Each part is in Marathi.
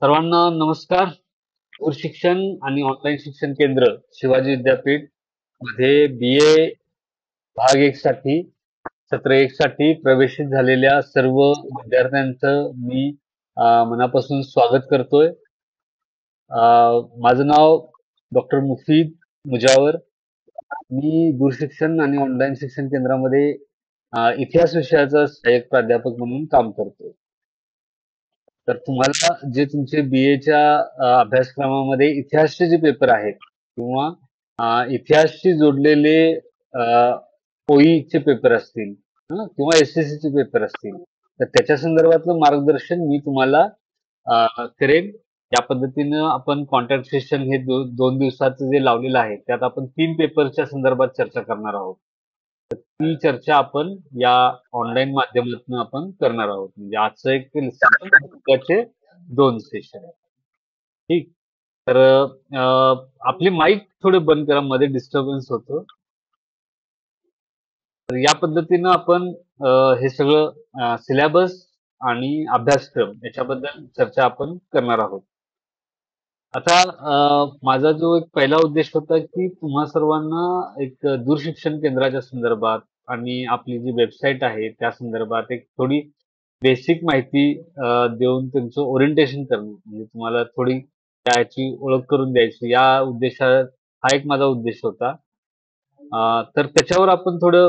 सर्वांना नमस्कार. दूर शिक्षण आणि ऑनलाईन शिक्षण केंद्र शिवाजी विद्यापीठ मध्ये BA भाग 1 साठी सत्र 1 साठी प्रवेशित झालेल्या सर्व विद्यार्थ्यांचं मी मनापासून स्वागत करतोय. माझं नाव डॉक्टर मुफीद मुजावर. मी दूरशिक्षण आणि ऑनलाईन शिक्षण केंद्रामध्ये इतिहास विषयाचा सहाय्यक प्राध्यापक म्हणून काम करतोय. तर तुम्हाला जे तुमचे BAच्या अभ्यासक्रमामध्ये इतिहासचे जे पेपर आहेत किंवा इतिहासशी जोडलेले OE चे पेपर असतील किंवा SSC चे पेपर असतील, तर त्याच्या संदर्भातलं मार्गदर्शन मी तुम्हाला करेन. या पद्धतीनं आपण कॉन्टॅक्ट सेशन हे 2 दिवसाचं जे लावलेलं आहे, त्यात आपण 3 पेपरच्या संदर्भात चर्चा करणार आहोत. तर ती चर्चा आपण या ऑनलाईन माध्यमातून आपण करणार आहोत. म्हणजे आजचं एक सेशन, उद्याचे 2 सेशन. ठीक. तर आपले माईक थोडे बंद करा, मध्ये डिस्टर्बन्स होतो. तर या पद्धतीनं आपण हे सगळं सिलेबस आणि अभ्यासक्रम याच्याबद्दल चर्चा आपण करणार आहोत. आता माझा जो एक पहिला उद्देश होता की तुम्हा सर्वांना एक दूरशिक्षण केंद्राच्या संदर्भात आणि आपली जी वेबसाईट आहे त्या संदर्भात एक थोडी बेसिक माहिती देऊन त्यांचं ओरिएंटेशन करणं, म्हणजे तुम्हाला थोडी त्याची ओळख करून द्यायची, या उद्देशात हा एक माझा उद्देश होता. तर त्याच्यावर आपण थोडं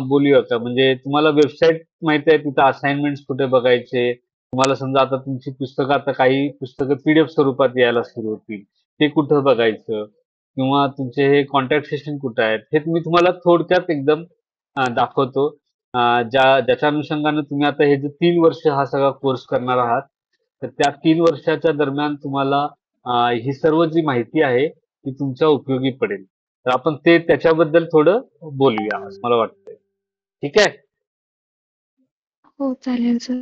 बोलूया का? म्हणजे तुम्हाला वेबसाईट माहिती आहे, तिथं असाइनमेंट्स कुठे बघायचे, तुम्हाला समजा आता तुमची पुस्तकं, आता काही पुस्तकं PDF स्वरूपात यायला सुरू होतील, ते कुठं बघायचं, किंवा तुमचे हे कॉन्टॅक्ट सेशन कुठं आहेत, हे मी तुम्हाला थोडक्यात एकदम दाखवतो. ज्याच्या अनुषंगानं तुम्ही आता हे जे 3 वर्ष हा सगळा कोर्स करणार आहात, तर त्या 3 वर्षाच्या दरम्यान तुम्हाला ही सर्व जी माहिती आहे ती तुमच्या उपयोगी पडेल. तर आपण त्याच्याबद्दल थोडं बोलूया असं मला वाटतंय. ठीक आहे? हो, चालेल सर.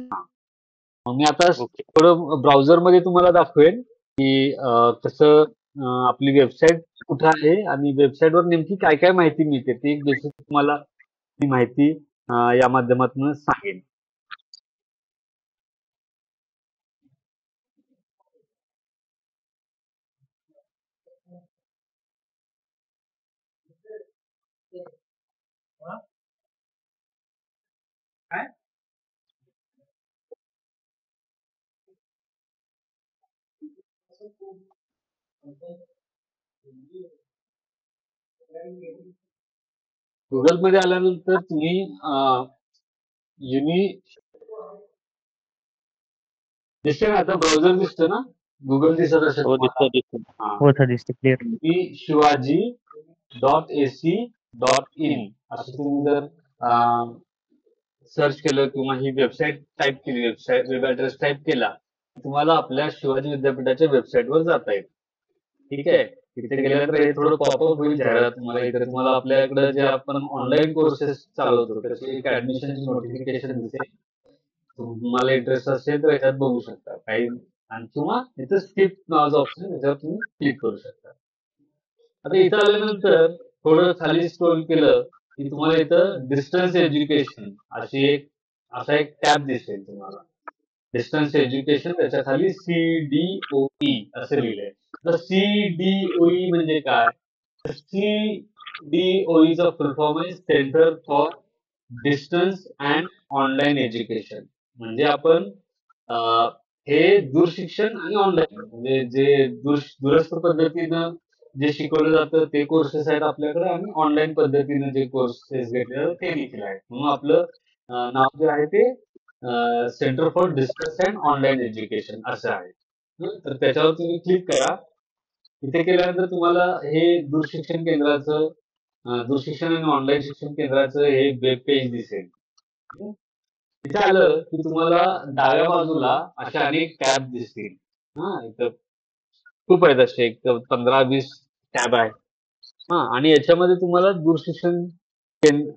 मग मी आता थोडं ब्राउझरमध्ये तुम्हाला दाखवेन की कसं आपली वेबसाईट कुठं आहे आणि वेबसाईटवर नेमकी काय काय माहिती मिळते, ती बेसिक तुम्हाला ती माहिती या माध्यमातून सांगेन. काय? गुगल मध्ये आल्यानंतर तुम्ही दिसते ना, आता ब्राउझर दिसतं ना, गुगल दिसत असेल हो, तुम्हाला. दिसतं क्लिअर. शिवाजी.ac.in असं तुम्ही जर सर्च केलं किंवा ही वेबसाईट टाईप केली, वेब ऍड्रेस टाईप केला, तुम्हाला आपल्या शिवाजी विद्यापीठाच्या वेबसाईटवर जाता येईल. ठीक आहे? तिथे गेल्यानंतर हे थोडं पॉपअप होईल जाहिरात तुम्हाला. इथे तुम्हाला आपल्याकडे जे आपण ऑनलाईन कोर्सेस चालवतो त्याची एक ऍडमिशनची नोटिफिकेशन दिसेल. तुम्हाला इंटरेस्ट असेल तर याच्यात बघू शकता काही, आणि किंवा इथं स्किप नावाचं ऑप्शन, याच्यावर तुम्ही क्लिक करू शकता. आता इथं आल्यानंतर थोडं खाली स्क्रोल केलं की तुम्हाला इथं डिस्टन्स एज्युकेशन असा एक टॅब दिसेल तुम्हाला. डिस्टन्स एज्युकेशन, त्याच्या खाली CDOE असं लिहिलंय. तर CDOE म्हणजे काय? CDOEचा फुल फॉर्म आहे centre for distance and online education. म्हणजे आपण हे दूरशिक्षण आणि ऑनलाईन, म्हणजे जे दूरस्थ पद्धतीनं जे शिकवलं जातं ते कोर्सेस आहेत आपल्याकडे, आणि ऑनलाईन पद्धतीनं जे कोर्सेस घेतले ते देखील आहेत. म्हणून आपलं नाव जे आहे ते centre for distance and online education असं आहे. तर त्याच्यावर तुम्ही क्लिक करा. इथे केल्यानंतर तुम्हाला हे दूरशिक्षण केंद्राचं, दूरशिक्षण आणि ऑनलाईन शिक्षण केंद्राचं हे वेब पेज दिसेल. तिथे आलं की तुम्हाला डाव्या बाजूला अशा अनेक टॅब दिसतील. इथं खूप आहेत, असे एक 15-20 टॅब आहेत. आणि याच्यामध्ये तुम्हाला दूरशिक्षण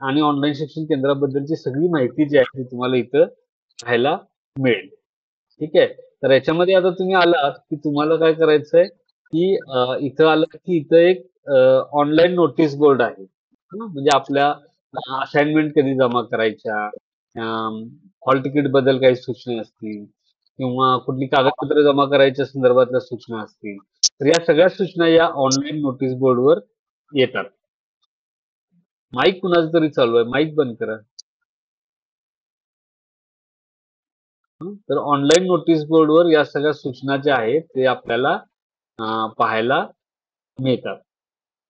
आणि ऑनलाईन शिक्षण केंद्राबद्दलची सगळी माहिती जी आहे ती तुम्हाला इथं पाहायला मिळेल. ठीक आहे? तर याच्यामध्ये आता तुम्ही आलात की तुम्हाला काय करायचंय की इथं आलं की इथं एक ऑनलाईन नोटीस बोर्ड आहे. म्हणजे आपल्या असाइनमेंट कधी जमा करायच्या, हॉल तिकीट बद्दल काही सूचना असतील, किंवा कुठली कागदपत्र जमा करायच्या संदर्भातल्या सूचना असतील, तर या सगळ्या सूचना या ऑनलाईन नोटीस बोर्डवर येतात. माईक कुणाचं तरी चालू आहे, माईक बंद करा. तर ऑनलाईन नोटीस बोर्डवर या सगळ्या सूचना ज्या आहेत ते आपल्याला पाहायला मिळतात.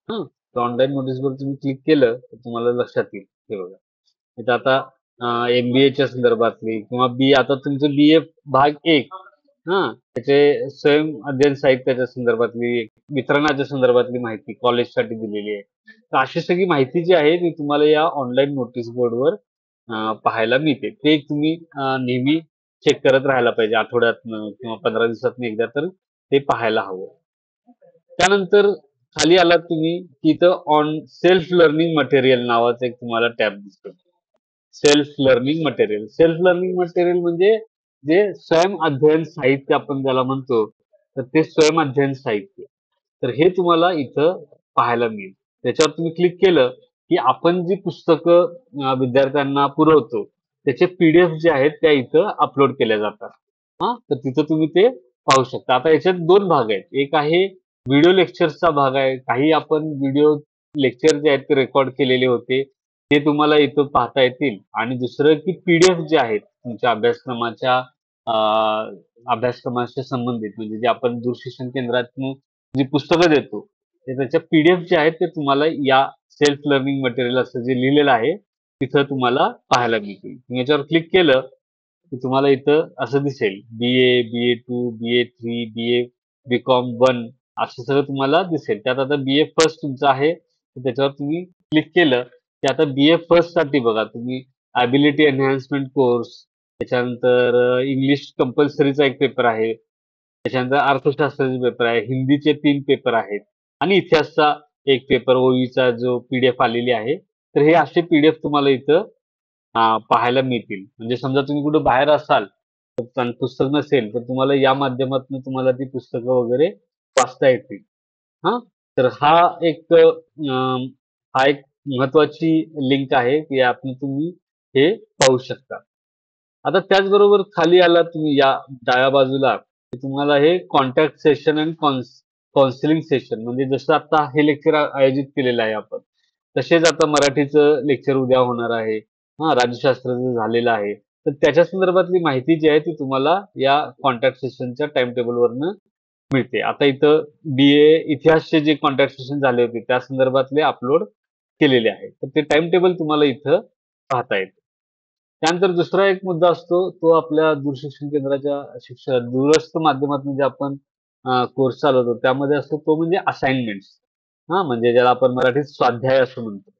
तर ऑनलाईन नोटीस बोर्ड तुम्ही क्लिक केलं तर तुम्हाला लक्षात येईल. हे बघा, इथं आता MBAच्या संदर्भातली किंवा आता तुमचं BA भाग 1 त्याचे स्वयं अध्ययन साहित्याच्या संदर्भातली, वितरणाच्या संदर्भातली माहिती कॉलेजसाठी दिलेली आहे. तर अशी सगळी माहिती जी आहे ती तुम्हाला या ऑनलाईन नोटीस बोर्डवर पाहायला मिळते. ते एक तुम्ही नेहमी चेक करत राहायला पाहिजे, आठवड्यातनं किंवा 15 दिवसातनं एकदा तर ते पाहायला हवं. त्यानंतर खाली आलात तुम्ही की इथं ऑन सेल्फ लर्निंग मटेरियल नावाचं एक तुम्हाला टॅब दिसतो. Self learning material. Self learning material म्हणजे जे स्वयं अध्ययन साहित्य आपण ज्याला म्हणतो, तर ते स्वयं अध्ययन साहित्य. तर हे तुम्हाला इथं पाहायला मिळेल. त्याच्यावर तुम्ही क्लिक केलं की आपण जी पुस्तकं विद्यार्थ्यांना पुरवतो त्याचे PDF जे आहेत त्या इथं अपलोड केल्या जातात. तर तिथं तुम्ही ते पाहू शकता. आता याच्यात 2 भाग आहेत. एक आहे व्हिडिओ लेक्चर्सचा भाग आहे. काही आपण व्हिडिओ लेक्चर जे आहेत ते रेकॉर्ड केलेले होते. ते तुम्हाला इथं पाहता येतील आणि दुसरं की PDF जे आहेत तुमच्या अभ्यासक्रमाशी संबंधित, म्हणजे जे आपण दूरशिक्षण केंद्रातून जी पुस्तकं देतो ते त्याच्या PDF जे आहेत ते तुम्हाला या सेल्फ लर्निंग मटेरियल असं जे लिहिलेलं आहे तिथं तुम्हाला पाहायला मिळतील. तुम्ही याच्यावर क्लिक केलं की तुम्हाला इथं असं दिसेल BA, BA2, BA3, BCom 1 असं सगळं तुम्हाला दिसेल. त्यात आता BA फर्स्ट तुमचं आहे, तर त्याच्यावर तुम्ही क्लिक केलं की आता BA फर्स्ट साठी बघा तुम्ही ॲबिलिटी एन्हान्समेंट कोर्स, त्याच्यानंतर इंग्लिश कंपल्सरीचा एक पेपर आहे, त्याच्यानंतर अर्थशास्त्राचे पेपर आहे, हिंदीचे 3 पेपर आहेत आणि इतिहासचा एक पेपर ओळीचा जो PDF आलेली आहे. तर हे असे PDF तुम्हाला इथं पाहायला मिळतील. म्हणजे समजा तुम्ही कुठे बाहेर असाल तर पुस्तक नसेल तर तुम्हाला या माध्यमातून तुम्हाला ती पुस्तकं वगैरे वाचता येतील. तर हा एक महत्वाची लिंक आहे की यातून तुम्ही हे पाहू शकता. आता त्याचबरोबर खाली आलात तुम्ही या डाव्या बाजूला की तुम्हाला हे contact session and counselling session, म्हणजे जसं आता हे लेक्चर आयोजित केलेलं आहे आपण, तसेच आता मराठीचं लेक्चर उद्या होणार आहे. राज्यशास्त्राचं झालेलं आहे. तर त्याच्या संदर्भातली माहिती जी आहे ती तुम्हाला या कॉन्टॅक्ट सेशनच्या टाइम टेबलवरनं मिळते. आता इथं BA इतिहासचे जे कॉन्टॅक्ट सेशन झाले होते त्या संदर्भातले अपलोड केलेले आहे. तर ते टाइम टेबल तुम्हाला इथं पाहता येतं. त्यानंतर दुसरा एक मुद्दा असतो तो आपल्या दूरशिक्षण केंद्राच्या दूरस्थ माध्यमातून जे आपण कोर्स चालवतो त्यामध्ये असतो तो म्हणजे असाइनमेंट्स. म्हणजे ज्याला आपण मराठीत स्वाध्याय असं म्हणतो.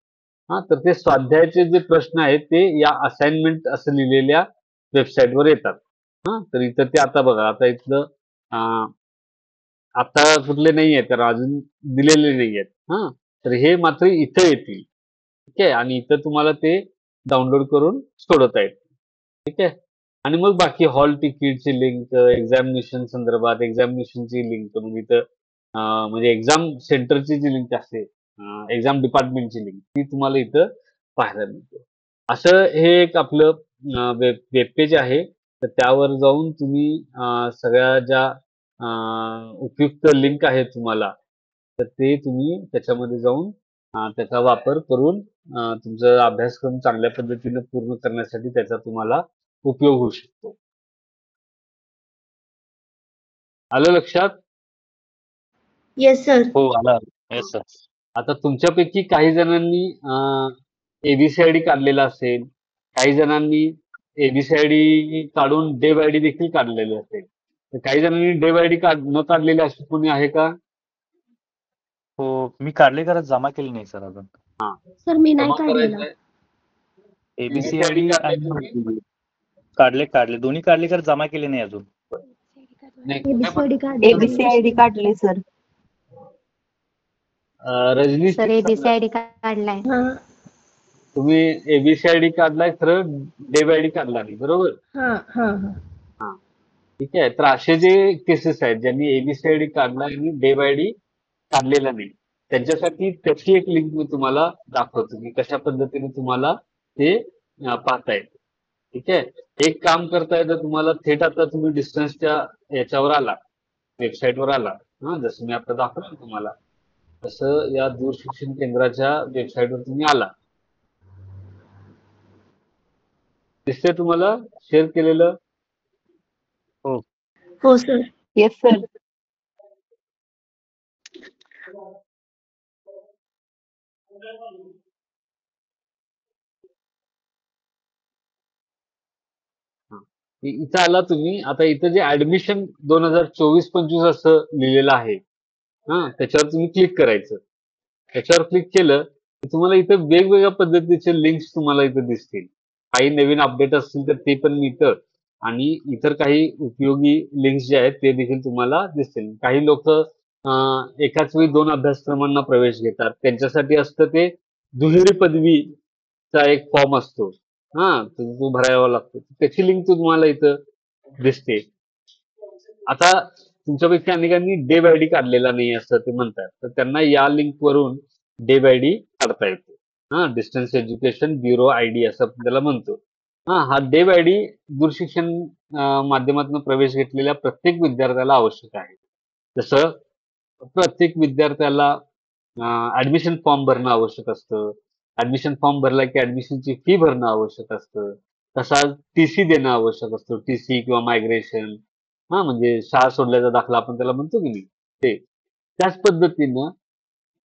तर ते स्वाध्यायाचे जे प्रश्न आहेत ते या असाइनमेंट असं लिहिलेल्या वेबसाईटवर येतात. तर इथं ते आता बघा, आता इथलं आता कुठले नाही आहेत कारण अजून दिलेले नाही आहेत. तर हे मात्र इथं येतील. ठीक आहे, आणि इथं तुम्हाला ते डाउनलोड करून सोडवता येईल. ठीक आहे, आणि मग बाकी हॉल तिकीटची लिंक, एक्झामिनेशन संदर्भात एक्झामिनेशनची लिंक, म्हणजे इथं म्हणजे एक्झाम सेंटरची जी लिंक असते, एक्झाम डिपार्टमेंटची लिंक, ती तुम्हाला इथं पाहायला मिळते. असं हे एक आपलं वेब पेज आहे. तर त्यावर जाऊन तुम्ही सगळ्या ज्या उपयुक्त लिंक आहेत तुम्हाला, तर ते तुम्ही त्याच्यामध्ये जाऊन त्याचा वापर करून तुमचा अभ्यासक्रम चांगल्या पद्धतीने पूर्ण करण्यासाठी त्याचा तुम्हाला उपयोग होऊ शकतो. आलं लक्षात? Yes sir. हो, आला. Yes sir. आता तुमच्यापैकी काही जणांनी ABCID काढलेला असेल, काही जणांनी ABCID काढून डे बाय डे देखील काढलेले असेल. तर काही जणांनी डे बाय डे न काढलेले असे कोणी आहे का? हो, मी काढले खरं जमा केले नाही सर अजून. सर मी नाही जमा काढलेला. करायचंय. ABCID आणि काढले दोन्ही काढले खरं जमा केले नाही अजून. नाही, ABCID काढले. ABCID काढले सर. रजनी, सर ABCID काढलाय. हा तुम्ही ABCID काढलाय खरं डे बाय डे काढला नाही, बरोबर? हा हा हा ठीक आहे, तर असे जे केसेस आहेत ज्यांनी ABCID काढला आणि डे बाय डे काढलेला नाही, त्यांच्यासाठी त्याची एक लिंक मी तुम्हाला दाखवतो की कशा पद्धतीने तुम्हाला ते पाहता येते. ठीक आहे. एक काम करता येतं तुम्हाला, थेट आता तुम्ही डिस्टन्सच्या याच्यावर आला, वेबसाईटवर आला. जसं मी आता दाखवलं ना तुम्हाला, तसं या दूरशिक्षण केंद्राच्या वेबसाईटवर तुम्ही आला. दिसतंय तुम्हाला शेअर केलेलं? हो सर. Yes sir. इथं आला तुम्ही. आता इथं जे ऍडमिशन 2024-25 असं लिहिलेलं आहे, त्याच्यावर तुम्ही क्लिक करायचं. त्याच्यावर क्लिक केलं की तुम्हाला इथं वेगवेगळ्या पद्धतीचे लिंक्स तुम्हाला इथं दिसतील. काही नवीन अपडेट असतील तर ते पण इथं, आणि इतर काही उपयोगी लिंक्स जे आहेत ते देखील तुम्हाला दिसतील. काही लोक एकाच वेळी 2 अभ्यासक्रमांना प्रवेश घेतात. त्यांच्यासाठी असतं ते दुहेरी पदवीचा एक फॉर्म असतो. तो भरावा लागतो. त्याची लिंक तुम्हाला इथं दिसते. आता तुमच्यापैकी अनेकांनी डे बाय डी काढलेला नाही असं ते म्हणतात, तर त्यांना या लिंक वरून डे बाय डी काढता येतो. डिस्टन्स एज्युकेशन ब्युरो ID असं आपण त्याला म्हणतो. हा डे बाय डी दूरशिक्षण माध्यमातून प्रवेश घेतलेल्या प्रत्येक विद्यार्थ्याला आवश्यक आहे. जसं प्रत्येक विद्यार्थ्याला ऍडमिशन फॉर्म भरणं आवश्यक असतं. ऍडमिशन फॉर्म भरला की ऍडमिशनची फी भरणं आवश्यक असतं. तसाच TC देणं आवश्यक असतं. TC किंवा मायग्रेशन, म्हणजे शाळा सोडल्याचा दाखला आपण त्याला म्हणतो की नाही ते. त्याच पद्धतीनं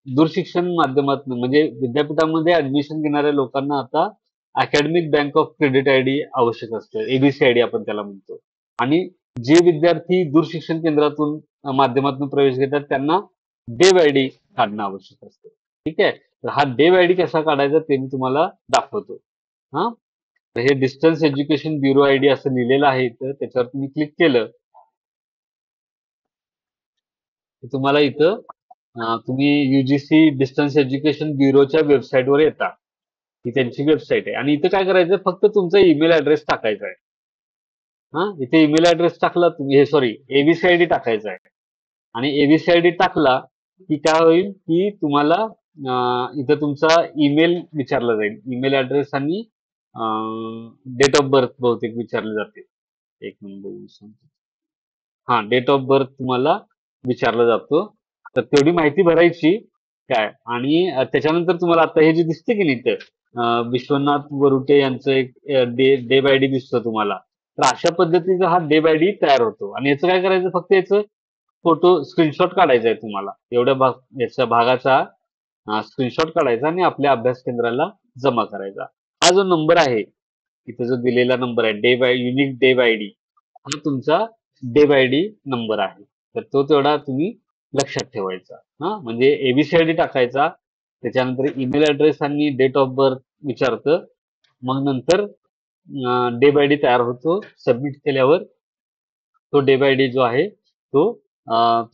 दूरशिक्षण माध्यमातून म्हणजे विद्यापीठामध्ये ऍडमिशन घेणाऱ्या लोकांना आता academic bank of credit ID आवश्यक असतं. ABC ID आपण त्याला म्हणतो. आणि जे विद्यार्थी दूरशिक्षण केंद्रातून माध्यमातून प्रवेश घेतात त्यांना डे बाय डी काढणं आवश्यक असतं. ठीक आहे. तर हा डे बाय डी कसा काढायचा ते मी तुम्हाला दाखवतो. तर हे डिस्टन्स एज्युकेशन ब्युरो ID असं लिहिलेलं आहे इथं. त्याच्यावर तुम्ही क्लिक केलं की तुम्हाला इथं तुम्ही UGC डिस्टन्स एज्युकेशन ब्युरोच्या वेबसाईटवर येता. ही त्यांची वेबसाईट आहे. आणि इथं काय करायचं, फक्त तुमचा ईमेल ऍड्रेस टाकायचा आहे. इथे ईमेल ऍड्रेस टाकला तुम्ही, ABC ID टाकायचा आहे. आणि ABC ID टाकला की काय होईल की तुम्हाला इथं तुमचा ईमेल विचारला जाईल. ईमेल ऍड्रेस आणि डेट ऑफ बर्थ बहुतेक विचारले जाते. एक मिनिट बघून सांगतो. डेट ऑफ बर्थ तुम्हाला विचारला जातो. तर तेवढी माहिती भरायची काय, आणि त्याच्यानंतर तुम्हाला आता हे जे दिसते की नाही इथं, विश्वनाथ वरुटे यांचं एक डे बाय डी दिसतो तुम्हाला. तर अशा पद्धतीचा हा डे बाय डी तयार होतो. आणि याचं काय करायचं, फक्त याचं फोटो स्क्रीनशॉट काढायचा आहे तुम्हाला. एवढ्या याच्या भागाचा स्क्रीनशॉट काढायचा आणि आपल्या अभ्यास केंद्राला जमा करायचा. हा जो नंबर आहे, इथे जो दिलेला नंबर आहे युनिक डे बाय डी, हा तुमचा डे बाय डी नंबर आहे. तर तो तेवढा तुम्ही लक्षात ठेवायचा. म्हणजे ABC ID टाकायचा, त्याच्यानंतर ईमेल ऍड्रेस आणि डेट ऑफ बर्थ विचारतं. मग नंतर डे बाय डी तयार होतो. सबमिट केल्यावर तो डे बाय डी जो आहे तो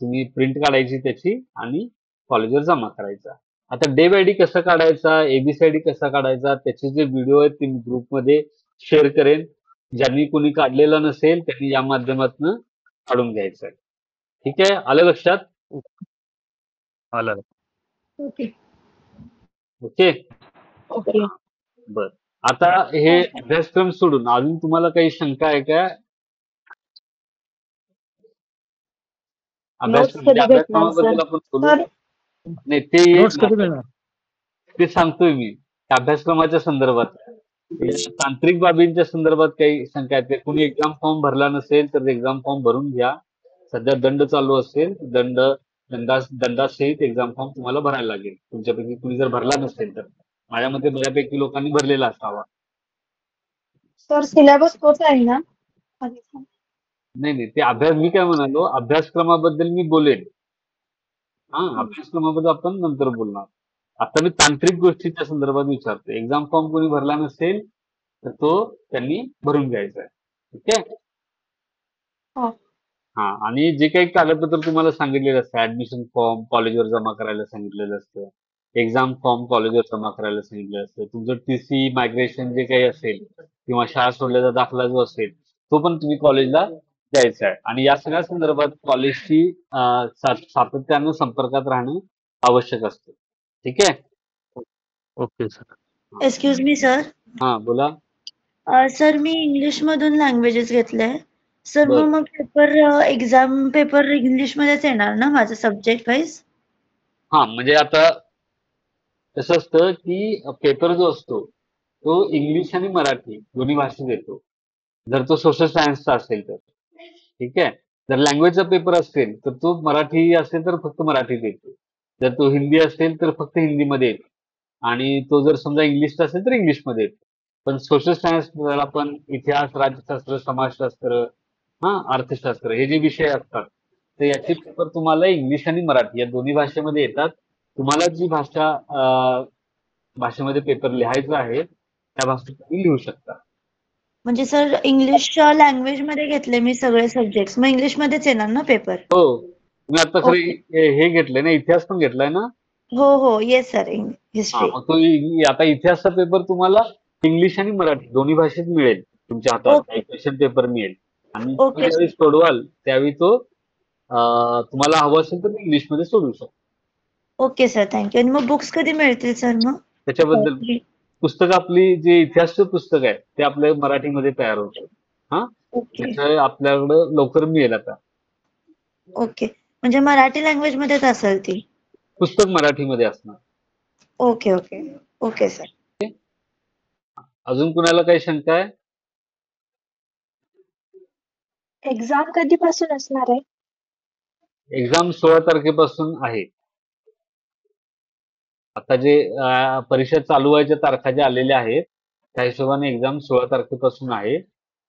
तुम्ही प्रिंट काढायची त्याची आणि कॉलेजवर जमा करायचा. आता डे बाय डी कसं काढायचा, ABC ID कसा काढायचा, त्याचे जे व्हिडिओ आहेत ते मी ग्रुपमध्ये शेअर करेन. ज्यांनी कोणी काढलेला नसेल त्यांनी या माध्यमातून काढून घ्यायचं आहे. ठीक आहे, आलं लक्षात? आलं. ओके. ओके. ओके. बर. आता हे अभ्यासक्रम सोडून अजून तुम्हाला काही शंका आहे का? नोट्स कधी भेटणार सर? अभ्यासक्रमाबद्दल आपण बोलू. सर नाही, ते नोट्स कधी मिळणार? ते सांगतोय मी. अभ्यासक्रमाच्या संदर्भात, तांत्रिक बाबींच्या संदर्भात काही शंका आहेत का? कुणी एक्झाम फॉर्म भरला नसेल तर एक्झाम फॉर्म भरून घ्या. सध्या दंड चालू असेल, दंडासहित एक्झाम फॉर्म तुम्हाला भरायला लागेल. तुमच्यापैकी कुणी जर भरला नसेल तर. माझ्या मते बऱ्यापैकी लोकांनी भरलेला असावा. सर सिलेबस तोच आहे ना? नाही, ते अभ्यास, मी काय म्हणालो, अभ्यासक्रमाबद्दल मी बोलेन. अभ्यासक्रमाबद्दल आपण नंतर बोलणार. आता मी तांत्रिक गोष्टीच्या संदर्भात विचारतो. एक्झाम फॉर्म कोणी भरला नसेल तर तो त्यांनी भरून घ्यायचा आहे. ठीक आहे. हो. आणि जे काही कागदपत्र तुम्हाला सांगितलेलं असतं, ऍडमिशन फॉर्म कॉलेजवर जमा करायला सांगितलेलं असतं, एक्झाम फॉर्म कॉलेजवर जमा करायला सांगितलेलं असतं, तुमचं TC मायग्रेशन जे काही असेल किंवा शाळा सोडल्याचा दाखला जो असेल तो पण तुम्ही कॉलेजला द्यायचा आहे. आणि या सगळ्या संदर्भात कॉलेजशी सातत्यानं संपर्कात राहणं आवश्यक असतं. ठीक आहे. Okay sir. Excuse me sir. बोला. सर मी इंग्लिश मधून लँग्वेजेस घेतले. सर बर मग पेपर एक्झाम पेपर इंग्लिश मध्येच येणार ना माझं सब्जेक्ट वाईज? हा म्हणजे आता कसं असतं की पेपर जो असतो तो इंग्लिश आणि मराठी दोन्ही भाषेत येतो. जर तो सोशल सायन्सचा असेल तर. ठीक आहे. जर लँग्वेजचा पेपर असेल तर तो मराठी असेल तर फक्त मराठीत येतो. जर तो हिंदी असेल तर फक्त हिंदीमध्ये येतो. आणि तो जर समजा इंग्लिशचा असेल तर इंग्लिशमध्ये येतो. पण सोशल सायन्स आपण इतिहास, राज्यशास्त्र, समाजशास्त्र, अर्थशास्त्र हे जे विषय असतात तर याचे पेपर तुम्हाला इंग्लिश आणि मराठी या दोन्ही भाषेमध्ये येतात. तुम्हाला जी भाषेमध्ये पेपर लिहायचा आहे त्या भाषेत तुम्ही लिहू शकता. म्हणजे सर इंग्लिश लँग्वेज मध्ये घेतले मी सगळे सब्जेक्ट्स, मग इंग्लिश मध्येच येणार ना पेपर? हो. तुम्ही आता खरं ओके. हे घेतलंय ना, इतिहास पण घेतलाय ना? हो येस सर, हिस्ट्री. मग तो आता इतिहासचा पेपर तुम्हाला इंग्लिश आणि मराठी दोन्ही भाषेत मिळेल तुमच्या हातात. ओके. एक क्वेश्चन पेपर मिळेल आणि तुम्ही ओके ज्यावेळी सर. सोडवाल त्यावेळी तो तुम्हाला हवं असेल तर इंग्लिशमध्ये सोडवू शकता. Okay sir, thank you. आणि मग बुक्स कधी मिळतील सर मग? त्याच्याबद्दल पुस्तक आपली जे इतिहासचं पुस्तक आहे ते आपल्या मराठीमध्ये तयार होतं. ओके त्याचं आपल्याकडं लवकर मिळेल आता. ओके. म्हणजे मराठी लँग्वेज मध्येच असेल ती? पुस्तक मराठीमध्ये असणार. Okay okay okay sir. अजून कुणाला काही शंका आहे? एक्झाम कधीपासून असणार आहे? एक्झाम 16 तारखेपासून आहे. आता जे परीक्षा चालू व्हायच्या तारखा ज्या आलेल्या आहेत त्या हिशोबाने एक्झाम 16 तारखेपासून आहे.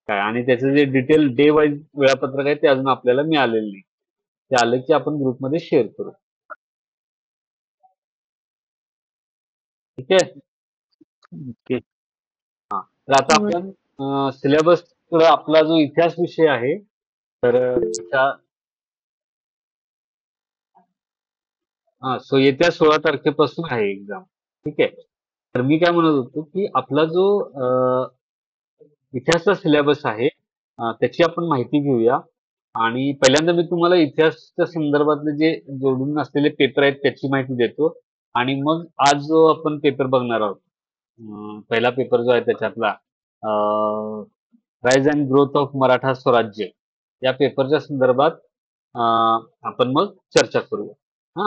काय आणि त्याचं जे डिटेल डे वाईज वेळापत्रक आहे ते अजून आपल्याला मिळालेलं नाही. ते आलं की आपण ग्रुपमध्ये शेअर करू. ठीक आहे. ओके. तर आता आपण सिलेबस आपला जो इतिहास विषय आहे तर सो येत्या 16 तारखेपासून आहे एक्झाम. ठीक आहे. तर मी काय म्हणत होतो की आपला जो इतिहासचा सिलेबस आहे त्याची आपण माहिती घेऊया. आणि पहिल्यांदा मी तुम्हाला इतिहासच्या संदर्भातले जे जोडून असलेले पेपर आहेत त्याची माहिती देतो. आणि मग आज जो आपण पेपर बघणार आहोत पहिला पेपर जो आहे त्याच्यातला rise and growth of Maratha स्वराज्य या पेपरच्या संदर्भात आपण मग चर्चा करूया.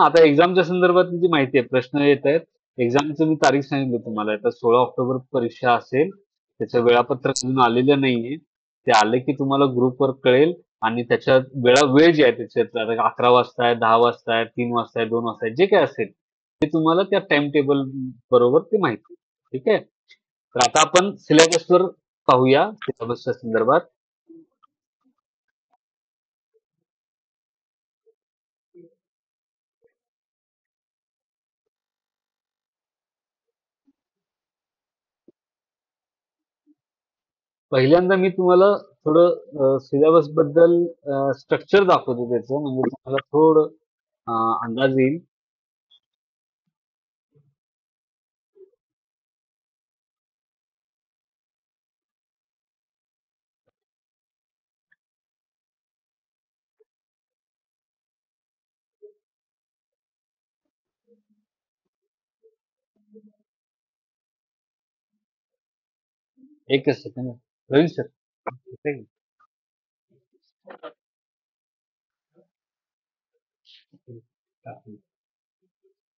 आता एक्झामच्या संदर्भात जी माहिती आहे प्रश्न येत आहेत. एक्झामचं मी तारीख सांगितली तुम्हाला. आता 16 ऑक्टोबर परीक्षा असेल. त्याचं वेळापत्रक अजून आलेलं नाहीये. ते आले की तुम्हाला ग्रुपवर कळेल आणि त्याच्यात वेळ जी आहे त्याच्यात 11 वाजता आहे, 10 वाजता आहे, 3 वाजता आहे, 2 वाजता आहे, जे काय असेल ते तुम्हाला त्या टाइम टेबल बरोबर ते माहिती. ठीक आहे. तर आता आपण सिलेबसवर पाहूया सिलेबसच्या संदर्भात. पहिल्यांदा मी तुम्हाला थोडं सिलेबस बद्दल स्ट्रक्चर दाखवतो त्याचं म्हणजे तुम्हाला थोडं अंदाज येईल. एकच सेकंड रवी सर.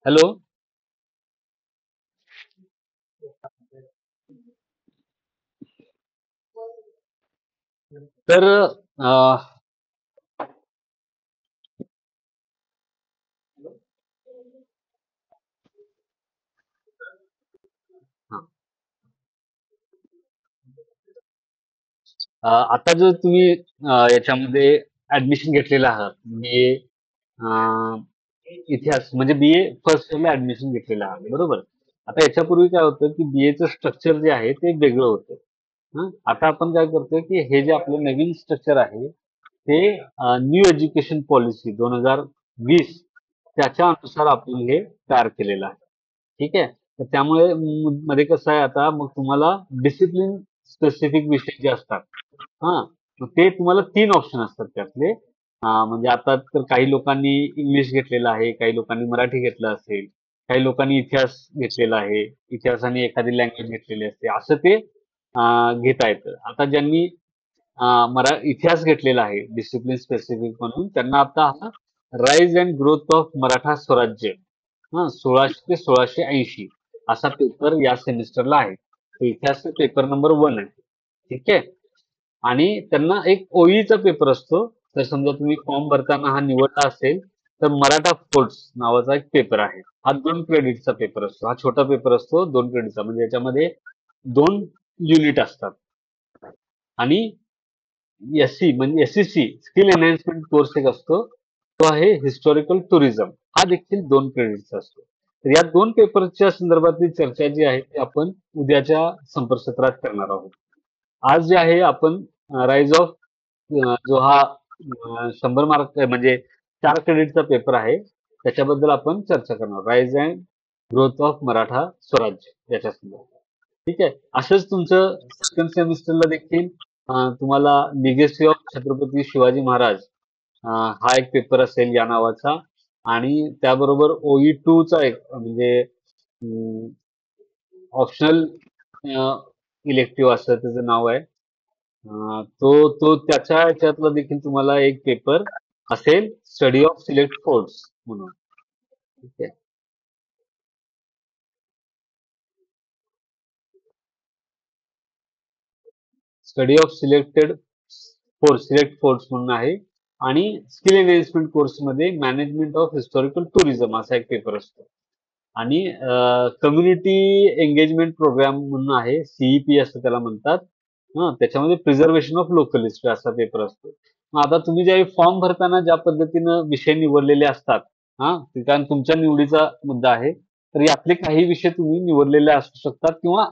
हॅलो. तर आता जो तुम्ही याच्यामध्ये ऍडमिशन घेतलेलं आहात BA इतिहास म्हणजे BA फर्स्ट इयरला ऍडमिशन घेतलेलं आहात बरोबर. आता याच्यापूर्वी काय होतं की BAचं स्ट्रक्चर जे आहे ते वेगळं होतं. आता आपण काय करतोय की हे जे आपलं नवीन स्ट्रक्चर आहे ते न्यू एज्युकेशन पॉलिसी 2020 त्याच्या अनुसार आपण हे तयार केलेलं आहे. ठीक आहे. तर त्यामुळे मध्ये कसं आहे आता मग तुम्हाला डिसिप्लिन स्पेसिफिक विषय जे असतात मग ते तुम्हाला 3 ऑप्शन असतात त्यातले. म्हणजे आता तर काही लोकांनी इंग्लिश घेतलेलं आहे, काही लोकांनी मराठी घेतलं असेल, काही लोकांनी इतिहास घेतलेला आहे, इतिहासाने एखादी लँग्वेज घेतलेली असते. असं ते घेता येतं. आता ज्यांनी इतिहास घेतलेला आहे डिसिप्लिन स्पेसिफिक म्हणून, त्यांना आता हा rise and growth of Maratha स्वराज्य 1600 ते 1680 असा पेपर या सेमिस्टरला आहे. तो इतिहास पेपर नंबर 1 आहे. ठीक आहे. आणि त्यांना एक ओईचा पेपर असतो. तर समजा तुम्ही फॉर्म भरताना हा निवडला असेल तर मराठा फोर्ट्स नावाचा एक पेपर आहे. हा 2 क्रेडिटचा पेपर असतो. हा छोटा पेपर असतो 2 क्रेडिटचा, म्हणजे याच्यामध्ये 2 युनिट असतात. आणि एससी म्हणजे एससीसी स्किल एनहान्समेंट कोर्स एक असतो, तो आहे हिस्टॉरिकल टुरिझम. हा देखील 2 क्रेडिटचा असतो. तर या 2 पेपरच्या संदर्भातली चर्चा जी आहे ती आपण उद्याच्या संपर्कसत्रात करणार आहोत. आज जे आहे आपण राईज ऑफ जो हा 100 मार्क म्हणजे 4 क्रेडिटचा पेपर आहे त्याच्याबद्दल आपण चर्चा करणार. Rise and growth of Maratha स्वराज्य याच्या संदर्भात. ठीक आहे. असंच तुमचं सेकंड सेमिस्टरला देखील तुम्हाला लिगेसी ऑफ छत्रपती शिवाजी महाराज हा एक पेपर असेल या नावाचा, आणि त्याबरोबर OE 2 चा एक म्हणजे ऑप्शनल इलेक्टिव्ह असं त्याचं नाव आहे. तो तो त्याच्या ह्याच्यातला देखील तुम्हाला एक पेपर असेल, स्टडी ऑफ सिलेक्ट फोर्ट्स म्हणून. ठीक आहे. स्टडी ऑफ सिलेक्ट फोर्ट्स म्हणून आहे. आणि स्किल एनहान्समेंट कोर्समध्ये मॅनेजमेंट ऑफ हिस्टॉरिकल टुरिझम असा एक पेपर असतो. आणि कम्युनिटी एंगेजमेंट प्रोग्राम म्हणून आहे, CEP असं त्याला म्हणतात. त्याच्यामध्ये प्रिझर्वेशन ऑफ लोकल हिस्ट्री असा पेपर असतो. मग आता तुम्ही ज्यावेळी फॉर्म भरताना ज्या पद्धतीनं विषय निवडलेले असतात, कारण तुमच्या निवडीचा मुद्दा आहे, तर यातले काही विषय तुम्ही निवडलेले असू शकतात, किंवा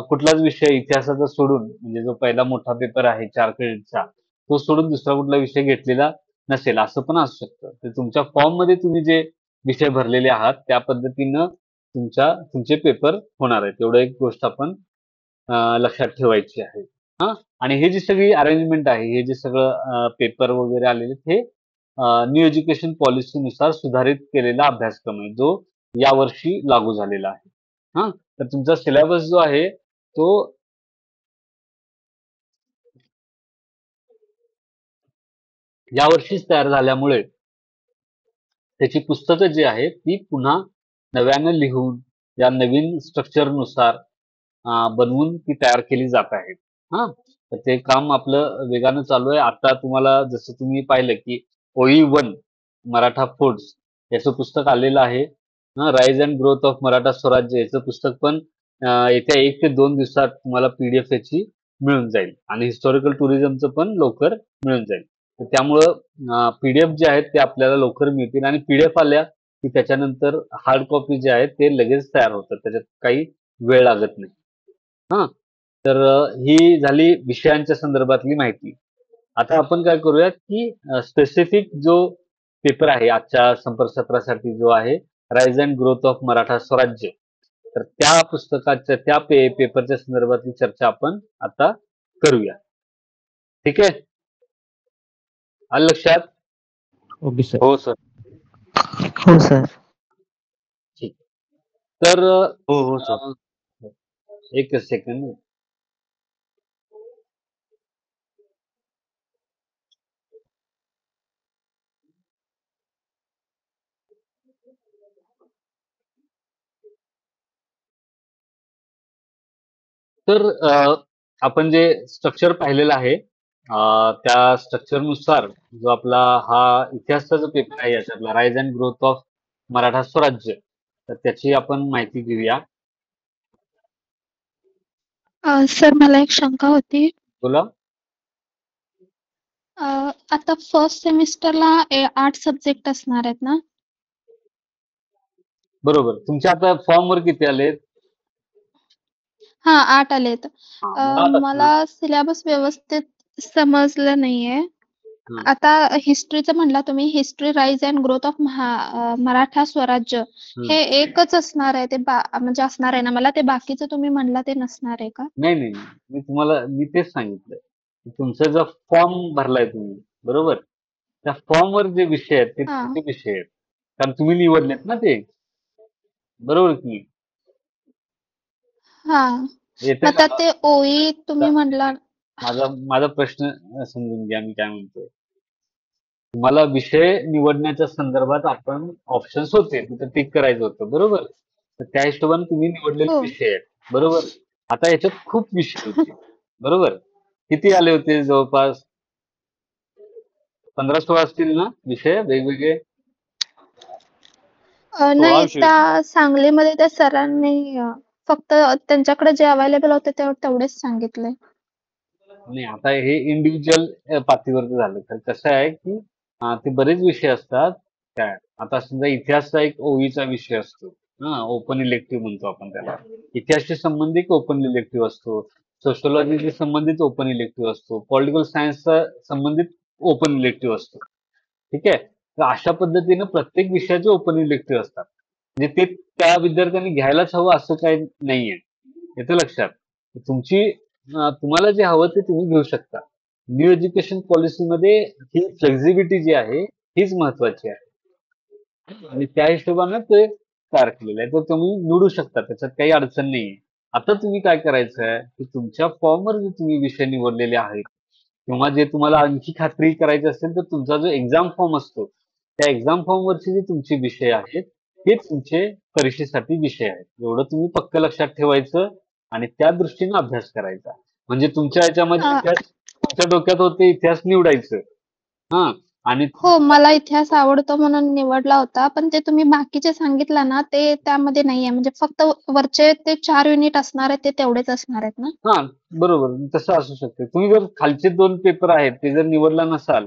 कुठलाच विषय इतिहासाचा सोडून, म्हणजे जो पहिला मोठा पेपर आहे 4 क्रेडिटचा, तो सोडून दुसरा कुठला विषय घेतलेला नसेल, असं पण असू शकतं. तर तुमच्या फॉर्म मध्ये तुम्ही जे विषय भरलेले आहात त्या पद्धतीनं तुमचे पेपर होणार आहेत. एवढं एक गोष्ट आपण लक्षात ठेवायची आहे. आणि हे जी सगळी अरेंजमेंट आहे, हे जे सगळं पेपर वगैरे आलेले, हे न्यू एज्युकेशन पॉलिसीनुसार सुधारित केलेला अभ्यासक्रम आहे, जो यावर्षी लागू झालेला आहे. तर तुमचा सिलेबस जो आहे तो यावर्षीच तयार झाल्यामुळे त्याची पुस्तकं जी आहेत ती पुन्हा नव्यानं लिहून या नवीन स्ट्रक्चरनुसार बनवून ती तयार केली जात आहेत. तर ते काम आपलं वेगानं चालू आहे. आता तुम्हाला जसं तुम्ही पाहिलं की OE 1 मराठा फोर्ट्स याचं पुस्तक आलेलं आहे. Rise and growth of Maratha स्वराज्य याचं पुस्तक पण येत्या 1 ते 2 दिवसात तुम्हाला PDF याची मिळून जाईल. आणि हिस्टॉरिकल टुरिझमचं पण लवकर मिळून जाईल. तर त्यामुळं PDF जे आहेत ते आपल्याला लवकर मिळतील, आणि PDF आल्या की त्याच्यानंतर हार्ड कॉपी जे आहेत ते लगेच तयार होतात, त्याच्यात काही वेळ लागत नाही. तर ही झाली विषयांच्या संदर्भातली माहिती. आता आपण काय करूयात की स्पेसिफिक जो पेपर आहे आजच्या संपर्कसत्रासाठी जो आहे rise and growth of Maratha स्वराज्य, तर त्या पुस्तकाच्या त्या पेपरच्या संदर्भातली चर्चा आपण आता करूया. ठीक आहे. आलं लक्षात? Okay sir. हो सर. हो सर. ठीक. तर हो सर. एक सेकंड. तर आपण जे स्ट्रक्चर पाहिलेलं आहे त्या स्ट्रक्चरनुसार जो आपला हा इतिहासचा जो पेपर आहे याच्यातला rise and growth of Maratha स्वराज्य, तर त्याची आपण माहिती घेऊया. सर मला एक शंका होती. बोला. आता फर्स्ट सेमिस्टरला 8 सब्जेक्ट असणार आहेत ना? बरोबर. तुमच्या आता फॉर्मवर किती आलेत? 8 आलेत. मला सिलेबस व्यवस्थित समजलं नाहीये. आता हिस्ट्रीचं म्हणला तुम्ही, history rise and growth of Maratha स्वराज्य, हे एकच असणार आहे, ते म्हणजे असणार आहे ना मला, ते बाकीचं तुम्ही म्हणला ते नसणार आहे का? नाही, मी तेच सांगितलं. तुमचा जो फॉर्म भरलाय तुम्ही, बरोबर, त्या फॉर्मवर जे विषय आहेत ते तुमचे विषय आहेत, कारण तुम्ही निवडलेत ना ते, बरोबर की? येतंय आता का? ते ओई तुम्ही म्हणला. माझा माझा प्रश्न समजून घ्या मी काय म्हणतोय. तुम्हाला विषय निवडण्याच्या संदर्भात आपण ऑप्शन्स होते तिथं टिक करायचं होतं, बरोबर? तर त्या हिशोबाने तुम्ही निवडलेले हो. विषय आहेत, बरोबर? आता याच्यात खूप विषय होते, बरोबर? किती आले होते जवळपास 15-16 असतील ना विषय वेगवेगळे? सोळा नाही, विषय होते. त्या सांगलीमध्ये त्या सरांनी फक्त त्यांच्याकडे जे अवेलेबल होते तेवढेच सांगितले. नाही, आता हे इंडिव्हिज्युअल पातळीवरती झालं. तर कसं आहे की ते बरेच विषय असतात. काय आता समजा इतिहासचा एक ओळीचा विषय असतो. ओपन इलेक्टिव्ह म्हणतो आपण त्याला. इतिहासशी संबंधित ओपन इलेक्टिव्ह असतो. सोशिओलॉजीशी संबंधित ओपन इलेक्टिव्ह असतो. पॉलिटिकल सायन्सचा संबंधित ओपन इलेक्टिव्ह असतो. ठीक आहे? तर अशा पद्धतीनं प्रत्येक विषयाचे ओपन इलेक्टिव्ह असतात. म्हणजे ते त्या विद्यार्थ्यांनी घ्यायलाच हवं असं काही नाहीये. येतं लक्षात? तुमची तुम्हाला जे हवं ते तुम्ही घेऊ शकता. न्यू एज्युकेशन पॉलिसीमध्ये ही फ्लेक्झिबिलिटी जी आहे हीच महत्वाची आहे. आणि त्या हिशोबानं ते तयार केलेलं आहे. तर तुम्ही निवडू शकता. त्याच्यात काही अडचण नाहीये. आता तुम्ही काय करायचं आहे, की तुमच्या फॉर्मवर जे तुम्ही विषय निवडलेले आहेत किंवा जे तुम्हाला आणखी खात्री करायची असेल, तर तुमचा जो एक्झाम फॉर्म असतो, त्या एक्झाम फॉर्मवरचे जे तुमचे विषय आहेत, हे तुमचे परीक्षेसाठी विषय आहेत. एवढं तुम्ही पक्क लक्षात ठेवायचं आणि त्या दृष्टीने अभ्यास करायचा. म्हणजे तुमच्या ह्याच्यामध्ये अ, इतिहास तुमच्या डोक्यात होते इतिहास निवडायचं. हां. आणि हो, मला इतिहास आवडतो म्हणून निवडला होता. पण ते तुम्ही बाकीचे सांगितलं ना, ते त्यामध्ये नाहीये. म्हणजे फक्त वरचे ते 4 युनिट असणार आहेत, ते तेवढेच असणार आहेत ना? हां, बरोबर. तसं असू शकते. तुम्ही जर खालचे 2 पेपर आहेत, ते जर निवडला नसाल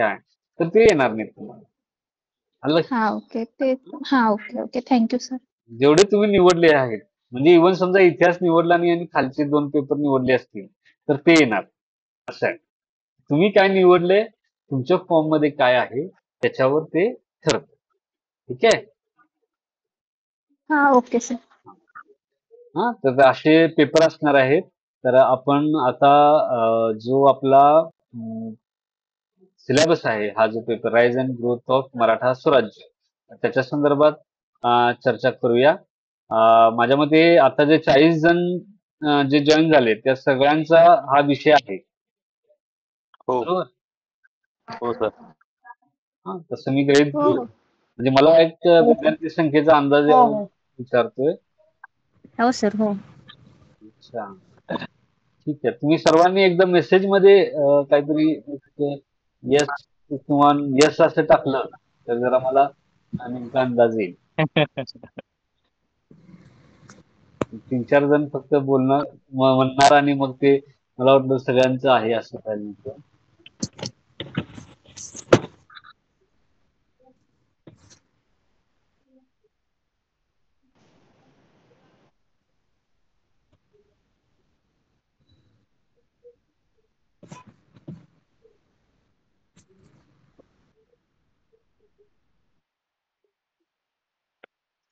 काय, तर ते येणार नाहीत तुम्हाला. आलं लक्षात? हां, okay. Okay, okay. Thank you sir. जेवढे तुम्ही निवडले आहेत, म्हणजे इव्हन समजा इतिहास निवडला नाही आणि खालचे 2 पेपर निवडले असतील, तर ते येणार. असं आहे. तुम्ही काय निवडले, तुमच्या फॉर्ममध्ये काय आहे, त्याच्यावर ते ठरतं. ठीक आहे? हां, ओके सर. हां, तर असे पेपर असणार आहेत. तर आपण आता जो आपला सिलेबस आहे, हा जो paper rise and growth of Maratha स्वराज्य, त्याच्या संदर्भात चर्चा करूया. माझ्या मते आता जे 40 जण जे जॉईन झाले, त्या सगळ्यांचा हा विषय आहे. हो. बरोबर? हो सर. हां, तसं मी गृहीत हो धरू. हो म्हणजे मला एक हो सर. विद्यार्थी संख्येचा अंदाज हो यावा हो विचारतोय. हो सर. हो अच्छा. ठीक आहे. तुम्ही सर्वांनी एकदा मेसेजमध्ये काहीतरी येस किंवा येस असं टाकलं, तर जरा मला नेमका अंदाज येईल. 3-4 जण फक्त बोलणार म्हणणार आणि मग ते मला वाटलं सगळ्यांचं आहे असं काय नव्हतं.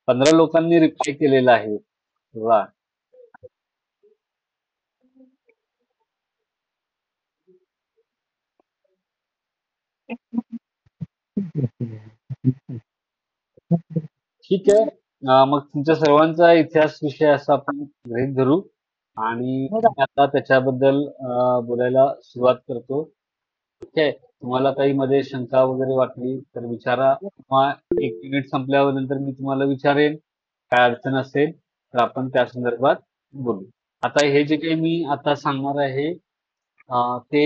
पंधरा लोकांनी रिप्लाय केलेला आहे. वा. ठीक आहे. मग तुमच्या सर्वांचा इतिहास विषय असा आपण गृहीत धरू आणि मी आता त्याच्याबद्दल बोलायला सुरुवात करतो. ठीक आहे. तुम्हाला काही मध्ये शंका वगैरे वाटली तर विचारा किंवा 1 मिनिट संपल्यानंतर मी तुम्हाला विचारेन. काय अडचण असेल तर आपण त्या संदर्भात बोलू. आता हे जे काही मी आता सांगणार आहे ते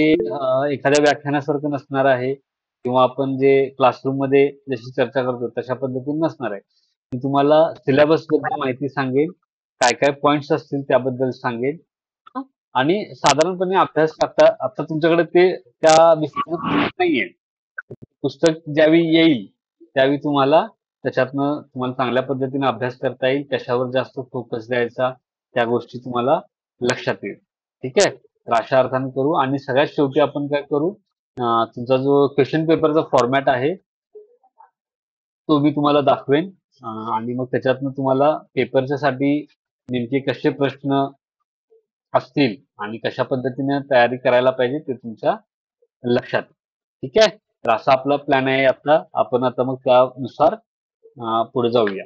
एखाद्या व्याख्यानासारखं नसणार आहे किंवा आपण जे क्लासरूममध्ये जशी चर्चा करतो तशा पद्धतीने नसणार आहे. मी तुम्हाला सिलेबस बद्दल माहिती सांगेन. काय-काय पॉइंट्स असतील त्याबद्दल सांगेन. हं. आणि साधारणपणे अभ्यास आता तुमच्याकडे ते त्या विषयाचं पुस्तक नाहीये. पुस्तक ज्यावेळी येईल, त्यावेळी तुम्हाला त्याच्यातनं तुम्हाला चांगल्या पद्धतीने अभ्यास करता येईल. कशावर जास्त फोकस द्यायचा, त्या गोष्टी तुम्हाला लक्षात येईल. ठीक आहे? तर अशा अर्थाने करू आणि सगळ्यात शेवटी आपण काय करू, तुमचा जो क्वेश्चन पेपरचा फॉर्मॅट आहे, तो मी तुम्हाला दाखवेन आणि मग त्याच्यातनं तुम्हाला पेपरच्यासाठी नेमके कसे प्रश्न असतील आणि कशा पद्धतीने तयारी करायला पाहिजे ते तुमच्या लक्षात येईल. ठीक आहे? तर असा आपला प्लॅन आहे आता. आपण आता मग त्यानुसार पुढे जाऊया.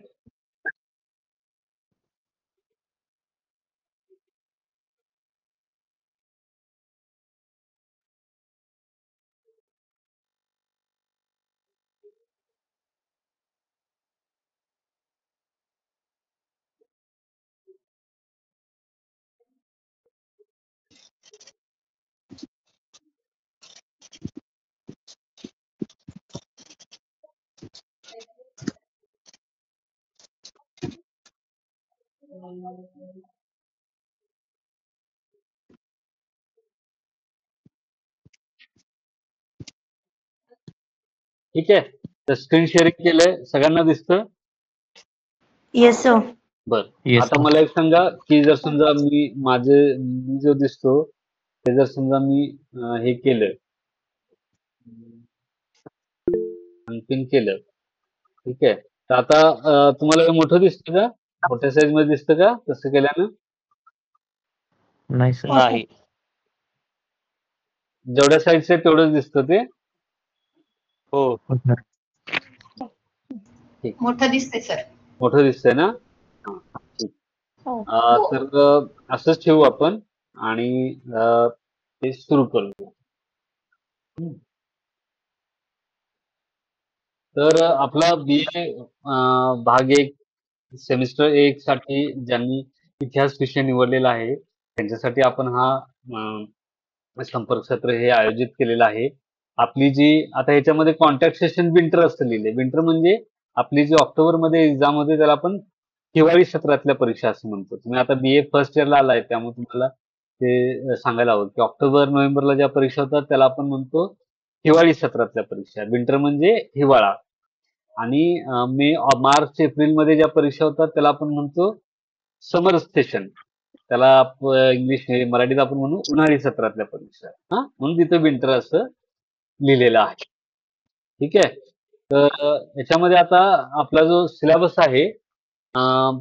ठीक आहे. तर स्क्रीन शेअरिंग केलंय, सगळ्यांना दिसतं? Yes sir. बर. येस आता मला एक सांगा की जर समजा मी जो दिसतो ते जर समजा मी हे केलं, आणखीन केलं, ठीक आहे. तर आता तुम्हाला हे मोठं दिसतं का? मोठ्या साईज मध्ये दिसतं का तसं केल्यानं? नाही सर. हो सर. नाही. जेवढ्या साईज आहे तेवढंच दिसतं ते? हो. हो सर. ठीक. मोठं दिसतंय सर. मोठं दिसतंय ना? हा, ठीक. हो. तर असंच ठेवू आपण आणि ते सुरू करू. तर आपला BA भाग 1 सेमिस्टर 1 साठी ज्यांनी इतिहास विषय निवडलेला आहे त्यांच्यासाठी आपण हा संपर्क सत्र हे आयोजित केलेलं आहे. आपली जी आता ह्याच्यामध्ये कॉन्टॅक्ट सेशन विंटर असं लिहिलंय. विंटर म्हणजे आपली जी ऑक्टोबरमध्ये एक्झाम होते त्याला आपण हिवाळी सत्रातल्या परीक्षा असं म्हणतो. तुम्ही आता BA फर्स्ट इयरला आलाय त्यामुळे तुम्हाला ते सांगायला हवं की ऑक्टोबर नोव्हेंबरला ज्या परीक्षा होतात त्याला आपण म्हणतो हिवाळी सत्रातल्या परीक्षा. विंटर म्हणजे हिवाळा. आणि मार्च एप्रिलमध्ये ज्या परीक्षा होतात त्याला आपण म्हणतो समर सेशन. त्याला इंग्लिश मराठीत आपण म्हणू उन्हाळी सत्रातल्या परीक्षा. म्हणून तिथं विंटर असं लिहिलेलं आहे. ठीक आहे. तर याच्यामध्ये आता आपला जो सिलेबस आहे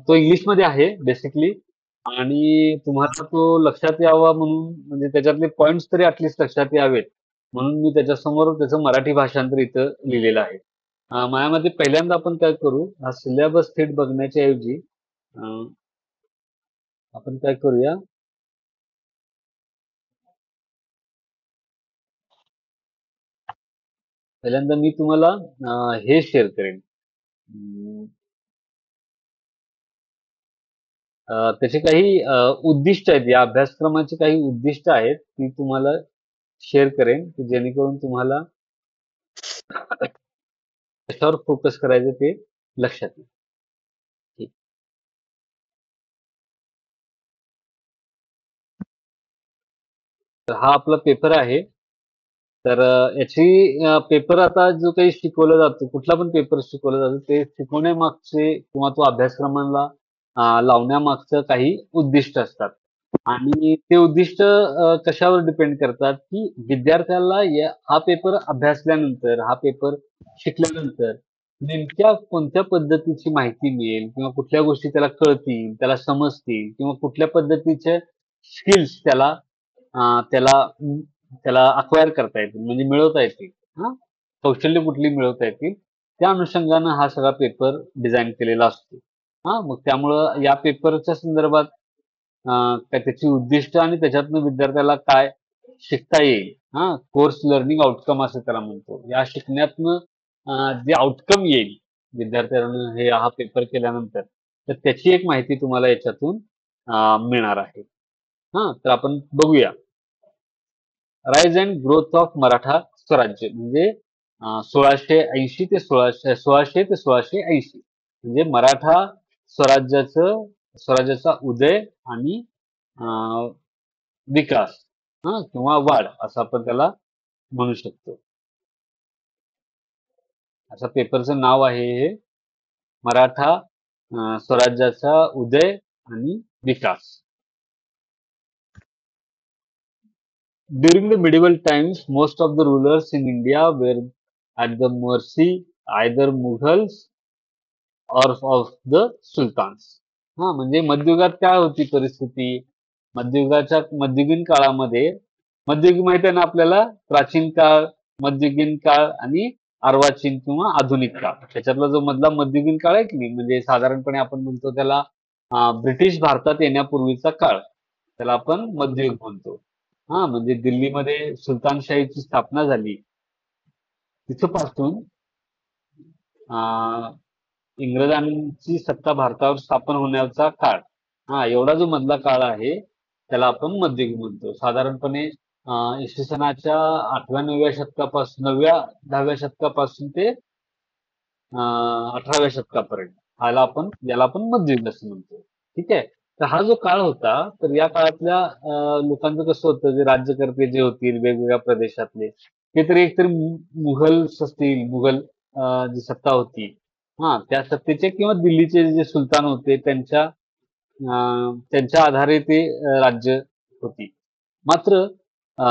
तो इंग्लिशमध्ये आहे बेसिकली आणि तुम्हाला तो लक्षात यावा म्हणून म्हणजे त्याच्यातले पॉइंट्स तरी ऍटलिस्ट लक्षात यावेत म्हणून मी त्याच्यासमोर त्याचं मराठी भाषांतर इथं लिहिलेलं आहे. माझ्यामध्ये पहिल्यांदा आपण काय करू, हा सिलेबस थेट बघण्याच्या ऐवजी आपण काय करूया, पहिल्यांदा मी तुम्हाला हे शेअर करेन. त्याचे काही उद्दिष्ट आहेत, या अभ्यासक्रमाचे काही उद्दिष्ट आहेत ती तुम्हाला शेअर करेन की जेणेकरून तुम्हाला कशावर फोकस करायचं ते लक्षात येईल. ठीक. तर हा आपला पेपर आहे. तर याची पेपर आता जो काही शिकवला जातो, कुठला पण पेपर शिकवला जातो ते शिकवण्यामागचे किंवा तो अभ्यासक्रमाला लावण्यामागचं काही उद्दिष्ट असतात. आणि ते उद्दिष्ट कशावर डिपेंड करतात की विद्यार्थ्याला हा पेपर अभ्यासल्यानंतर, हा पेपर शिकल्यानंतर नेमक्या कोणत्या पद्धतीची माहिती मिळेल किंवा कुठल्या गोष्टी त्याला कळतील, त्याला समजतील किंवा कुठल्या पद्धतीचे स्किल्स त्याला त्याला त्याला अक्वायर करता येतील म्हणजे मिळवता येतील. कौशल्य कुठली मिळवता येतील त्या अनुषंगानं हा सगळा पेपर डिझाईन केलेला असतो. मग त्यामुळं या पेपरच्या संदर्भात काय त्याची उद्दिष्ट आणि त्याच्यातनं विद्यार्थ्याला काय शिकता येईल, कोर्स लर्निंग आउटकम असं त्याला म्हणतो. या शिकण्यातनं जे आउटकम येईल विद्यार्थ्यांना हा पेपर केल्यानंतर तर त्याची एक माहिती तुम्हाला याच्यातून मिळणार आहे. तर आपण बघूया. Rise and growth of Maratha स्वराज्य म्हणजे 1680 ते 1680 म्हणजे मराठा स्वराज्याचा उदय आणि विकास किंवा वाढ असं आपण त्याला म्हणू शकतो. असं पेपरचं नाव आहे हे, मराठा स्वराज्याचा उदय आणि विकास. During the medieval times, most of the rulers in India were at the mercy either Mughals or of the Sultans. म्हणजे मध्ययुगात काय होती परिस्थिती, मध्ययुगीन काळामध्ये, मध्ययुग माहिती आहे ना आपल्याला, प्राचीन काळ, मध्ययुगीन काळ आणि अर्वाचीन किंवा आधुनिक काळ. त्याच्यातला जो मधला मध्ययुगीन काळ आहे की नाही, म्हणजे साधारणपणे आपण म्हणतो त्याला ब्रिटिश भारतात येण्यापूर्वीचा काळ, त्याला आपण मध्ययुग म्हणतो. म्हणजे दिल्लीमध्ये सुलतानशाहीची स्थापना झाली तिथपासून इंग्रजांची सत्ता भारतावर स्थापन होण्याचा काळ, एवढा जो मधला काळ आहे त्याला आपण मध्ययुग म्हणतो. साधारणपणे इसवी सनाच्या 8व्या-9व्या शतकापासून 9व्या-10व्या शतकापासून ते 18व्या शतकापर्यंत याला आपण मध्ययुग असं म्हणतो. ठीक आहे. तर हा जो काळ होता, तर या काळातल्या लोकांचं कसं होतं, जे राज्यकर्ते जे होतील वेगवेगळ्या प्रदेशातले, ते तरी एकतर मुघल्स असतील, मुघल जी सत्ता होती, त्या सत्तेचे किंवा दिल्लीचे जे सुलतान होते त्यांच्या आधारे ते राज्य होती. मात्र अ,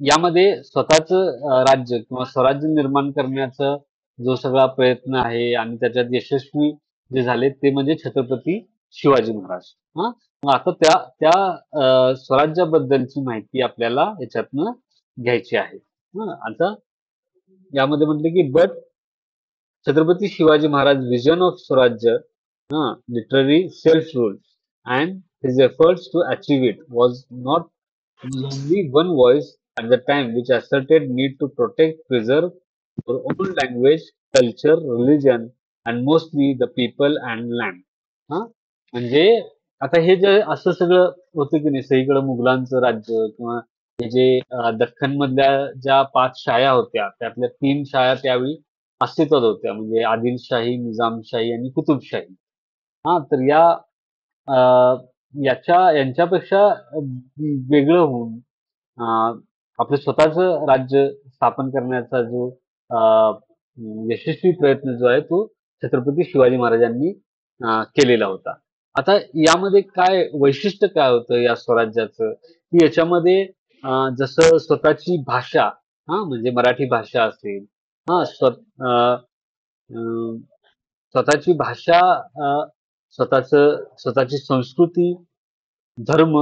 यामध्ये स्वतःचं राज्य किंवा स्वराज्य निर्माण करण्याचा जो सगळा प्रयत्न आहे आणि त्याच्यात यशस्वी जे झाले ते म्हणजे छत्रपती शिवाजी महाराज. हां. मग आता त्या त्या स्वराज्याबद्दलची माहिती आपल्याला याच्यातनं घ्यायची आहे. आता यामध्ये म्हटलं की छत्रपती शिवाजी महाराज vision of स्वराज्य, literary self-rule and his efforts to achieve it was only one voice at the time which asserted need to protect, preserve our own language, culture, religion and mostly the people and land. हा म्हणजे आता हे जे असं सगळं होतं की नाही सगळीकडे मुघलांचं राज्य किंवा हे जे दख्खन मधल्या ज्या 5 शाया होत्या त्यातल्या 3 शाया त्यावेळी अस्तित्वात होत्या म्हणजे आदिलशाही, निजामशाही आणि कुतुबशाही. तर अ, यांच्यापेक्षा वेगळं होऊन अ, आपलं स्वतःचं राज्य स्थापन करण्याचा जो अ, यशस्वी प्रयत्न जो आहे तो छत्रपती शिवाजी महाराजांनी केलेला होता. आता यामध्ये काय वैशिष्ट्य काय होतं या स्वराज्याचं, की याच्यामध्ये जसं स्वतःची भाषा म्हणजे मराठी भाषा असेल, हां, अ, स्वतःची भाषा, स्वतःची संस्कृती, धर्म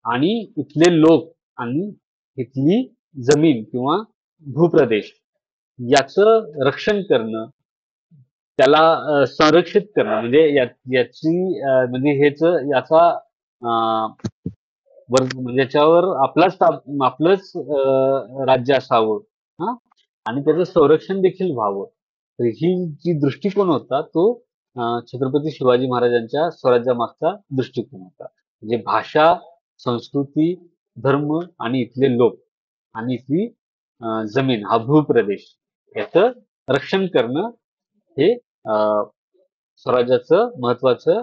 आणि इथले लोक आणि इथली जमीन किंवा भूप्रदेश याचं रक्षण करणं, त्याला संरक्षित करणं म्हणजे याची म्हणजे याचा म्हणजे याच्यावर आपलंच राज्य असावं हा आणि त्याचं संरक्षण देखील व्हावं. तर ही जी दृष्टिकोन होता तो छत्रपती शिवाजी महाराजांच्या स्वराज्यामागचा दृष्टिकोन होता. म्हणजे भाषा, संस्कृती, धर्म आणि इथले लोक आणि इथली जमीन हा भूप्रदेश याचं रक्षण करणं हे स्वराज्याचं महत्वाचं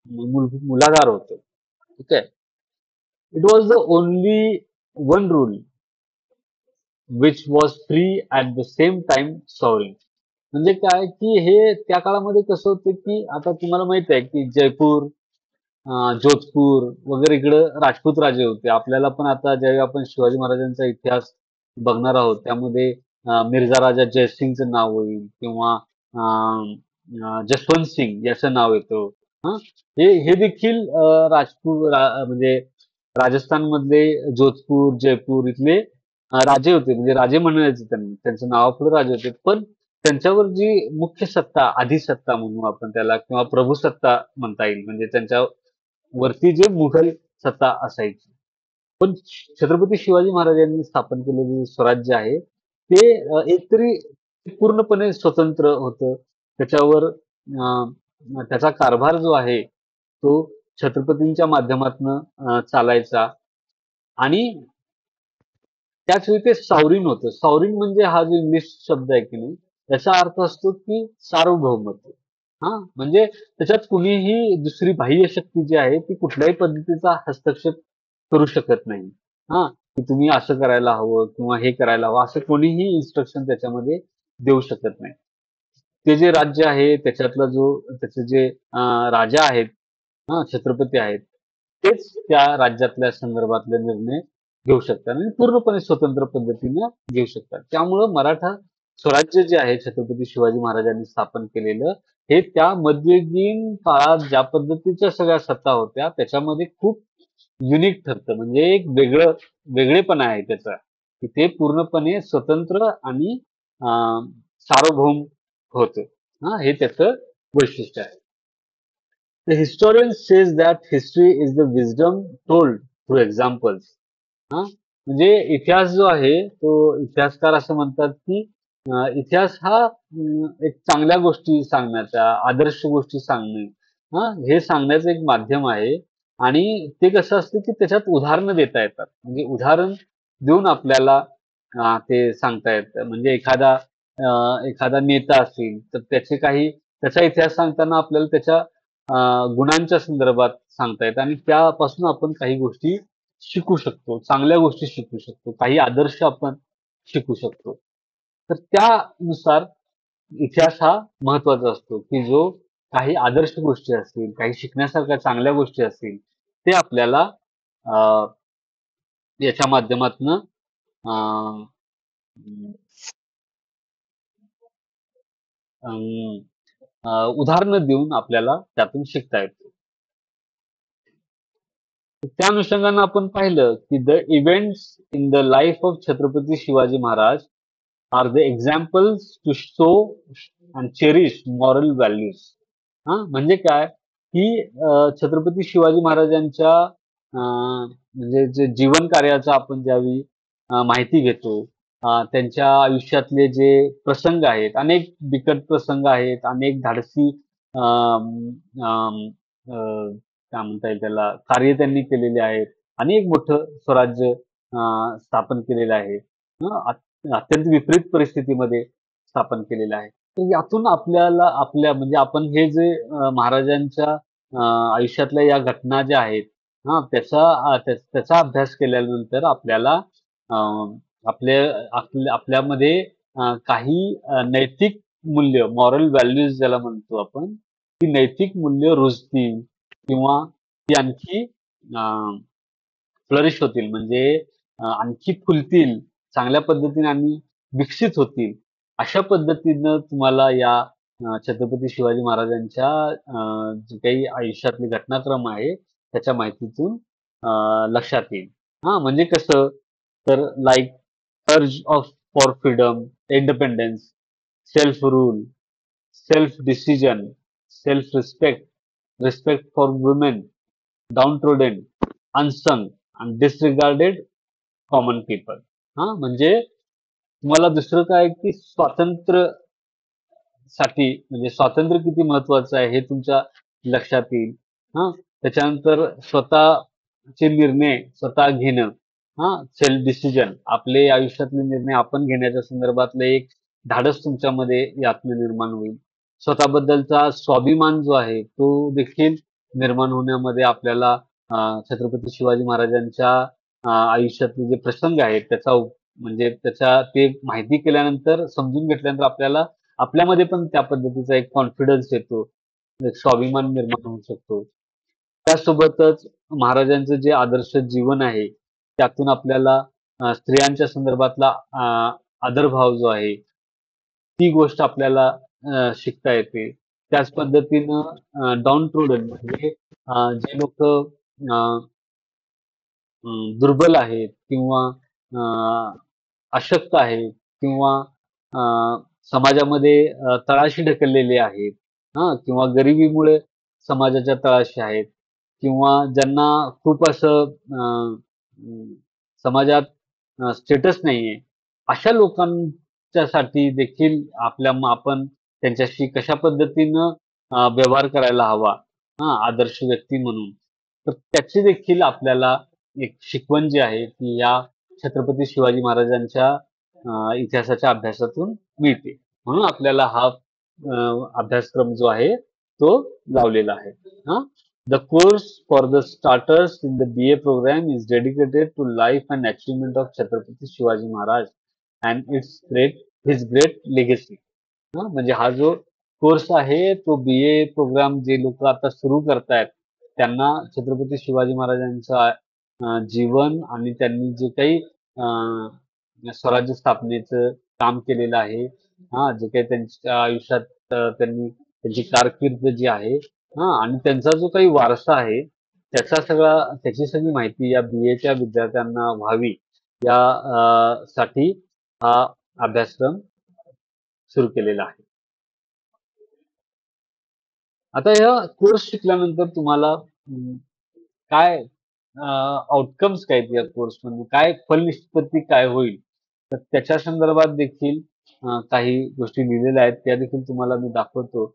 मूलाधार होतं. ठीक आहे. It was the only one rule which was free at the same time sovereign. म्हणजे काय की हे त्या काळामध्ये कसं होतं की आता तुम्हाला माहित आहे की जयपूर, जोधपूर वगैरे इकडं राजपूत राजे होते. आपल्याला पण आता ज्यावेळी आपण शिवाजी महाराजांचा इतिहास बघणार आहोत त्यामध्ये मिर्झा राजा जयसिंगचं नाव होईल किंवा जसवंत सिंग याचं नाव येतं. हे देखील म्हणजे राजस्थान मधले जोधपूर, जयपूर इथले राजे होते म्हणजे राजे म्हणायचे त्यांचं नावापुढे राजे होते. पण त्यांच्यावर जी मुख्य सत्ता, अधिसत्ता म्हणू आपण त्याला किंवा प्रभुसत्ता म्हणता येईल म्हणजे त्यांच्या वरती जे मुघल सत्ता असायची. पण छत्रपती शिवाजी महाराजांनी स्थापन केलेले स्वराज्य आहे ते एकतरी पूर्णपणे स्वतंत्र होतं. त्याच्यावर त्याचा कारभार जो आहे तो छत्रपतींच्या माध्यमातून चालायचा आणि त्याचवेळी ते सॉवरीन होतं. सॉवरीन म्हणजे हा जो इंग्लिश शब्द आहे की नाही याचा अर्थ असतो की सार्वभौमत्व. म्हणजे त्याच्यात कुणीही दुसरी बाह्य शक्ती जी आहे ती कुठल्याही पद्धतीचा हस्तक्षेप करू शकत नाही. की तुम्ही असं करायला हवं किंवा हे करायला हवं असं कोणीही इन्स्ट्रक्शन त्याच्यामध्ये देऊ शकत नाही. ते जे राज्य आहे त्याचे जे राजा आहेत, छत्रपती आहेत, तेच त्या राज्यातल्या संदर्भातले निर्णय घेऊ शकतात आणि पूर्णपणे स्वतंत्र पद्धतीनं घेऊ शकतात. त्यामुळं मराठा स्वराज्य जे आहे छत्रपती शिवाजी महाराजांनी स्थापन केलेलं हे त्या मध्ययुगीन काळात ज्या पद्धतीच्या सगळ्या सत्ता होत्या त्याच्यामध्ये खूप युनिक ठरतं. म्हणजे एक वेगळेपणा आहे त्याचा की ते पूर्णपणे स्वतंत्र आणि सार्वभौम होतं. हे त्याचं वैशिष्ट्य आहे. The historian says that history is the wisdom told through examples. म्हणजे इतिहास जो आहे तो इतिहासकार असं म्हणतात की इतिहास हा एक चांगल्या गोष्टी सांगण्याचा, आदर्श गोष्टी सांगणे हे सांगण्याचं एक माध्यम आहे आणि ते कसं असतं की त्याच्यात उदाहरणं देता येतात. म्हणजे उदाहरण देऊन आपल्याला ते सांगता येतं. म्हणजे एखादा नेता असेल तर त्याचा इतिहास सांगताना आपल्याला गुणांच्या संदर्भात सांगतायत आणि त्यापासून आपण काही गोष्टी शिकू शकतो, चांगल्या गोष्टी शिकू शकतो, काही आदर्श आपण शिकू शकतो. तर त्यानुसार इतिहास हा महत्वाचा असतो, की जो काही आदर्श गोष्टी असतील, काही शिकण्यासारख्या चांगल्या गोष्टी असतील, ते आपल्याला अ, याच्या माध्यमातनं अ, अं, उदाहरणं देऊन आपल्याला त्यातून शिकता येतं. त्या अनुषंगानं आपण पाहिलं, की the events in the life of Chhatrapati Shivaji Maharaj are the examples to show and cherish moral values. म्हणजे काय, की छत्रपती शिवाजी महाराजांच्या म्हणजे जे जीवन कार्याचं आपण ज्यावेळी माहिती घेतो, त्यांच्या आयुष्यातले जे प्रसंग आहेत, अनेक बिकट प्रसंग आहेत, अनेक धाडसी अम, अम, काय म्हणता येईल त्याला, कार्य त्यांनी केलेले आहेत. अनेक मोठं स्वराज्य स्थापन केलेलं आहे. अत्यंत विपरीत परिस्थितीमध्ये स्थापन केलेलं आहे. तर यातून आपल्याला म्हणजे आपण हे जे महाराजांच्या आयुष्यातल्या या घटना ज्या आहेत, त्याचा अभ्यास केल्यानंतर आपल्याला अ, आपल्यामध्ये काही नैतिक मूल्य, मॉरल व्हॅल्यूज ज्याला म्हणतो आपण, ती नैतिक मूल्य रुजतील किंवा ती आणखी फ्लरिश होतील, म्हणजे आणखी फुलतील, चांगल्या पद्धतीने आणि विकसित होतील. अशा पद्धतीनं तुम्हाला या छत्रपती शिवाजी महाराजांच्या जे काही आयुष्यातले घटनाक्रम आहे, त्याच्या माहितीतून लक्षात येईल. म्हणजे कसं, तर like urge of for freedom, independence, self rule, self decision, self respect, respect for women, downtrodden, unsung आणि डिसरिगार्डेड कॉमन पीपल. म्हणजे तुम्हाला दुसरं काय, की साठी म्हणजे स्वातंत्र्य किती महत्वाचं आहे हे तुमच्या लक्षात येईल. त्याच्यानंतर स्वतःचे निर्णय स्वतः घेणं, सेल्फ डिसिजन, आपले आयुष्यातले निर्णय आपण घेण्याच्या संदर्भातलं एक धाडस तुमच्यामध्ये यातनं निर्माण होईल. स्वतःबद्दलचा स्वाभिमान जो आहे तो देखील निर्माण होण्यामध्ये आपल्याला छत्रपती शिवाजी महाराजांच्या आयुष्यातले जे प्रसंग आहेत म्हणजे ते माहिती केल्यानंतर, समजून घेतल्यानंतर आपल्यामध्ये पण त्या पद्धतीचा एक कॉन्फिडन्स येतो, एक स्वाभिमान निर्माण होऊ शकतो. त्यासोबतच महाराजांचं जे आदर्श जीवन आहे, त्यातून आपल्याला स्त्रियांच्या संदर्भातला आदरभाव जो आहे, ती गोष्ट आपल्याला शिकता येते. त्याच पद्धतीनं डाउन ट्रोडन म्हणजे जे लोक दुर्बल आहेत किंवा अशक्त आहेत किंवा समाजामध्ये तळाशी ढकललेले आहेत, किंवा गरिबीमुळे समाजाच्या तळाशी आहेत किंवा ज्यांना खूप असं समाजात स्टेटस नाहीये, अशा लोकांच्यासाठी देखील आपण त्यांच्याशी कशा पद्धतीनं व्यवहार करायला हवा, आदर्श व्यक्ती म्हणून, तर त्याची देखील आपल्याला एक शिकवण जी आहे ती या छत्रपती शिवाजी महाराजांच्या इतिहासाच्या अभ्यासातून मिळते. म्हणून आपल्याला हा अभ्यासक्रम जो आहे तो लावलेला आहे. The course for the starters in the BA program is dedicated to life and achievement of Chhatrapati Shivaji Maharaj and his great legacy. म्हणजे हा जो कोर्स आहे तो BA प्रोग्राम जे लोक आता सुरू करतायत, त्यांना छत्रपती शिवाजी महाराजांचा जीवन आणि त्यांनी जे काही स्वराज्य स्थापनेचं काम केलेलं आहे, जे काही त्यांच्या आयुष्यात त्यांची कारकीर्द जी आहे, आणि त्यांचा जो काही वारसा आहे, त्याची सगळी माहिती या BAच्या विद्यार्थ्यांना व्हावी या साठी हा अभ्यासक्रम सुरू केलेला आहे. आता या कोर्स शिकल्यानंतर तुम्हाला काय आउटकम्स काय आहेत या कोर्समधून, काय फलनिष्पत्ती काय होईल, तर त्याच्या संदर्भात देखील काही गोष्टी लिहिलेल्या आहेत, त्या देखील तुम्हाला मी दाखवतो.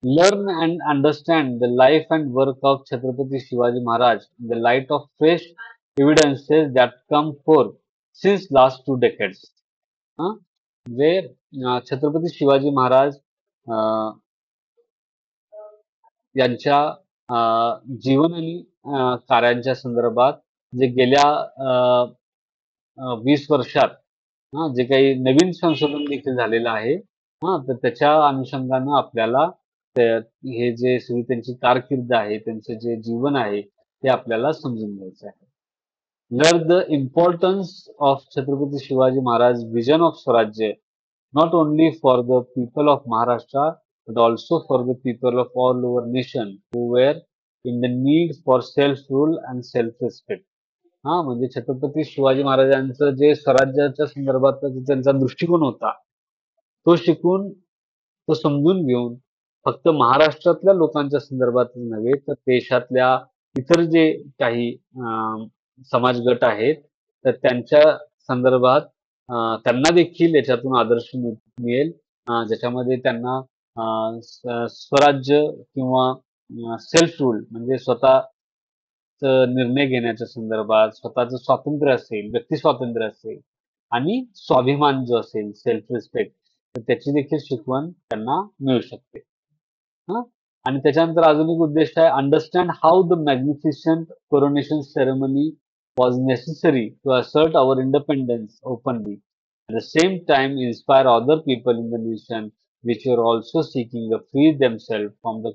Learn and understand the life and work of Chhatrapati Shivaji Maharaj in the light of fresh evidences that come fourth since last 2 decades. म्हणजे छत्रपती शिवाजी महाराज यांच्या जीवन आणि कार्यांच्या संदर्भात जे गेल्या 20 वर्षात जे काही नवीन संशोधन देखील झालेलं आहे. तर त्याच्या अनुषंगानं आपल्याला हे जे सगळी त्यांची कारकीर्द आहे, त्यांचं जे जीवन आहे, ते आपल्याला समजून घ्यायचं आहे. Learn the importance of Chhatrapati Shivaji Maharaj vision of Swarajya, not only for the people of Maharashtra, but also for the people of all over nation who were in the need for self-rule and self-respect. म्हणजे छत्रपती शिवाजी महाराजांचं जे स्वराज्याच्या संदर्भात त्यांचा दृष्टिकोन होता, तो शिकून, तो समजून घेऊन फक्त महाराष्ट्रातल्या लोकांच्या संदर्भातच नव्हे, तर देशातल्या इतर जे काही समाज गट आहेत, तर त्यांच्या संदर्भात त्यांना देखील याच्यातून आदर्श मिळेल, ज्याच्यामध्ये त्यांना स्वराज्य किंवा सेल्फ रूल म्हणजे स्वतःच निर्णय घेण्याच्या संदर्भात स्वतःचं स्वातंत्र्य असेल, व्यक्ती स्वातंत्र्य असेल आणि स्वाभिमान जो असेल, सेल्फ रिस्पेक्ट, तर त्याची देखील शिकवण त्यांना मिळू शकते. आणि त्याच्यानंतर अजून एक उद्देश आहे, understand how the magnificent coronation ceremony was necessary to assert our independence openly. At the same time, inspire other people in the nation which were also seeking to free themselves from the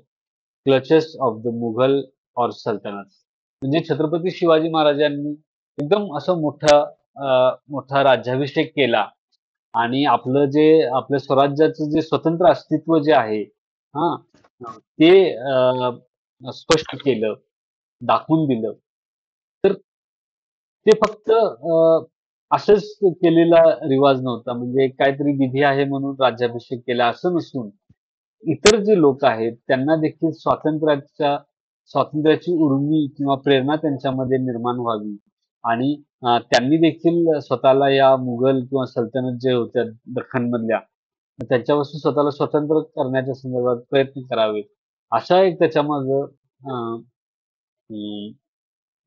clutches of the Mughal or Sultanates. म्हणजे छत्रपती शिवाजी महाराजांनी एकदम असं मोठा राज्याभिषेक केला आणि आपल्या स्वराज्याचं जे स्वतंत्र अस्तित्व जे आहे ते स्पष्ट केलं, दाखवून दिलं. तर ते फक्त असंच केलेला रिवाज नव्हता, म्हणजे काहीतरी विधी आहे म्हणून राज्याभिषेक केला असं नसून इतर जे लोक आहेत त्यांना देखील स्वातंत्र्याची उर्मी किंवा प्रेरणा त्यांच्यामध्ये निर्माण व्हावी आणि त्यांनी देखील स्वतःला या मुघल किंवा सल्तनत जे होत्या दख्खनमधल्या त्यांच्यापासून स्वतःला स्वतंत्र करण्याच्या संदर्भात प्रयत्न करावे, अशा एक त्याच्यामागं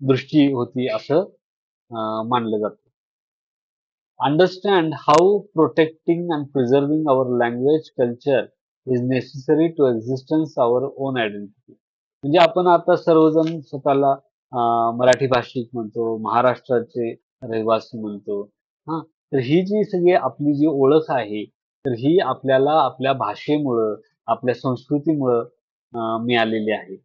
दृष्टी होती असं मानलं जातं. Understand how protecting and preserving our language culture is necessary to existence our own identity. म्हणजे आपण आता सर्वजण स्वतःला मराठी भाषिक म्हणतो, महाराष्ट्राचे रहिवासी म्हणतो. तर ही जी सगळी आपली जी ओळख आहे, तर ही आपल्याला आपल्या भाषेमुळं, आपल्या संस्कृतीमुळं मिळालेली आहे.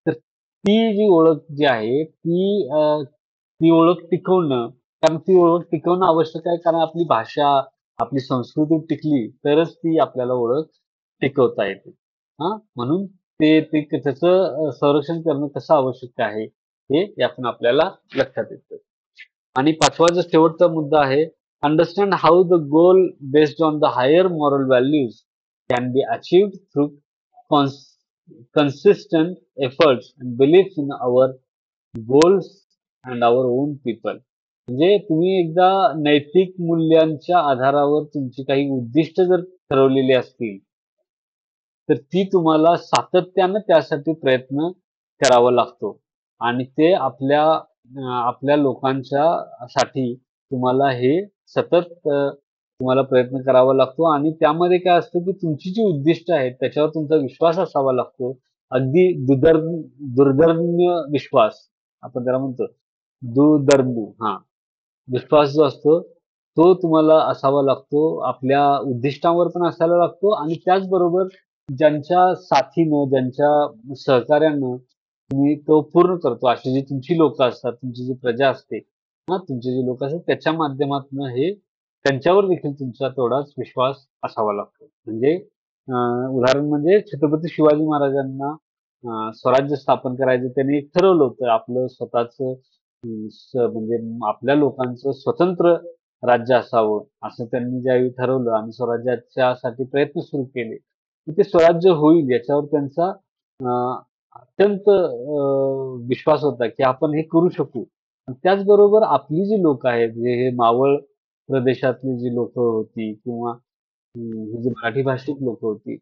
तर ती जी ओळख जी आहे ती ओळख टिकवणं, कारण ती ओळख टिकवणं आवश्यक आहे, कारण आपली भाषा, आपली संस्कृती टिकली तरच ती आपल्याला ओळख टिकवता येते. म्हणून त्याचं संरक्षण करणं कसं आवश्यक आहे हे यातून आपल्याला लक्षात येतं. आणि 5वा जो शेवटचा मुद्दा आहे, understand how the goal based on the higher moral values can be achieved through consistent efforts and belief in our goals and our own people. म्हणजे तुम्ही एकदा नैतिक मूल्यांच्या आधारावर तुमची काही उद्दिष्ट जर ठरवलेली असतील, तर ती तुम्हाला सातत्यानं त्यासाठी प्रयत्न करावा लागतो आणि ते आपल्या लोकांच्या साठी तुम्हाला हे सतत तुम्हाला प्रयत्न करावा लागतो आणि त्यामध्ये काय असतं की तुमची जी उद्दिष्ट आहेत त्याच्यावर तुमचा विश्वास असावा लागतो. अगदी दुर्धर्म्य विश्वास आपण त्याला म्हणतो, दुर्धर्म विश्वास जो असतो तो तुम्हाला असावा लागतो, आपल्या उद्दिष्टांवर पण असायला लागतो आणि त्याचबरोबर ज्यांच्या साथीनं, ज्यांच्या सहकार्यानं तुम्ही तो पूर्ण करतो, अशी जी तुमची लोक असतात, तुमची जी प्रजा असते, तुमचे जे लोक असतात त्याच्या माध्यमातून हे त्यांच्यावर देखील तुमचा तेवढाच विश्वास असावा लागतो. म्हणजे उदाहरण म्हणजे छत्रपती शिवाजी महाराजांना स्वराज्य स्थापन करायचं त्यांनी ठरवलं होतं. आपलं स्वतःचं म्हणजे आपल्या लोकांचं स्वतंत्र राज्य असावं असं त्यांनी ज्यावेळी ठरवलं आणि स्वराज्याच्यासाठी प्रयत्न सुरू केले, ते स्वराज्य होईल याच्यावर त्यांचा अत्यंत विश्वास होता की आपण हे करू शकू. त्याचबरोबर आपली जी लोक आहेत, हे मावळ प्रदेशातली जी लोक होती किंवा जी मराठी भाषिक लोक होती,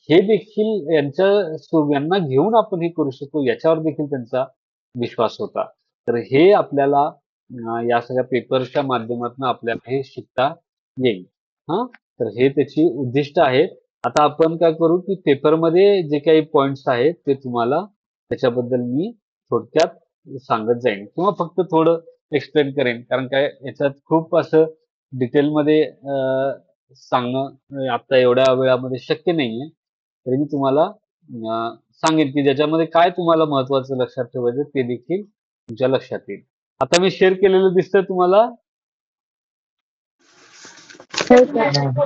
हे देखील यांना घेऊन आपण हे करू शकू याच्यावर देखील त्यांचा विश्वास होता. तर हे आपल्याला या सगळ्या पेपर्सच्या माध्यमातून आपल्याला हे शिकता येईल. तर हे त्याची उद्दिष्ट आहेत आता आपण काय करू की पेपरमध्ये जे काही पॉइंट्स आहेत ते तुम्हाला त्याच्याबद्दल मी थोडक्यात सांगत जाईन किंवा फक्त थोडं एक्सप्लेन करेन, कारण काय याच्यात खूप असं डिटेलमध्ये सांगणं आता एवढ्या वेळामध्ये शक्य नाहीये. तरी मी तुम्हाला सांगेन की ज्याच्यामध्ये काय तुम्हाला महत्वाचं लक्षात ठेवायचं ते देखील तुमच्या लक्षात येईल. आता मी शेअर केलेलं दिसतंय तुम्हाला?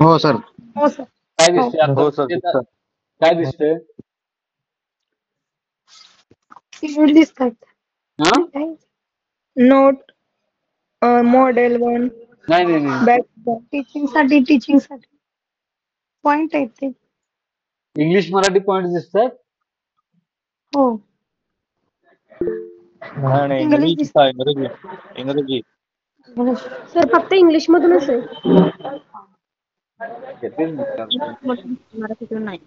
हो सर. काय दिसतंय आता? हो सर दिसतं. काय दिसतंय? दिसतात. हा? नोट मॉडेल 1 नाही. बॅक टीचिंग साठी पॉइंट आहेत ते. इंग्लिश मराठी पॉइंट दिसतात? हो. नाही इंग्लिश इंग्रजी. सर फक्त इंग्लिश मधूनच आहे. तेच विचारतोय. मराठीतून नाही.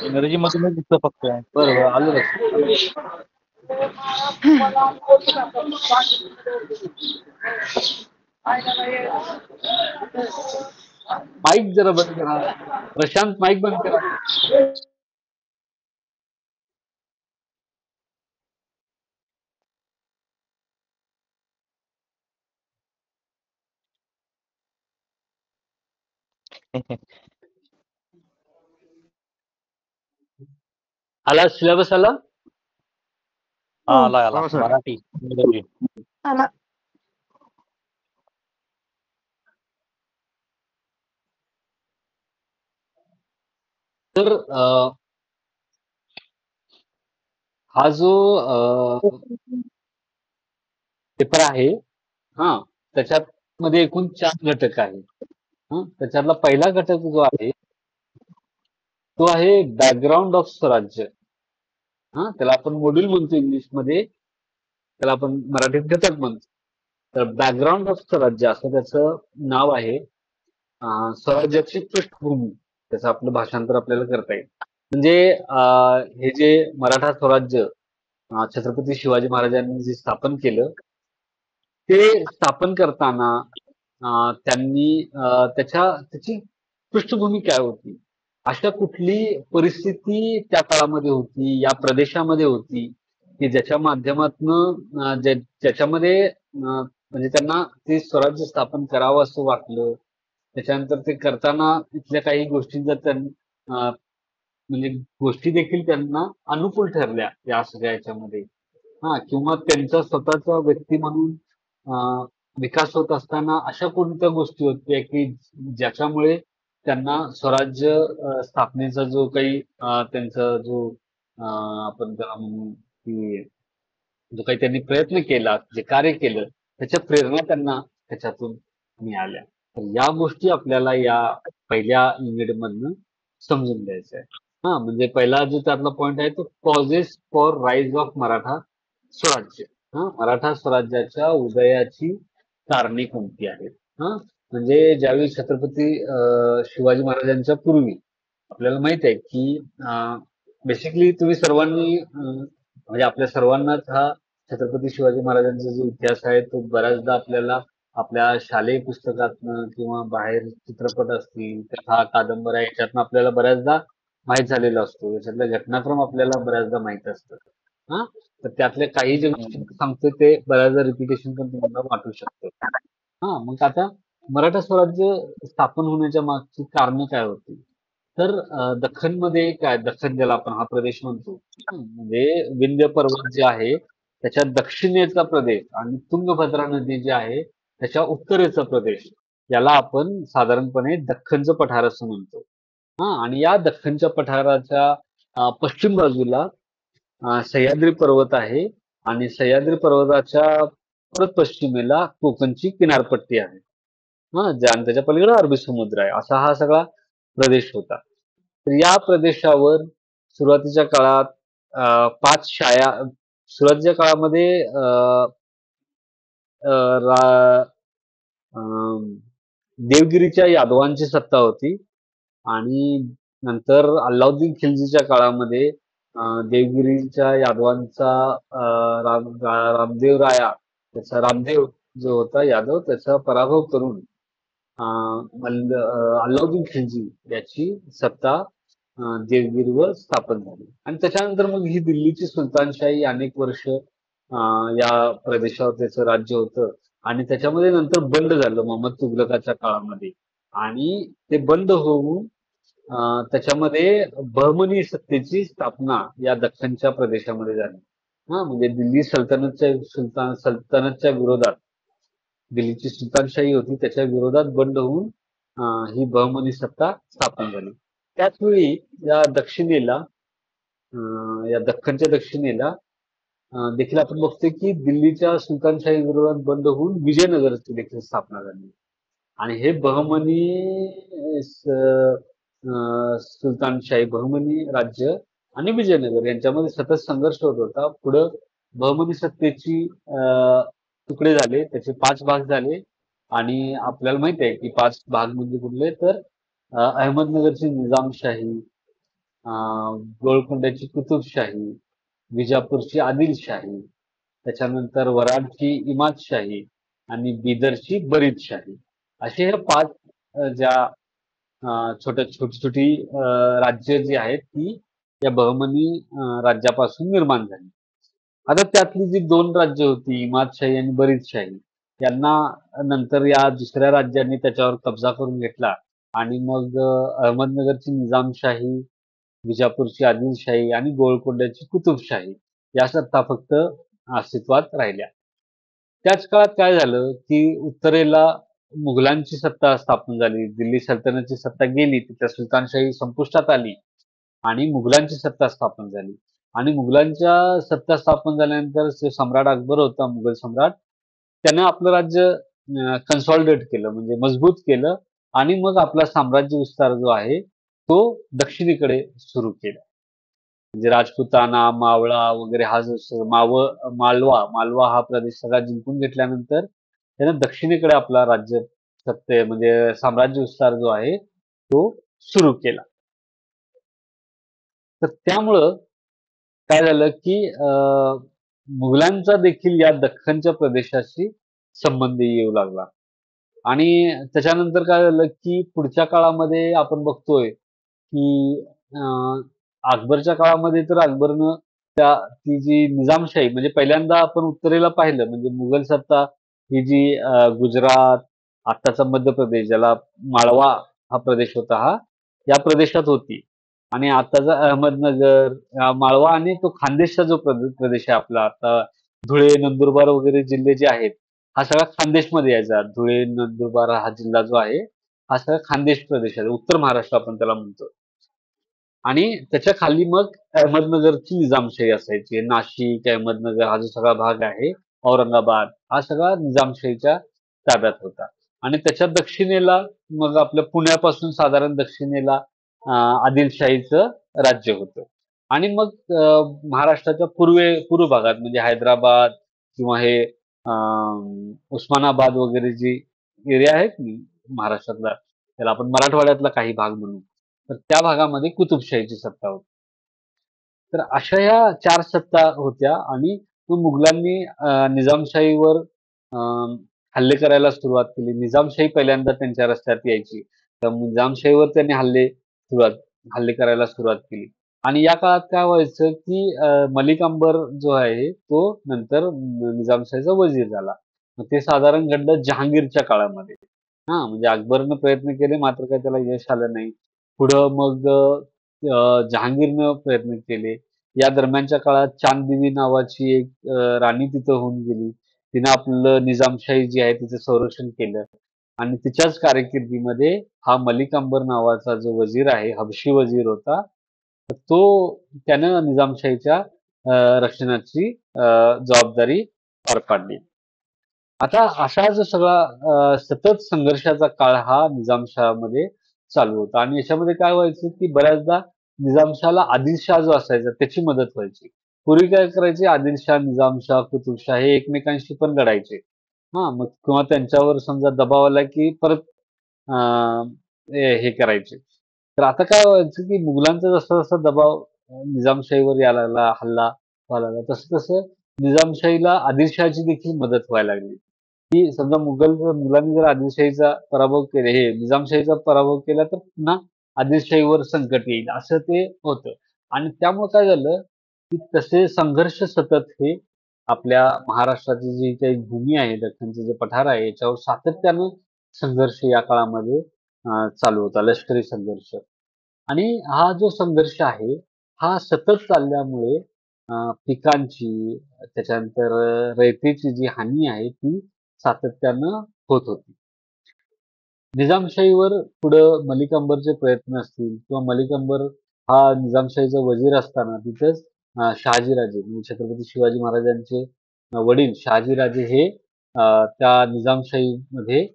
इंग्रजी मधूनच दिसतं फक्त. बरं आलं लक्षात. माईक जरा बंद करा. प्रशांत माईक बंद करा. आला सिलेबस आला? आला हो, सर. मराठी इंग्रजी. आला. तर हा जो पेपर आहे त्याच्यात मध्ये एकूण 4 घटक आहेत. त्याच्यातला पहिला घटक जो आहे तो आहे बॅकग्राऊंड ऑफ स्वराज्य. त्याला आपण मॉड्यूल म्हणतो इंग्लिशमध्ये, त्याला आपण मराठीत घटक म्हणतो. तर बॅकग्राऊंड ऑफ स्वराज्य असं त्याचं नाव आहे. स्वराज्याची पृष्ठभूमी, त्याचं आपलं भाषांतर आपल्याला करता येईल. म्हणजे हे जे मराठा स्वराज्य छत्रपती शिवाजी महाराजांनी जे स्थापन केलं, ते स्थापन करताना त्यांनी त्याची पृष्ठभूमी काय होती, अशा कुठली परिस्थिती त्या काळामध्ये होती, या प्रदेशामध्ये होती की ज्याच्या माध्यमातून ज्याच्यामध्ये म्हणजे त्यांना ते स्वराज्य स्थापन करावं असं वाटलं. त्याच्यानंतर ते करताना इथल्या काही गोष्टींचा म्हणजे गोष्टी देखील त्यांना अनुकूल ठरल्या या सगळ्या याच्यामध्ये. किंवा त्यांचा स्वतःचा व्यक्ती म्हणून विकास होत असताना अशा कोणत्या गोष्टी होत्या की ज्याच्यामुळे त्यांना स्वराज्य स्थापनेचा जो काही त्यांचा जो आपण त्याला म्हणू की जो काही त्यांनी प्रयत्न केला, जे कार्य केलं, त्याच्या प्रेरणा त्यांना त्याच्यातून मिळाल्या. तर या गोष्टी आपल्याला या पहिल्या युनिट मधनं समजून घ्यायचं आहे. म्हणजे पहिला जो त्यातला पॉइंट आहे तो causes for rise of Maratha स्वराज्य. मराठा स्वराज्याच्या उदयाची कारणे कोणती आहेत. म्हणजे ज्यावेळी छत्रपती शिवाजी महाराजांच्या पूर्वी आपल्याला माहित आहे की बेसिकली तुम्ही सर्वांनी म्हणजे आपल्या सर्वांनाच हा छत्रपती शिवाजी महाराजांचा जो इतिहास आहे तो बऱ्याचदा आपल्याला आपल्या शालेय पुस्तकातनं किंवा बाहेर चित्रपट असतील, कथा, कादंबऱ्या याच्यातनं आपल्याला बऱ्याचदा माहीत झालेला असतो. याच्यातलं घटनाक्रम आपल्याला बऱ्याचदा माहीत असतं. तर त्यातल्या काही ज्या गोष्टी सांगतोय ते बऱ्याचदा रिपिटेशन पण तुम्हाला वाटू शकतं. मग आता मराठा स्वराज्य स्थापन होण्याच्या मागची कारणं काय होती? तर दख्खनमध्ये काय, दख्खन ज्याला आपण हा प्रदेश म्हणतो, म्हणजे विंध्य पर्वत जे आहे त्याच्या दक्षिणेचा प्रदेश आणि तुंगभद्रा नदी जी आहे त्याच्या उत्तरेचा प्रदेश, याला आपण साधारणपणे दख्खनचं पठार असं म्हणतो. आणि या दख्खनच्या पठाराच्या पश्चिम बाजूला सह्याद्री पर्वत आहे आणि सह्याद्री पर्वताच्या परत पश्चिमेला कोकणची किनारपट्टी आहे. आणि त्याच्या पलीकडे अरबी समुद्र आहे. असा हा सगळा प्रदेश होता. तर या प्रदेशावर सुरुवातीच्या काळात 5 शाया, सुरुवातीच्या काळामध्ये देवगिरीच्या यादवांची सत्ता होती आणि नंतर अल्लाउद्दीन खिल्जीच्या काळामध्ये देवगिरीच्या यादवांचा रामदेव राया, त्याचा रामदेव जो होता यादव, त्याचा पराभव करून अल्लाउद्दीन खिलजी याची सत्ता देवगिरीवर स्थापन झाली आणि त्याच्यानंतर मग ही दिल्लीची सुलतानशाही अनेक वर्ष या प्रदेशावर त्याचं राज्य होतं आणि त्याच्यामध्ये नंतर बंड झालं मोहम्मद तुघलकाच्या काळामध्ये आणि ते बंद होऊन त्याच्यामध्ये बहमनी सत्तेची स्थापना या दख्खनच्या प्रदेशामध्ये झाली. म्हणजे दिल्ली सल्तनतच्या विरोधात दिल्लीची सुलतानशाही होती त्याच्या विरोधात बंड होऊन ही बहमनी सत्ता स्थापन झाली. त्याच वेळी या दक्षिणेला या दख्खनच्या दक्षिणेला देखील आपण बघतोय की दिल्लीच्या सुलतानशाही विरोधात बंड होऊन विजयनगरची देखील स्थापना झाली आणि हे बहमनी सुलतानशाही बहमनी राज्य आणि विजयनगर यांच्यामध्ये सतत संघर्ष होत होता. पुढं बहमनी सत्तेची तुकडे झाले, त्याचे 5 भाग झाले आणि आपल्याला माहित आहे की 5 भाग म्हणजे कुठले तर अहमदनगरची निजामशाही, गोलकोंड्याची कुतुबशाही, विजापूरची आदिलशाही, त्याच्यानंतर वराडची इमादशाही आणि बिदरची बरीदशाही असे हे 5 ज्या छोटी राज्य जी आहेत ती या बहमनी राज्यापासून निर्माण झाली. आता त्यातली जी 2 राज्य होती इमादशाही आणि बरीदशाही यांना नंतर या दुसऱ्या राज्यांनी त्याच्यावर कब्जा करून घेतला आणि मग अहमदनगरची निजामशाही, विजापूरची आदिलशाही आणि गोलकोंड्याची कुतुबशाही या सत्ता फक्त अस्तित्वात राहिल्या. त्याच काळात काय झालं की उत्तरेला मुघलांची सत्ता स्थापन झाली. दिल्ली सल्तनतची सत्ता गेली, तिथं सुलतानशाही संपुष्टात आली आणि मुघलांची सत्ता स्थापन झाली आणि मुघलांच्या सत्ता स्थापन झाल्यानंतर जो सम्राट अकबर होता मुघल सम्राट त्यानं आपलं राज्य कन्सॉलिडेट केलं म्हणजे मजबूत केलं आणि मग आपला साम्राज्य विस्तार जो आहे तो दक्षिणेकडे सुरू केला. म्हणजे राजपुताना, मावळा वगैरे हा जो मालवा हा प्रदेश सगळा जिंकून घेतल्यानंतर त्यानं दक्षिणेकडे आपला राज्य सत्ते म्हणजे साम्राज्य विस्तार जो आहे तो सुरू केला. तर त्यामुळं काय झालं की मुघलांचा देखील या दख्खनच्या प्रदेशाशी संबंध येऊ लागला आणि त्याच्यानंतर काय झालं की पुढच्या काळामध्ये आपण बघतोय की अकबरच्या काळामध्ये तर अकबरनं ती जी निजामशाही म्हणजे पहिल्यांदा आपण उत्तरेला पाहिलं म्हणजे मुघल सत्ता ही जी गुजरात आत्ताचा मध्य प्रदेश ज्याला माळवा हा प्रदेश होता हा या प्रदेशात होती आणि आताचा अहमदनगर माळवा आणि तो खानदेशचा जो प्रदेश आहे आपला आता धुळे नंदुरबार वगैरे जिल्हे जे आहेत हा सगळा खानदेशमध्ये यायचा. धुळे नंदुरबार हा जिल्हा जो आहे हा सगळा खानदेश प्रदेश आहे उत्तर महाराष्ट्र आपण त्याला म्हणतो आणि त्याच्या खाली मग अहमदनगरची निजामशाही असायची. नाशिक अहमदनगर हा जो सगळा भाग आहे औरंगाबाद हा सगळा निजामशाहीच्या ताब्यात होता आणि त्याच्या दक्षिणेला मग आपल्या पुण्यापासून साधारण दक्षिणेला आदिलशाहीचं राज्य होतं आणि मग महाराष्ट्राच्या पूर्व भागात म्हणजे हैदराबाद किंवा हे उस्मानाबाद वगैरे जी एरिया आहेत महाराष्ट्रातला त्याला आपण मराठवाड्यातला काही भाग म्हणू तर त्या भागामध्ये कुतुबशाहीची सत्ता होती. तर अशा ह्या 4 सत्ता होत्या आणि मुघलांनी निजामशाहीवर हल्ले करायला सुरुवात केली. निजामशाही पहिल्यांदा त्यांच्या रस्त्यात यायची तर निजामशाहीवर त्यांनी हल्ले करायला सुरुवात केली आणि या काळात काय व्हायचं की मलिक अंबर जो आहे तो नंतर निजामशाहीचा वजीर झाला. मग ते साधारण घडलं जहांगीरच्या काळामध्ये. म्हणजे अकबरनं प्रयत्न केले मात्र काही त्याला यश आलं नाही. पुढं मग जहांगीरनं प्रयत्न केले. या दरम्यानच्या काळात चांदबिबी नावाची एक राणी तिथं होऊन गेली. तिनं आपलं निजामशाही जी आहे तिचं संरक्षण केलं आणि तिच्याच कारकिर्दीमध्ये हा मलिक अंबर नावाचा जो वजीर आहे हबशी वजीर होता तो त्यानं निजामशाहीच्या रक्षणाची जबाबदारी पार पाडली. आता असा जो सगळा सतत संघर्षाचा काळ हा निजामशाहमध्ये चालू होता आणि याच्यामध्ये काय व्हायचं की बऱ्याचदा निजामशाहला आदिलशाह जो असायचा त्याची मदत व्हायची. पूर्वी काय करायचे आदिलशाह, निजामशाह, कुतुबशाह हे एकमेकांशी पण लढायचे. मग किंवा त्यांच्यावर समजा दबाव आला की परत हे करायचे. तर आता काय व्हायचं की मुघलांचा जसा जसा दबाव निजामशाहीवर यायला लागला, हल्ला व्हायला लागला तसं तसं निजामशाहीला आदिलशहाची देखील मदत व्हायला लागली. की समजा मुघलांनी जर आदिलशाहीचा पराभव केला, हे निजामशाहीचा पराभव केला, तर पुन्हा आदिलशाहीवर संकट येईल असं ते होतं. आणि त्यामुळे काय झालं की तसे संघर्ष सतत हे आपल्या महाराष्ट्राची जी काही भूमी आहे, दख्खनचं जे पठार आहे, याच्यावर सातत्यानं संघर्ष या काळामध्ये चालू होता, लष्करी संघर्ष. आणि हा जो संघर्ष आहे, हा सतत चालल्यामुळे पिकांची, त्याच्यानंतर रयतेची जी हानी आहे, ती सातत्यानं होत होती. निजामशाहीवर पुढं मलिक अंबरचे प्रयत्न असतील किंवा मलिक अंबर हा निजामशाहीचा वजीर असताना तिथेच शहाजीराजे म्हणजे छत्रपती शिवाजी महाराजांचे वडील शहाजीराजे हे त्या निजामशाहीमध्ये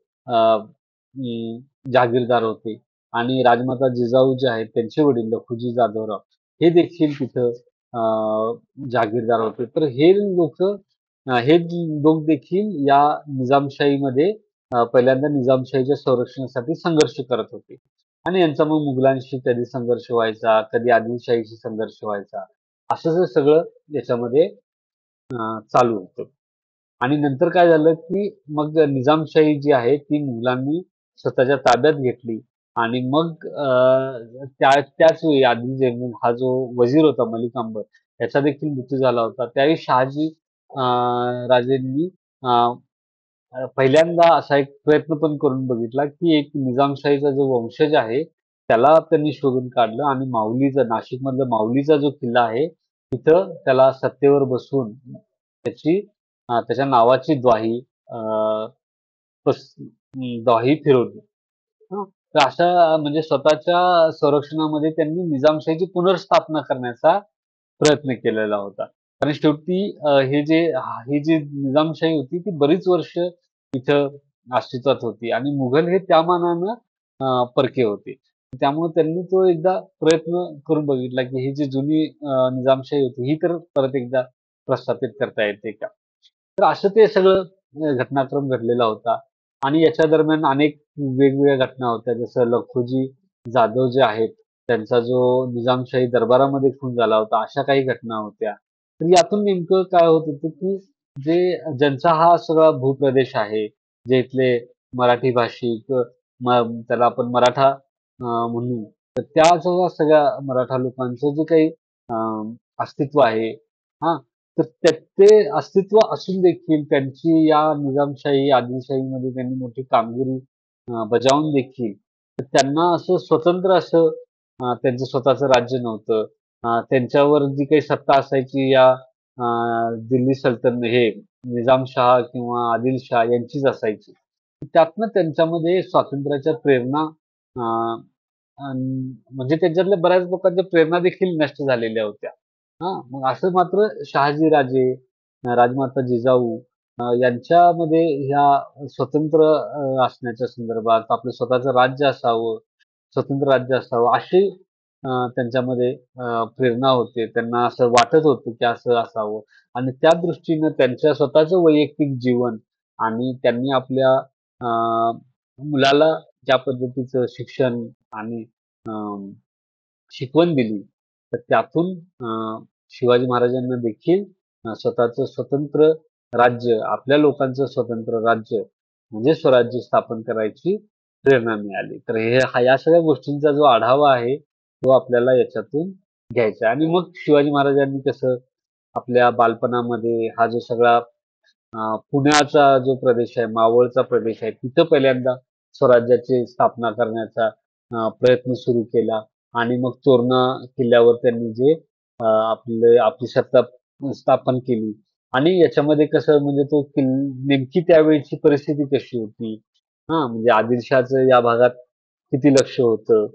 जहागीरदार होते आणि राजमाता जिजाऊ जे आहेत त्यांचे वडील लखुजी जाधवराव हे देखील तिथं जहागीरदार होते. तर हे लोक देखील या निजामशाहीमध्ये पहिल्यांदा निजामशाहीच्या संरक्षणासाठी संघर्ष करत होते आणि यांचा मग मुघलांशी कधी संघर्ष व्हायचा, कधी आदिलशाहीशी संघर्ष व्हायचा, असं सगळं याच्यामध्ये चालू होतं. आणि नंतर काय झालं की मग निजामशाही जी आहे ती मुघलांनी स्वतःच्या ताब्यात घेतली आणि मग त्याच वेळी आदिल जैन हा जो वजीर होता मलिक अंबर याचा देखील मृत्यू झाला होता. त्यावेळी शहाजी राजेंनी पहिल्यांदा असा एक प्रयत्न पण करून बघितला की एक निजामशाहीचा जो वंशज आहे त्याला त्यांनी शोधून काढलं आणि माऊलीचा, नाशिकमधला माऊलीचा जो किल्ला आहे तिथं त्याला सत्तेवर बसवून त्याच्या नावाची द्वाही फिरवली. तर अशा म्हणजे स्वतःच्या संरक्षणामध्ये त्यांनी निजामशाहीची पुनर्स्थापना करण्याचा प्रयत्न केलेला होता. कारण शेवटी ही जी निजामशाही होती ती बरीच वर्ष इथं अस्तित्वात होती आणि मुघल हे त्या मानानं परके होते. त्यामुळे त्यांनी तो एकदा प्रयत्न करून बघितला की ही जी जुनी निजामशाही होती ही तर परत एकदा प्रस्थापित करता येते का. तर असं ते सगळं घटनाक्रम घडलेला होता आणि याच्या दरम्यान अनेक वेगवेगळ्या घटना होत्या. जसं लखुजी जाधव जे आहेत त्यांचा जो निजामशाही दरबारामध्ये खून झाला होता, अशा काही घटना होत्या. तर यातून नेमकं काय होत होतं की ज्यांचा हा सगळा भूप्रदेश आहे, जे इथले मराठी भाषिक त्याला आपण मराठा म्हणू, तर त्या सगळ्या मराठा लोकांचं जे काही अस्तित्व आहे, हा, तर ते अस्तित्व असून देखील त्यांची या निजामशाही, आदिलशाहीमध्ये त्यांनी मोठी कामगिरी बजावून देखील त्यांना असं स्वतंत्र असं त्यांचं स्वतःचं राज्य नव्हतं. त्यांच्यावर जी काही सत्ता असायची या दिल्ली सल्तनत हे निजामशाह किंवा आदिलशाह यांचीच असायची. त्यातनं त्यांच्यामध्ये स्वातंत्र्याच्या प्रेरणा म्हणजे त्यांच्यातल्या बऱ्याच लोकांच्या प्रेरणा देखील नष्ट झालेल्या होत्या. मग असं मात्र शहाजी राजे, राजमाता जिजाऊ यांच्यामध्ये ह्या स्वतंत्र असण्याच्या संदर्भात आपलं स्वतःचं राज्य असावं, स्वतंत्र राज्य असावं अशी त्यांच्यामध्ये प्रेरणा होते. त्यांना असं वाटत होतं की असं असावं आणि त्या दृष्टीनं त्यांच्या स्वतःचं वैयक्तिक जीवन आणि त्यांनी आपल्या मुलाला ज्या पद्धतीचं शिक्षण आणि शिकवण दिली, तर त्यातून शिवाजी महाराजांना देखील स्वतःचं स्वतंत्र राज्य, आपल्या लोकांचं स्वतंत्र राज्य म्हणजे स्वराज्य स्थापन करायची प्रेरणा मिळाली. तर या सगळ्या गोष्टींचा जो आढावा आहे तो आपल्याला याच्यातून घ्यायचा आहे. आणि मग शिवाजी महाराजांनी कसं आपल्या बालपणामध्ये हा जो सगळा पुण्याचा जो प्रदेश आहे, मावळचा प्रदेश आहे, तिथं पहिल्यांदा स्वराज्याची स्थापना करण्याचा प्रयत्न सुरू केला आणि मग तोरणा किल्ल्यावर त्यांनी जे आपली सत्ता स्थापन केली आणि याच्यामध्ये कसं म्हणजे नेमकी त्यावेळची परिस्थिती कशी होती, म्हणजे आदिलशहाचं या भागात किती लक्ष होतं,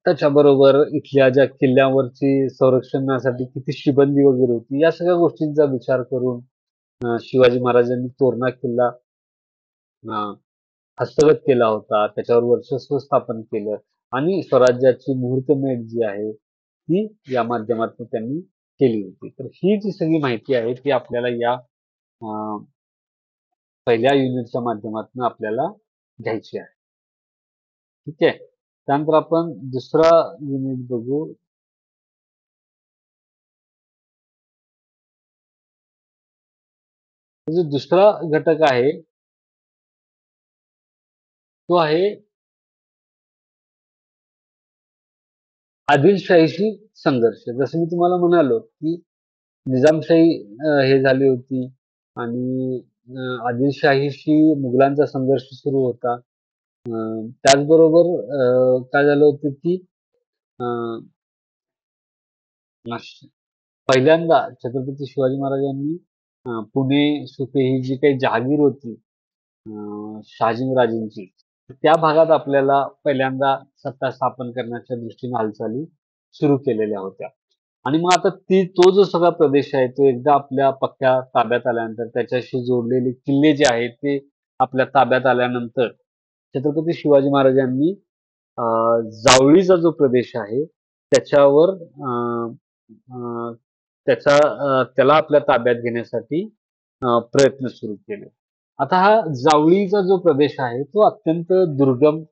त्याच्याबरोबर इथल्या ज्या किल्ल्यावरची संरक्षणासाठी किती शिबंदी वगैरे होती, या सगळ्या गोष्टींचा विचार करून शिवाजी महाराजांनी तोरणा किल्ला हस्तगत केला होता, त्याच्यावर वर्चस्व स्थापन केलं आणि स्वराज्याची मुहूर्तमेढ जी आहे ती या माध्यमातून त्यांनी केली होती. तर ही जी सगळी माहिती आहे ती आपल्याला या पहिल्या युनिटच्या माध्यमातून आपल्याला घ्यायची आहे. ठीक आहे. त्यानंतर आपण दुसरा युनिट बघू. जो दुसरा घटक आहे तो आहे आदिलशाहीशी संघर्ष. जसं मी तुम्हाला म्हणालो, की निजामशाही हे झाली होती आणि आदिलशाहीशी मुघलांचा संघर्ष सुरू होता. त्याचबरोबर काय झालं होतं, की अ, पहिल्यांदा छत्रपती शिवाजी महाराजांनी पुणे, सुपे ही जी काही जहागीर होती शहाजीराजेंची, त्या भागात आपल्याला पहिल्यांदा सत्ता स्थापन करण्याच्या दृष्टीने हालचाली सुरू केलेल्या होत्या. आणि मग आता तो जो सगळा प्रदेश आहे, तो एकदा आपल्या पक्क्या ताब्यात आल्यानंतर त्याच्याशी जोडलेले किल्ले जे आहेत, ते आपल्या ताब्यात आल्यानंतर छत्रपती शिवाजी महाराजांनी अ, जावळीचा जो प्रदेश आहे, त्याच्यावर त्याला आपल्या ताब्यात घेण्यासाठी प्रयत्न सुरू केले. आता हा जावळीचा जो प्रदेश आहे, तो अत्यंत दुर्गम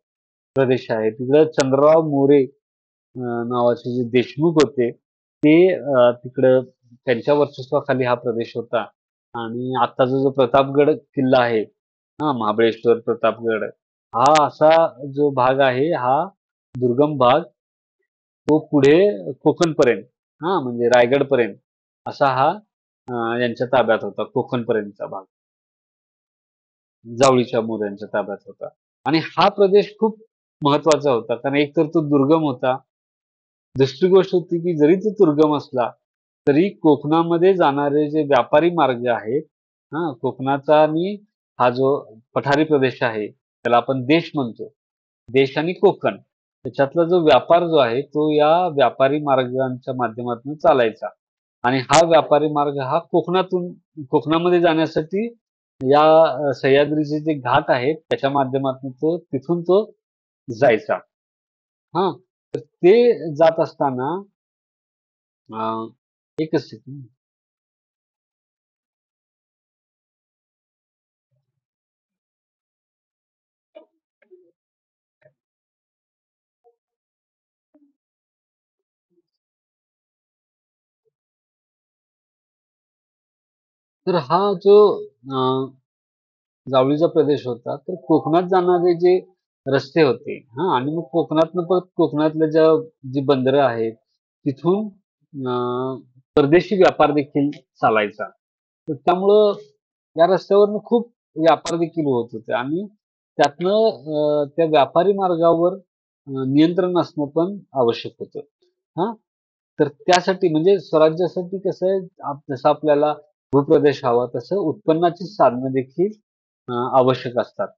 प्रदेश आहे. तिकडं चंद्रराव मोरे नावाचे जे देशमुख होते, ते तिकडं त्यांच्या वर्चस्वाखाली हा प्रदेश होता आणि आत्ताचा जो प्रतापगड किल्ला आहे, महाबळेश्वर, प्रतापगड, हा असा जो भाग आहे, हा दुर्गम भाग तो पुढे कोकणपर्यंत, म्हणजे रायगडपर्यंत असा हा यांच्या ताब्यात होता, कोकणपर्यंतचा भाग. जावळीच्या मोऱ्यांच्या ताब्यात होता. आणि हा प्रदेश खूप महत्वाचा होता, कारण एकतर तो दुर्गम होता. दुसरी गोष्ट होती, की जरी तो दुर्गम असला, तरी कोकणामध्ये जाणारे जे व्यापारी मार्ग आहेत, कोकणाचा आणि हा जो पठारी प्रदेश आहे, त्याला आपण देश म्हणतो. देश आणि कोकण त्याच्यातला जो व्यापार जो आहे, तो या व्यापारी मार्गांच्या माध्यमातून चालायचा. आणि हा व्यापारी मार्ग हा कोकणामध्ये जाण्यासाठी या सह्याद्रीचे जे घाट आहेत, त्याच्या माध्यमातून तिथून तो जायचा. हां. तर ते जात असताना एकच सेकंड. तर हा जो जावळीचा प्रदेश होता, तर कोकणात जाणारे जे रस्ते होते, आणि मग कोकणातनं कोकणातल्या जी बंदरं आहेत, तिथून परदेशी व्यापार देखील चालायचा. तर त्यामुळं या रस्त्यावरनं खूप व्यापार देखील होत होते आणि त्यातनं त्या व्यापारी मार्गावर नियंत्रण असणं पण आवश्यक होतं. हां. तर त्यासाठी म्हणजे स्वराज्यासाठी कसं आहे, जसं आपल्याला भूप्रदेश हवा, तसं उत्पन्नाची साधनं देखील आवश्यक असतात.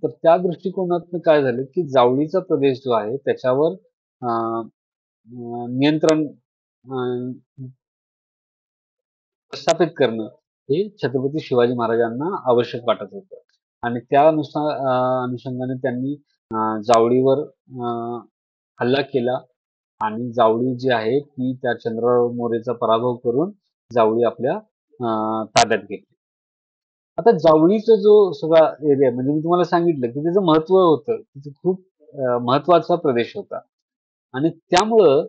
तर त्या दृष्टिकोनातनं काय झालं, की जावळीचा प्रदेश जो आहे त्याच्यावर अ, अ, नियंत्रण अ, प्रस्थापित करणं हे छत्रपती शिवाजी महाराजांना आवश्यक वाटत होतं. आणि त्यानुसार अनुषंगाने त्यांनी जावळीवर हल्ला केला आणि जावळी जी आहे ती त्या चंद्रराव मोरेचा पराभव करून जावळी आपल्या ताब्यात घेतली. आता जावळीचा जो सगळा एरिया म्हणजे मी तुम्हाला सांगितलं, की त्याचं महत्त्व होतं. तिथे खूप महत्त्वाचा प्रदेश होता आणि त्यामुळं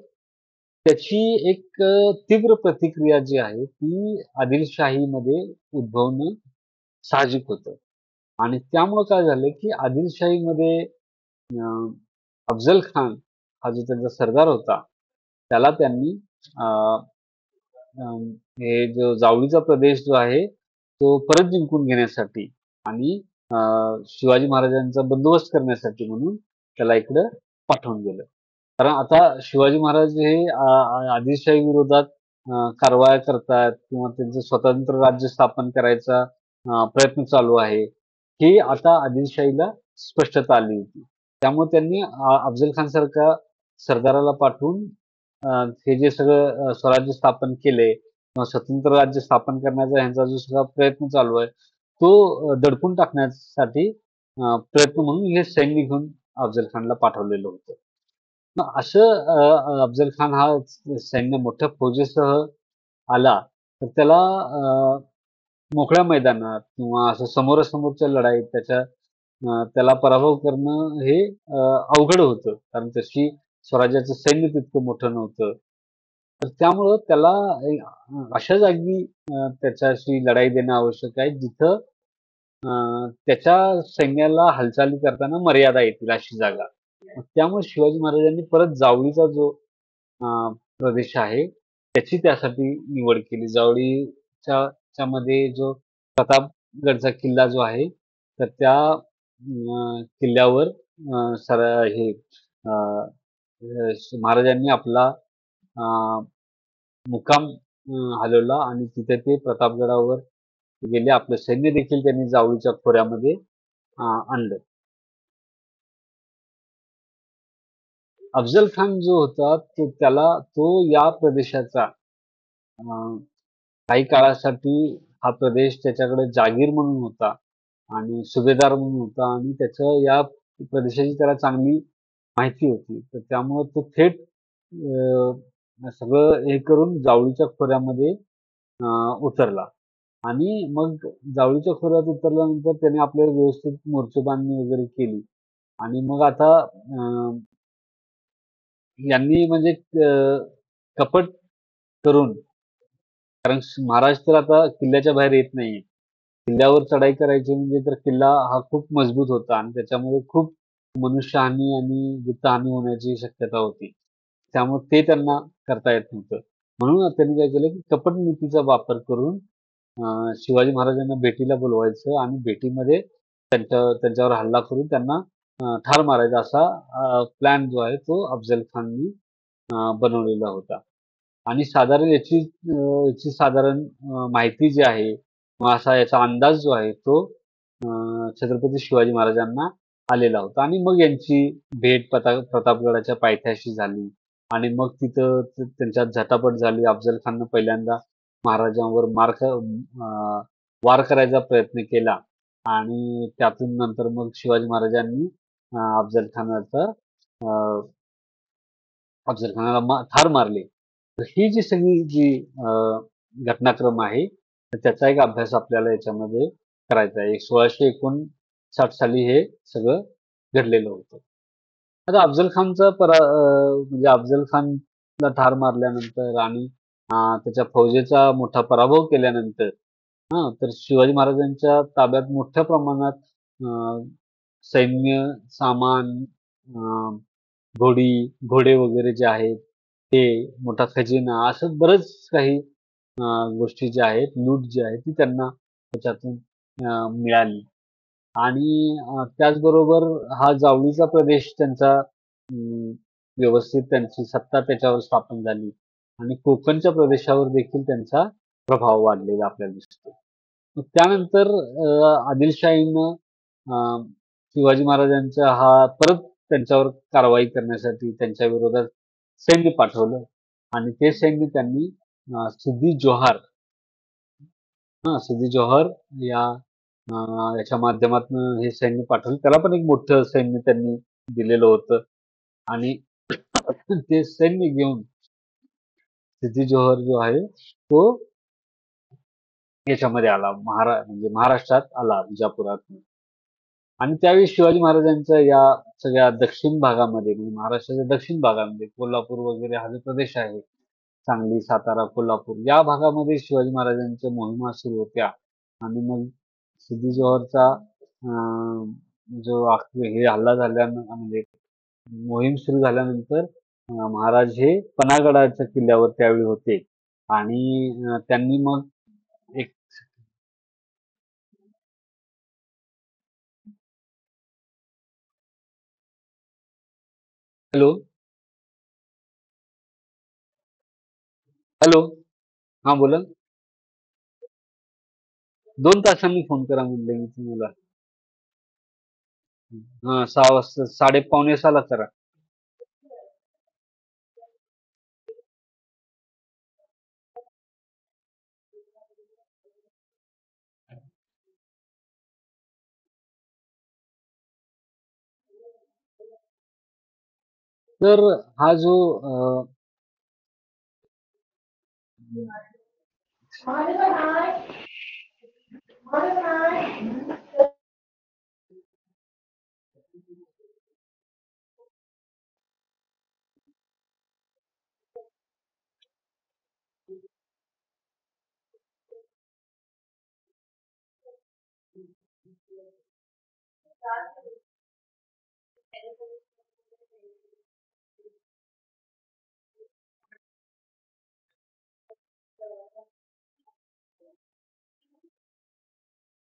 त्याची एक तीव्र प्रतिक्रिया जी आहे ती आदिलशाहीमध्ये उद्भवणं साहजिक होतं. आणि त्यामुळं काय झालं, की आदिलशाहीमध्ये अफझल खान हा जो त्यांचा सरदार होता, त्याला त्यांनी अ, अं, हे जो जावळीचा प्रदेश जो आहे, तो परत जिंकून घेण्यासाठी आणि शिवाजी महाराजांचा बंदोबस्त करण्यासाठी म्हणून त्याला इकडं पाठवून दिलं. कारण आता शिवाजी महाराज हे आदिलशाही विरोधात कारवाया करतायत किंवा त्यांचं स्वतंत्र राज्य स्थापन करायचा प्रयत्न चालू आहे. ही आता आदिलशाहीला स्पष्टता आली होती. त्यामुळे त्यांनी अफझल खान सारख्या सरदाराला पाठवून हे जे सगळं स्वराज्य स्थापन केलंय किंवा स्वतंत्र राज्य स्थापन करण्याचा ह्यांचा जो सगळा प्रयत्न चालू आहे, तो दडपून टाकण्यासाठी प्रयत्न म्हणून हे सैन्य घेऊन अफझल खानला पाठवलेलं होतं. मग असं अफझल खान हा सैन्य मोठ्या फौजेसह आला, तर त्याला मोकळ्या मैदानात किंवा असं समोरासमोरच्या लढाईत त्याला पराभव करणं हे अवघड होतं. कारण तशी स्वराज्याचं सैन्य तितकं मोठं नव्हतं. तर त्यामुळं त्याला अशा जागी त्याच्याशी लढाई देणं आवश्यक आहे जिथं त्याच्या सैन्याला हालचाली करताना मर्यादा येतील अशी जागा. त्यामुळे शिवाजी महाराजांनी परत जावळीचा जो प्रदेश आहे त्याची त्यासाठी निवड केली. जावळीच्या च्यामध्ये जो प्रतापगडचा किल्ला जो आहे तर त्या किल्ल्यावर सर हे अ, महाराजांनी आपला मुक्काम हलवला आणि तिथे ते प्रतापगडावर गेले. आपलं सैन्य देखील त्यांनी जावळीच्या खोऱ्यामध्ये आणलं. अफझल खान जो होता तो या प्रदेशाचा काही काळासाठी हा प्रदेश त्याच्याकडे जागीर म्हणून होता आणि सुभेदार म्हणून होता आणि त्याचं या प्रदेशाची त्याला चांगली माहिती होती. तर त्यामुळं तो थेट सगळं हे करून जावळीच्या खोऱ्यामध्ये उतरला आणि मग जावळीच्या खोऱ्यात उतरल्यानंतर त्याने आपल्याला व्यवस्थित मोर्चेबांधणी वगैरे केली आणि मग आता यांनी म्हणजे कपट करून कारण महाराज तर आता किल्ल्याच्या बाहेर येत नाहीये. किल्ल्यावर चढाई करायची म्हणजे तर किल्ला हा खूप मजबूत होता आणि त्याच्यामध्ये खूप मनुष्यहानी आणि वित्तहानी होण्याची शक्यता होती. त्यामुळे ते त्यांना करता येत नव्हतं. म्हणून त्यांनी काय केलं की कपट नीतीचा वापर करून शिवाजी महाराजांना भेटीला बोलवायचं आणि भेटीमध्ये त्यांच्यावर हल्ला करून त्यांना ठार मारायचा असा प्लॅन जो आहे तो अफझल खाननी बनवलेला होता. आणि साधारण याची साधारण माहिती जी आहे मग असा याचा अंदाज जो आहे तो छत्रपती शिवाजी महाराजांना आलेला होता आणि मग यांची भेट प्रतापगडाच्या पायथ्याशी झाली आणि मग तिथं त्यांच्यात झटापट झाली. अफझल खाननं पहिल्यांदा महाराजांवर वार करायचा प्रयत्न केला आणि त्यातून नंतर मग शिवाजी महाराजांनी अफझल खानाला ठार मारले. तर ही जी सगळी जी घटनाक्रम आहे तर त्याचा एक अभ्यास आपल्याला याच्यामध्ये करायचा आहे. 1659 साली हे सगळं घडलेलं होतं. आता म्हणजे अफझल खानला ठार मारल्यानंतर आणि त्याच्या फौजेचा मोठा पराभव केल्यानंतर तर शिवाजी महाराजांच्या ताब्यात मोठ्या प्रमाणात सैन्य, सामान, घोडे वगैरे जे आहेत ते, मोठा खजिना असं बरंच काही गोष्टी ज्या आहेत, लूट जी आहे ती त्यांना त्याच्यातून मिळाली. आणि त्याचबरोबर हा जावळीचा प्रदेश त्यांचा व्यवस्थित त्यांची सत्ता त्याच्यावर स्थापन झाली आणि कोकणच्या प्रदेशावर देखील त्यांचा प्रभाव वाढलेला आपल्याला दिसतो. मग त्यानंतर आदिलशाहीनं शिवाजी महाराजांचा परत त्यांच्यावर कारवाई करण्यासाठी त्यांच्या विरोधात सैन्य पाठवलं आणि ते सैन्य त्यांनी सिद्दी जोहर याच्या माध्यमातून हे सैन्य पाठवलं. त्याला पण एक मोठं सैन्य त्यांनी दिलेलं होतं आणि ते सैन्य घेऊन सिद्दी जोहर जो आहे तो याच्यामध्ये आला म्हणजे महाराष्ट्रात आला विजापुरात आणि त्यावेळी शिवाजी महाराजांच्या या सगळ्या दक्षिण भागामध्ये म्हणजे महाराष्ट्राच्या दक्षिण भागामध्ये कोल्हापूर वगैरे हा जो प्रदेश आहे सांगली, सातारा, कोल्हापूर या भागामध्ये शिवाजी महाराजांच्या मोहिमा सुरू होत्या आणि मग सिद्दी जोहरचा जो हे हल्ला म्हणजे मोहीम सुरू झाल्यानंतर महाराज हे पन्हागडाच्या किल्ल्यावर त्यावेळी होते आणि त्यांनी मग एक हॅलो हॅलो हा बोला 2 तासांनी फोन करा म्हणलं मी तुम्हाला 6 वाजता 5:45 करा तर हा जो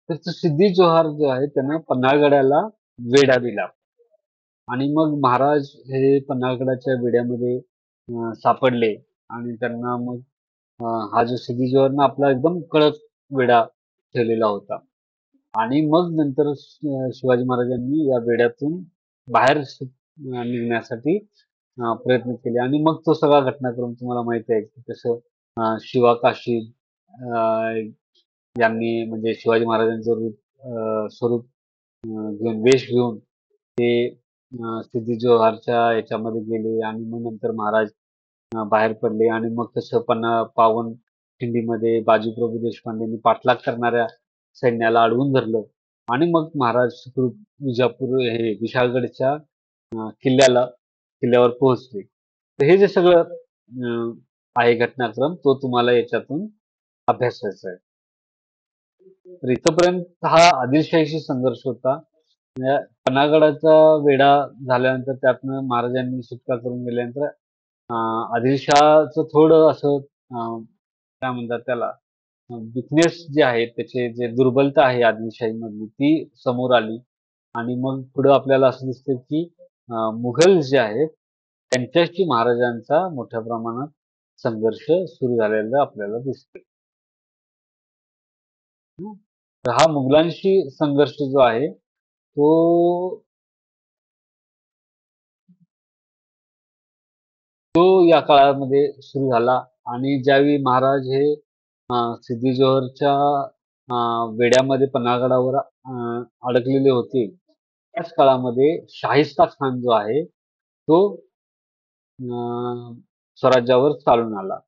तर तो सिद्धी जोहार जो आहे त्यानं पन्हाळगडाला वेढा दिला आणि मग महाराज हे पन्हाळगडाच्या वेढ्यामध्ये सापडले आणि त्यांना मग हा जो सिद्धी जोहरनं आपला एकदम कडक वेढा ठेवलेला होता आणि मग नंतर शिवाजी महाराजांनी या वेढ्यातून बाहेर निघण्यासाठी प्रयत्न केले आणि मग तो सगळा घटनाक्रम तुम्हाला माहिती आहे की कसं शिवा काशी यांनी म्हणजे शिवाजी महाराजांचं स्वरूप घेऊन वेश घेऊन ते सिद्धी जोहारच्या याच्यामध्ये गेले आणि मग नंतर महाराज बाहेर पडले आणि मग कसं पावन खिंडीमध्ये बाजीप्रभू देशपांडेंनी पाठलाग करणाऱ्या सैन्याला अडवून धरलं आणि मग महाराज सुखरूप विजापूर हे विशाळगडच्या किल्ल्यावर पोहोचले. तर हे जे सगळं आहे घटनाक्रम तो तुम्हाला याच्यातून अभ्यासायचा आहे. तर इथपर्यंत हा आदिलशाहीशी संघर्ष होता. पन्हाळगडाचा वेढा झाल्यानंतर त्यातनं महाराजांनी सुटका करून गेल्यानंतर आदिलशहाचं थोडं असं काय म्हणतात त्याला विकनेस जे आहे त्याचे जे दुर्बलता आहे आदिलशाहीमधली ती समोर आली आणि मग पुढं आपल्याला असं दिसतं की मुघल जे आहेत त्यांच्याशी महाराजांचा मोठ्या प्रमाणात संघर्ष सुरू झालेला आपल्याला दिसतो. तर हा मुघलांशी संघर्ष जो आहे तो या काळामध्ये सुरू झाला आणि ज्यावेळी महाराज हे सिद्धी जोहरच्या वेड्यामध्ये पन्हाळगडावर अडकलेले होते त्याच काळामध्ये शाहिस्ता खान जो आहे तो स्वराज्यावर चालून आला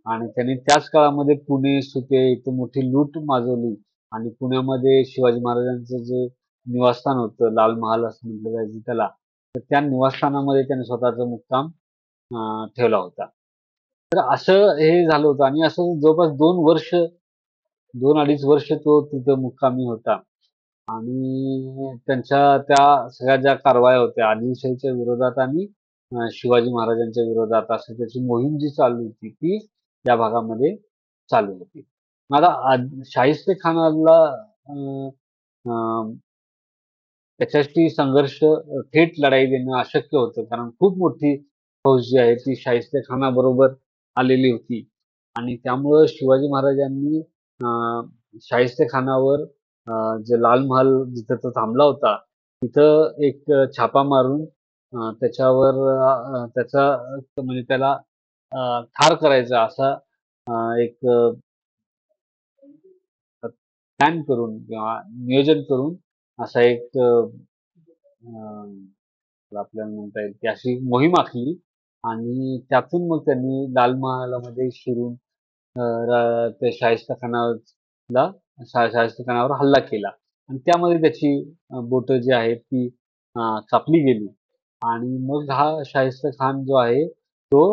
आणि त्यांनी त्याच काळामध्ये पुणे सुपे इथं मोठी लूट माजवली आणि पुण्यामध्ये शिवाजी महाराजांचं जे निवासस्थान होतं लाल महाल असं म्हटलं जायचं त्याला तर त्या निवासस्थानामध्ये त्यांनी स्वतःचा मुक्काम ठेवला होता. तर असं हे झालं होतं आणि असं जवळपास 2-2.5 वर्ष तो तिथं मुक्कामी होता आणि त्यांच्या त्या सगळ्या ज्या कारवाया होत्या आदिलशाहीच्या विरोधात आणि शिवाजी महाराजांच्या विरोधात असं त्याची मोहीम जी चालू होती ती या भागामध्ये चालू होती. मला शाहिस्ते खानाला त्याच्याशी संघर्ष थेट लढाई देणं अशक्य होतं कारण खूप मोठी फौज जी आहे ती शाहिस्ते खानाबरोबर आलेली होती आणि त्यामुळं शिवाजी महाराजांनी शाहिस्ते खानावर जे लाल महाल जिथं तो थांबला होता तिथं एक छापा मारून त्याच्यावर त्याचा म्हणजे त्याला ठार करायचा असा एक प्लॅन करून किंवा नियोजन करून असा एक आपल्याला म्हणता येईल की अशी मोहीम आखली आणि त्यातून मग त्यांनी लाल महालामध्ये शिरून त्या शाहिस्ता खानावर हल्ला केला आणि त्यामध्ये त्याची बोट जी आहेत ती कापली गेली आणि मग हा शाहिस्ता खान जो आहे तो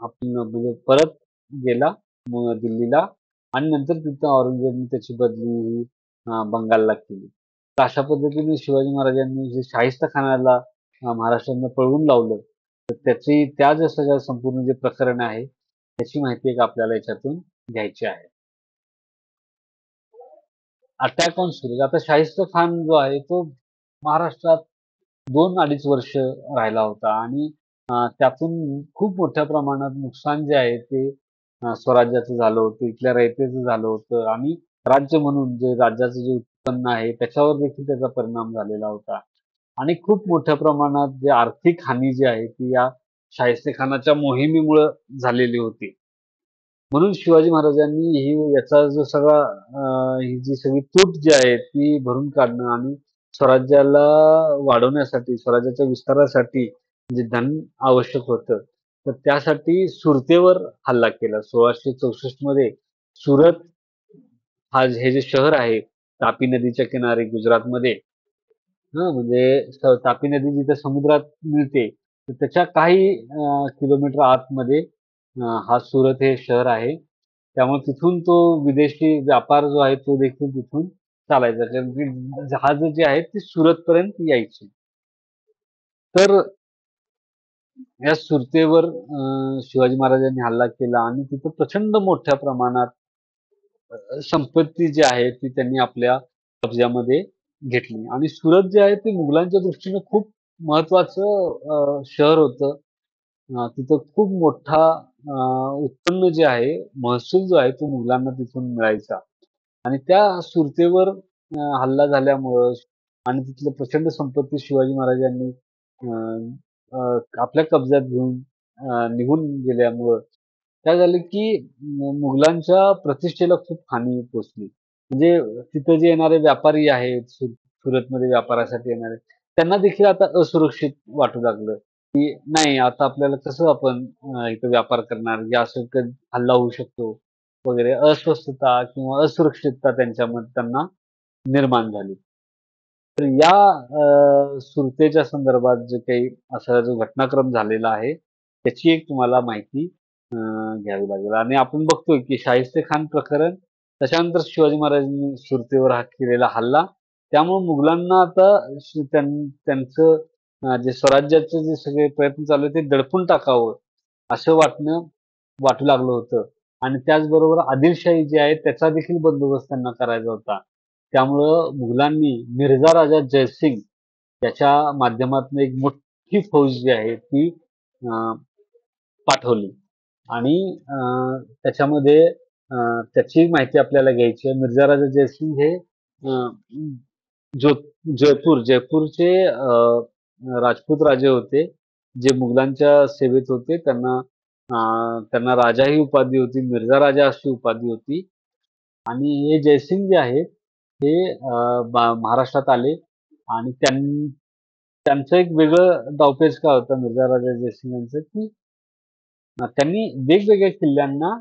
आपण म्हणजे परत गेला दिल्लीला आणि नंतर तिथं औरंगजेबने त्याची बदली ही बंगालला केली. तर अशा पद्धतीने शिवाजी महाराजांनी जे शाहिस्ता खानाला महाराष्ट्रातनं पळवून लावलं तर त्या ज्या सगळ्या संपूर्ण जे प्रकरण आहे त्याची माहिती एक आपल्याला याच्यातून घ्यायची आहे. अटॅक ऑन सुरज आता शाहिस्ता खान जो आहे तो महाराष्ट्रात 2-2.5 वर्ष राहिला होता आणि त्यातून खूप मोठ्या प्रमाणात नुकसान जे आहे ते स्वराज्याचं झालं होतं इथल्या रयतेचं झालं होतं आणि राज्य म्हणून जे राज्याचं जे उत्पन्न आहे त्याच्यावर देखील त्याचा परिणाम झालेला होता आणि खूप मोठ्या प्रमाणात जे आर्थिक हानी जी आहे ती या शाहिस्ते खानाच्या मोहिमेमुळे झालेली होती. म्हणून शिवाजी महाराजांनी याचा जो सगळा ही जी सगळी तूट जी आहे ती भरून काढणं आणि स्वराज्याला वाढवण्यासाठी स्वराज्याच्या विस्तारासाठी जे धन आवश्यक होतं तर त्यासाठी सुरतेवर हल्ला केला. 1664 मध्ये सुरत हे जे शहर आहे तापी नदीच्या किनारी गुजरातमध्ये म्हणजे तापी नदी जिथे समुद्रात मिळते तर त्याच्या काही किलोमीटर आतमध्ये हा सुरत हे शहर आहे. त्यामुळे तिथून तो विदेशी व्यापार जो आहे तो देखील तिथून चालायचा, कारण की जहाज जे आहेत ती सुरतपर्यंत यायची. तर या सुरतेवर शिवाजी महाराजांनी हल्ला केला आणि तिथं प्रचंड मोठ्या प्रमाणात संपत्ती जी आहे ती त्यांनी आपल्या कब्जामध्ये घेतली आणि सुरत जे आहे ते मुघलांच्या दृष्टीने खूप महत्वाचं शहर होतं. तिथं खूप मोठा उत्पन्न जे आहे, महसूल जो आहे तो मुघलांना तिथून मिळायचा आणि त्या सुरतेवर हल्ला झाल्यामुळं आणि तिथलं प्रचंड संपत्ती शिवाजी महाराजांनी आपल्या कब्जात घेऊन निघून गेल्यामुळं काय झालं की मुघलांच्या प्रतिष्ठेला खूप हानी पोचली. म्हणजे तिथं जे येणारे व्यापारी आहेत, सुरतमध्ये व्यापारासाठी येणारे, त्यांना देखील आता असुरक्षित वाटू लागलं, की नाही आता आपल्याला कसं आपण इथं व्यापार करणार, की असं हल्ला होऊ शकतो वगैरे अस्वस्थता किंवा असुरक्षितता त्यांच्यामध्ये त्यांना निर्माण झाली. तर या सुरतेच्या संदर्भात जे काही असा जो घटनाक्रम झालेला आहे, त्याची एक तुम्हाला माहिती घ्यावी लागेल आणि आपण बघतोय की शाहिस्तेखान प्रकरण, त्याच्यानंतर शिवाजी महाराजांनी सुरतेवर केलेला हल्ला, त्यामुळे मुघलांना आता त्यांचं जे स्वराज्याचे जे सगळे प्रयत्न चालू आहेत ते दडपून टाकावं, असं वाटू लागलं होतं आणि त्याचबरोबर आदिलशाही जी आहे त्याचा देखील बंदोबस्त त्यांना करायचा होता. त्यामुळं मुघलांनी मिर्झा राजा जयसिंग याच्या माध्यमातून एक मोठी फौज जी आहे ती पाठवली आणि त्याच्यामध्ये त्याची माहिती आपल्याला घ्यायची आहे. मिर्झा राजा जयसिंग हे जो जयपूरचे राजपूत राजे होते, जे मुघलांच्या सेवेत होते. त्यांना राजा ही उपाधी होती, मिर्झा राजा अशी उपाधी होती आणि हे जयसिंग जे आहेत हे महाराष्ट्रात आले आणि त्यांचं एक वेगळं डावपेच काय होतं मिर्झा राजा जयसिंग यांचं, की त्यांनी वेगवेगळ्या किल्ल्यांना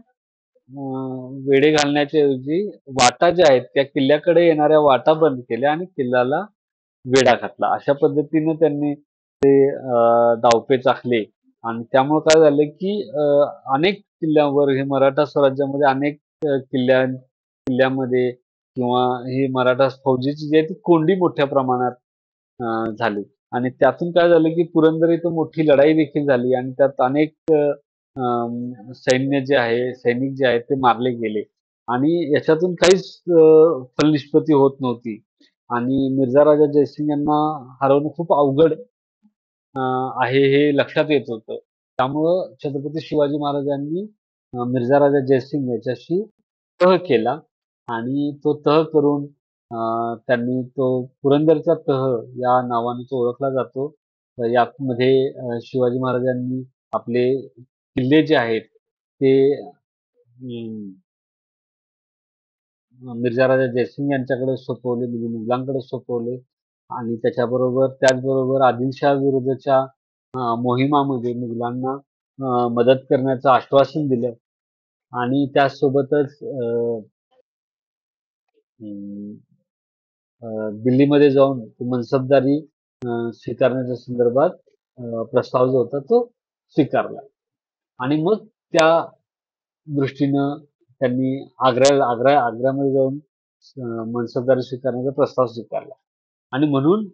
वेढे घालण्याच्या ऐवजी वाटा ज्या आहेत त्या किल्ल्याकडे येणाऱ्या वाटा बंद केल्या आणि किल्ल्याला वेढा घातला. अशा पद्धतीने त्यांनी ते डावपेच आखले आणि त्यामुळे काय झालं, की अनेक किल्ल्यावर हे मराठा स्वराज्यामध्ये अनेक किल्ल्यामध्ये किंवा ही मराठा फौजेची जी आहे ती कोंडी मोठ्या प्रमाणात झाली आणि त्यातून काय झालं, की पुरंदर इथं मोठी लढाई देखील झाली आणि त्यात अनेक सैन्य जे आहे, सैनिक जे आहेत ते मारले गेले आणि याच्यातून काहीच फलनिष्पत्ती होत नव्हती आणि मिर्झा राजा जयसिंग यांना हरवणं खूप अवघड आहे हे लक्षात येत होतं. त्यामुळं छत्रपती शिवाजी महाराजांनी मिर्झा राजा जयसिंग याच्याशी तह केला आणि तो तह करून त्यांनी तो पुरंदरचा तह या नावाने तो ओळखला जातो. यामध्ये शिवाजी महाराजांनी आपले किल्ले जे आहेत ते मिर्झा राजा जयसिंग यांच्याकडे सोपवले, म्हणजे मुघलांकडे सोपवले आणि त्याचबरोबर आदिलशाह विरुद्धच्या मोहिमामध्ये मुघलांना मदत करण्याचं आश्वासन दिलं आणि त्याचसोबतच दिल्लीमध्ये जाऊन मनसबदारी स्वीकारण्याच्या संदर्भात प्रस्ताव जो होता तो स्वीकारला आणि मग त्या दृष्टीनं त्यांनी आग्र्यामध्ये जाऊन मनसबदारी स्वीकारण्याचा प्रस्ताव स्वीकारला आणि म्हणून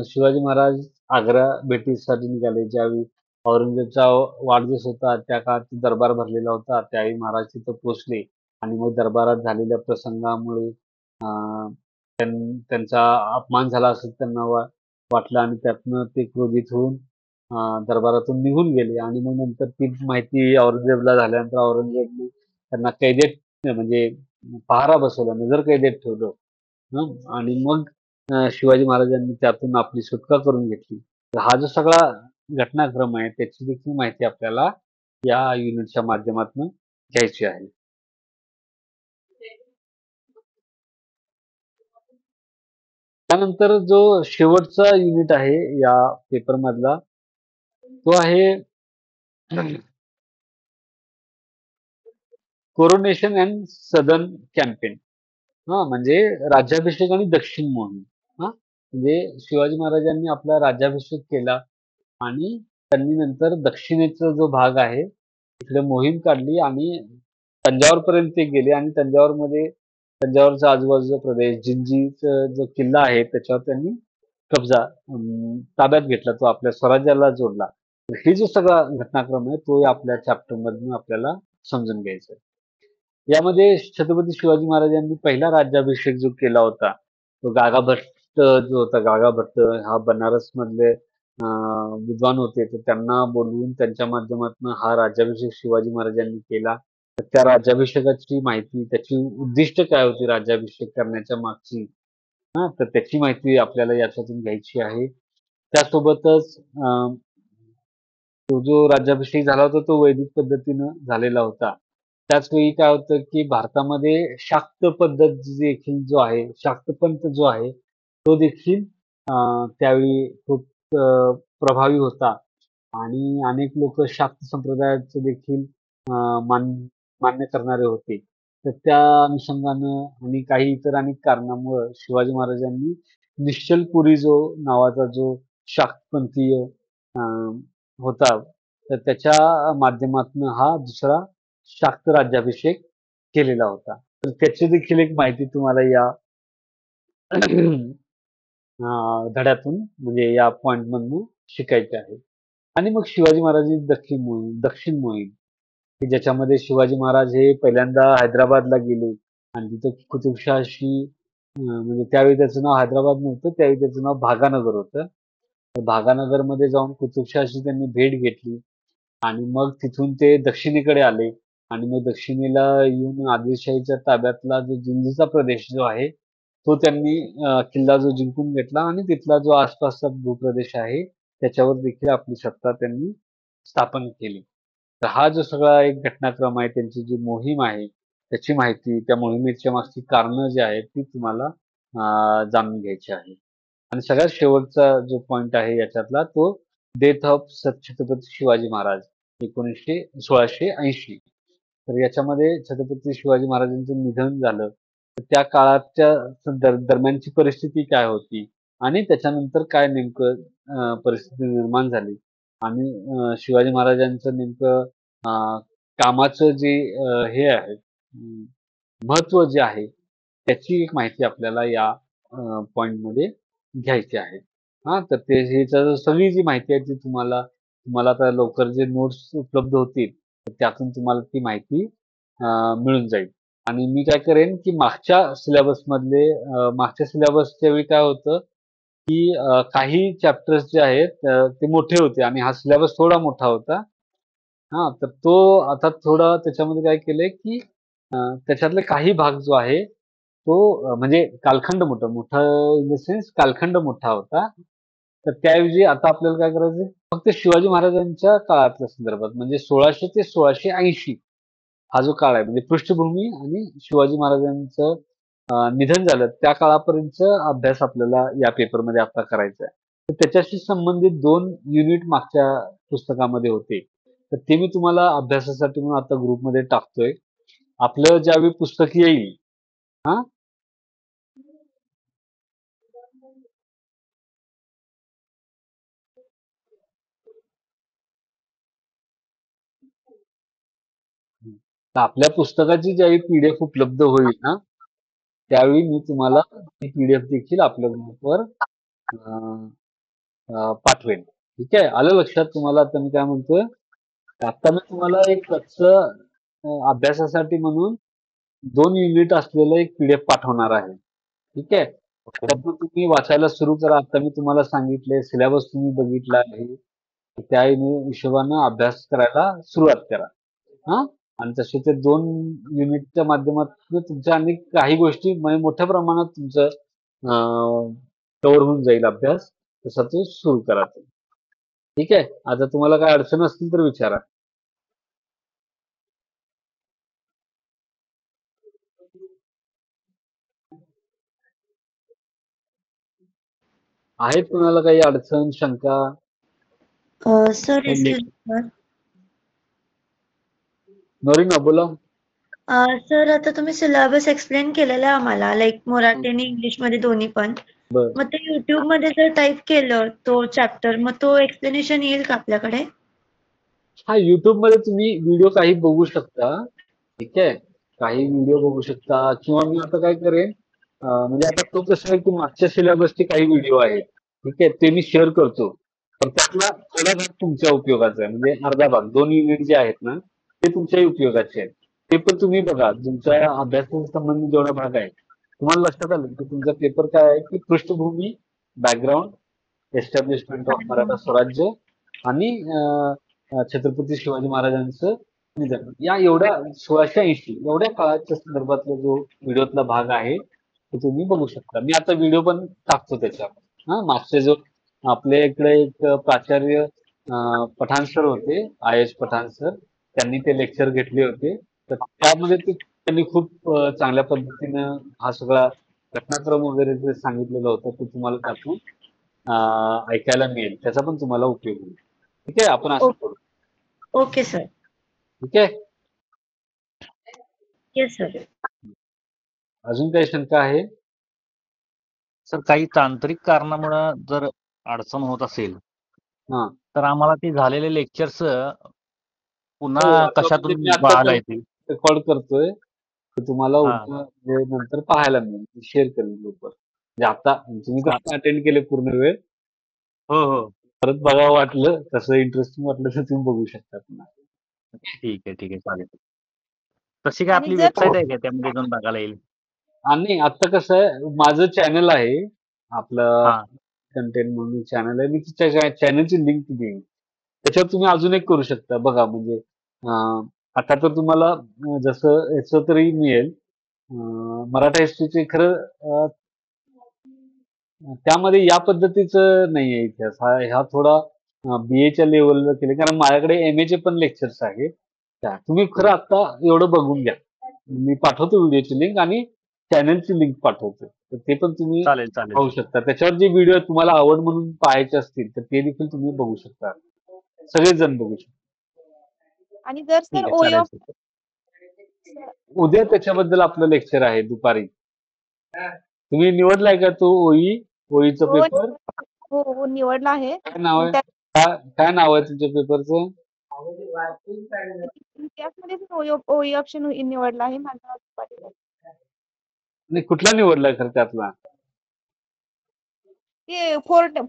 शिवाजी महाराज आग्रा भेटीसाठी निघाले. ज्यावेळी औरंगजेबचा वाढदिवस होता त्या काळात दरबार भरलेला होता, त्यावेळी महाराज तिथं पोहोचले आणि मग दरबारात झालेल्या प्रसंगामुळे त्यांचा अपमान झाला असं त्यांना वाटलं आणि त्यातनं ते क्रोधित होऊन दरबारातून निघून गेले आणि मग नंतर ती माहिती औरंगजेबला झाल्यानंतर औरंगजेबने त्यांना कैदेत म्हणजे पहारा बसवला, नजर कैदेत ठेवलं आणि मग शिवाजी महाराजांनी त्यातून आपली सुटका करून घेतली. तर हा जो सगळा घटनाक्रम आहे त्याची देखील माहिती आपल्याला या युनिटच्या माध्यमातून घ्यायची आहे. त्यानंतर जो शेवटचा युनिट आहे या पेपर मधला तो आहे कोरोनेशन अँड सदर्न कॅम्पेन. म्हणजे राज्याभिषेक आणि दक्षिण मोहीम. म्हणजे शिवाजी महाराजांनी आपला राज्याभिषेक केला आणि त्यांनी नंतर दक्षिणेचा जो भाग आहे तिकडे मोहीम काढली आणि तंजावरपर्यंत ते गेले आणि तंजावरमध्ये तंजावरचा आजूबाजूचा प्रदेश, जिंजीचा जो किल्ला आहे त्याच्यावर त्यांनी कब्जा ताब्यात घेतला, तो आपल्या स्वराज्याला जोडला. तर ही जो सगळा घटनाक्रम आहे तो आपल्या चॅप्टर मधून आपल्याला समजून घ्यायचा आहे. यामध्ये छत्रपती शिवाजी महाराजांनी पहिला राज्याभिषेक जो केला होता, तो गागा भट्ट जो होता, गागा भट्ट हा बनारस मधले विद्वान होते, तर त्यांना बोलवून त्यांच्या माध्यमातून हा राज्याभिषेक शिवाजी महाराजांनी केला. तर त्या राज्याभिषेकाची माहिती, त्याची उद्दिष्ट काय होती राज्याभिषेक करण्याच्या मागची, तर त्याची माहिती आपल्याला याच्यातून घ्यायची आहे. त्यासोबतच तो जो राज्याभिषेक झाला होता तो वैदिक पद्धतीनं झालेला होता. त्याचवेळी काय होतं की भारतामध्ये शाक्त पद्धत देखील जो आहे, शाक्तपंथ जो आहे तो देखील त्यावेळी खूप प्रभावी होता आणि अनेक लोक शाक्त संप्रदायाचं देखील मान्य करणारे होते. तर त्या अनुषंगानं आणि काही इतर अनेक कारणामुळं शिवाजी महाराजांनी निश्चलपुरी जो नावाचा जो शाक्तपंथीय होता, तर त्याच्या माध्यमातून हा दुसरा शाक्त राज्याभिषेक केलेला होता. तर त्याची देखील एक माहिती तुम्हाला या धड्यातून म्हणजे या पॉइंट मधून शिकायची आहे. आणि मग शिवाजी महाराजांची दक्षिण मोहीम की ज्याच्यामध्ये शिवाजी महाराज हे पहिल्यांदा हैदराबादला गेले आणि तिथं कुतुबशहाशी म्हणजे त्यावेळी त्याचं नाव हैदराबाद नव्हतं, त्यावेळी त्याचं नाव भागानगर होतं. तर भागानगरमध्ये जाऊन कुतुबशहाशी त्यांनी भेट घेतली आणि मग तिथून ते दक्षिणेकडे आले आणि मग दक्षिणेला येऊन आदिलशाहीच्या ताब्यातला जो जिंजीचा प्रदेश जो आहे तो त्यांनी किल्ला जो जिंकून घेतला आणि तिथला जो आसपासचा भूप्रदेश आहे त्याच्यावर देखील आपली सत्ता त्यांनी स्थापन केली. तर हा जो सगळा एक घटनाक्रम आहे, त्यांची जी मोहीम आहे त्याची माहिती, त्या मोहिमेच्या मागची कारणं जी आहेत ती तुम्हाला जाणून घ्यायची आहे. आणि सगळ्यात शेवटचा जो पॉइंट आहे याच्यातला तो डेथ ऑफ छत्रपती शिवाजी महाराज 1680. तर याच्यामध्ये छत्रपती शिवाजी महाराजांचं निधन झालं, तर त्या काळाच्या दरम्यानची परिस्थिती काय होती आणि त्याच्यानंतर काय नेमकं परिस्थिती निर्माण झाली आणि शिवाजी महाराजांचं नेमकं कामाचं जे हे आहे महत्व जे आहे त्याची एक माहिती आपल्याला या पॉइंट मध्ये घ्यायची आहे. तर ते सगळी जी माहिती आहे ती तुम्हाला आता लवकर जे नोट्स उपलब्ध होतील त्यातून तुम्हाला ती माहिती मिळून जाईल. आणि मी काय करेन की मागच्या सिलेबसच्या वेळी काय होतं की काही चॅप्टर्स जे आहेत ते मोठे होते आणि हा सिलेबस थोडा मोठा होता. तर तो आता थोडा त्याच्यामध्ये काय केलंय की त्याच्यातले काही भाग जो आहे तो म्हणजे कालखंड मोठा इन द सेन्स कालखंड मोठा होता. तर त्याऐवजी आता आपल्याला काय करायचं, फक्त शिवाजी महाराजांच्या काळातल्या संदर्भात म्हणजे 1600 ते 1680 हा जो काळ आहे म्हणजे पृष्ठभूमी आणि शिवाजी महाराजांचं निधन झालं त्या काळापर्यंतचा अभ्यास आपल्याला या पेपरमध्ये आता करायचा आहे. तर त्याच्याशी संबंधित 2 युनिट मागच्या पुस्तकामध्ये होते. तर ते मी तुम्हाला अभ्यासासाठी म्हणून आता ग्रुपमध्ये टाकतोय. आपलं ज्यावेळी पुस्तक येईल हा तर आपल्या पुस्तकाची ज्यावेळी पीडीएफ उपलब्ध होईल ना त्यावेळी मी तुम्हाला ती पीडीएफ देखील आपल्या ग्रुपवर पाठवेन. ठीक आहे, आलं लक्षात तुम्हाला? आता मी काय म्हणतोय, आता मी तुम्हाला एक अभ्यासासाठी म्हणून 2 युनिट असलेलं एक पीडीएफ पाठवणार आहे. ठीक आहे, त्यातून तुम्ही वाचायला सुरू करा. आता मी तुम्हाला सांगितले सिलेबस तुम्ही बघितला आहे, त्या हिशोबानं अभ्यास करायला सुरुवात करा. आणि तसे ते 2 युनिटच्या माध्यमातून तुमच्या अनेक काही गोष्टी मोठ्या प्रमाणात तुमचं कव्हर होऊन जाईल अभ्यास. तसा तो सुरू करा. ठीक आहे, आता तुम्हाला काय अडचण असतील तर विचारा. आहेत कुणाला काही अडचण, शंका? सर नोरीना बोला. सर आता तुम्ही सिलेबस एक्सप्लेन केलेला आहे आम्हाला, लाईक मराठी आणि इंग्लिश मध्ये दोन्ही पण. मग ते युट्यूब मध्ये जर टाईप केलं तो चॅप्टर, मग तो एक्सप्लेनेशन येईल का आपल्याकडे? हा, युट्यूब मध्ये तुम्ही व्हिडिओ काही बघू शकता. ठीक आहे, काही व्हिडिओ बघू शकता किंवा मी आता काय करेन, म्हणजे आता तो कसं आहे की मागच्या सिलेबसचे काही व्हिडिओ आहेत, ठीक आहे, ते मी शेअर करतो. तर त्यातला थोडा भाग तुमच्या उपयोगाचा आहे, म्हणजे अर्धा भाग, 2 युनिट जे आहेत ना ते तुमच्याही उपयोगाचे आहेत. ते पण तुम्ही बघा, तुमच्या अभ्यासासंबंधी जेवढा भाग आहे तुम्हाला लक्षात आलं की तुमचा पेपर काय आहे की पृष्ठभूमी, बॅकग्राऊंड, एस्टॅब्लिशमेंट ऑफ मराठा स्वराज्य आणि छत्रपती शिवाजी महाराजांचं निधन, या एवढ्या 1680 एवढ्या काळाच्या संदर्भातला जो व्हिडिओतला भाग आहे तो तुम्ही बघू शकता. मी आता व्हिडिओ पण टाकतो त्याच्यावर. मागचे जो आपल्या इकडे एक प्राचार्य पठाण सर होते, IAS पठाण सर, त्यांनी ते लेक्चर घेतले होते. तर त्यामध्ये त्यांनी खूप चांगल्या पद्धतीनं हा सगळा घटनाक्रम वगैरे जे सांगितलेलं होतं ते तुम्हाला त्यातून ऐकायला मिळेल. त्याचा पण तुम्हाला उपयोग होईल. ठीक आहे, आपण असं करू. Okay sir. ठीक आहे. Yes sir. अजून काही शंका आहे? सर काही तांत्रिक कारणामुळे जर अडचण होत असेल हा, तर आम्हाला ते झालेले लेक्चर्स हो, पुन्हा आता कशातून म्हणजे मी आता पाहायला येतील? रेकॉर्ड करतोय तर तुम्हाला हा उद्या म्हणजे नंतर पाहायला मिळेल, शेअर करेल लवकर. म्हणजे आता तुम्ही हा. कसं अटेंड केले पूर्ण वेळ, हो हो परत बघावं वाटलं, तसं इंटरेस्टिंग वाटलं तर तुम्ही बघू शकता पुन्हा. ठीक आहे चालेल. तशी काय आणि आपली जर वेबसाईट आहे का त्यामध्ये जाऊन बघायला येईल? आणि आता कसं आहे, माझं चॅनल आहे आपलं हा कंटेंट म्हणून चॅनल आहे, मी तिच्या चॅनलची लिंक देईन. त्याच्यावर तुम्ही अजून एक करू शकता बघा, म्हणजे आता तर तुम्हाला जसं याचं तरी मिळेल, मराठा हिस्ट्रीचे खरं त्यामध्ये या पद्धतीचं नाहीये इतिहास, ह्या थोडा BA लेवलला केले, कारण माझ्याकडे MA चे पण लेक्चर्स आहेत. तुम्ही खरं आता एवढं बघून घ्या. मी पाठवतो व्हिडिओची लिंक आणि चॅनलची लिंक पाठवतो, तर ते पण तुम्ही चालेल चालेल पाहू शकता. त्याच्यावर जे व्हिडिओ तुम्हाला आवड म्हणून पाहायचे असतील तर ते देखील तुम्ही बघू शकता. सगळेच जण बघू शकता. आणि जर ठीक सर आहे ओय चालेल ऑफ सर. उद्या त्याच्याबद्दल आपलं लेक्चर आहे दुपारी. तुम्ही निवडलाय का तो ओईचा हो पेपर? हो हो निवडला आहे. काय नाव मग आहे? त्या काय नाव आहे तुमच्या पेपरचं? इतिहासमध्ये ओई ऑप्शन निवडला आहे माझं नाव पाटील आहे. नाही, कुठला निवडलाय खरं त्यातला? ते फोर्ट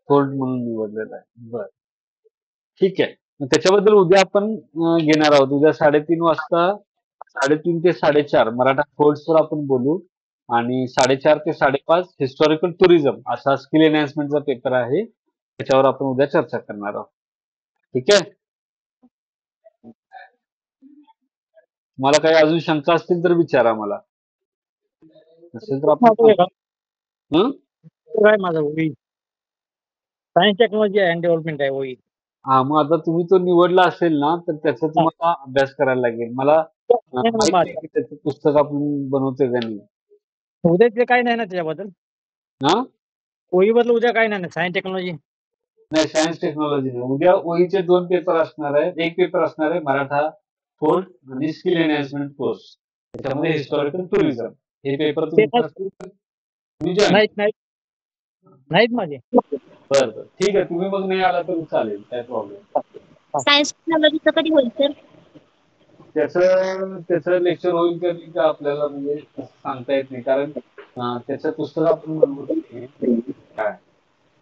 फोर्ट म्हणून निवडलेला आहे. बर, ठीक आहे. मग त्याच्याबद्दल उद्या आपण घेणार आहोत. उद्या 3:30 वाजता, 3:30 ते 4:30 मराठा फोर्ट्सवर आपण बोलू, आणि 4:30 ते 5:30 हिस्टॉरिकल टुरिझम असा स्किल एनहान्समेंटचा पेपर आहे. त्याच्यावर आपण उद्या चर्चा करणार आहोत. ठीक आहे. मला काही अजून शंका असतील तर विचारा मला. नसेल तर आपण हं? माझा ओई सायन्स टेक्नॉलॉजी अँड डेव्हलपमेंट आहे ओई. हा, मग आता तुम्ही तो निवडला असेल ना तर त्याचा तुम्हाला अभ्यास करायला लागेल. मला माहित नाही की त्याचं पुस्तक आपण बनवतोय का नाही. उद्या काय नाही ना त्याच्याबद्दल? हा, ओई बद्दल उद्या काय नाही ना सायन्स टेक्नॉलॉजी? नाही, सायन्स टेक्नॉलॉजी नाही. उद्या ओईचे 2 पेपर असणार आहेत. एक पेपर असणार आहे मराठा फोर्ट आणि स्किल एनहान्समेंट कोर्स, त्याच्यामध्ये हिस्टॉरिकल टुरिझम. हे पेपर तुमचे असतील तर तुम्ही join नाहीत नाहीत माझे. बरं, ठीक आहे. तुम्ही मग नाही आला तरी चालेल, काय प्रॉब्लेम. सायन्स टेक्नॉलॉजीचं कधी होईल सर? त्याचं लेक्चर होईल का नाही का आपल्याला म्हणजे सांगता येत नाही, कारण त्याचं पुस्तक आपण बनवतो काय,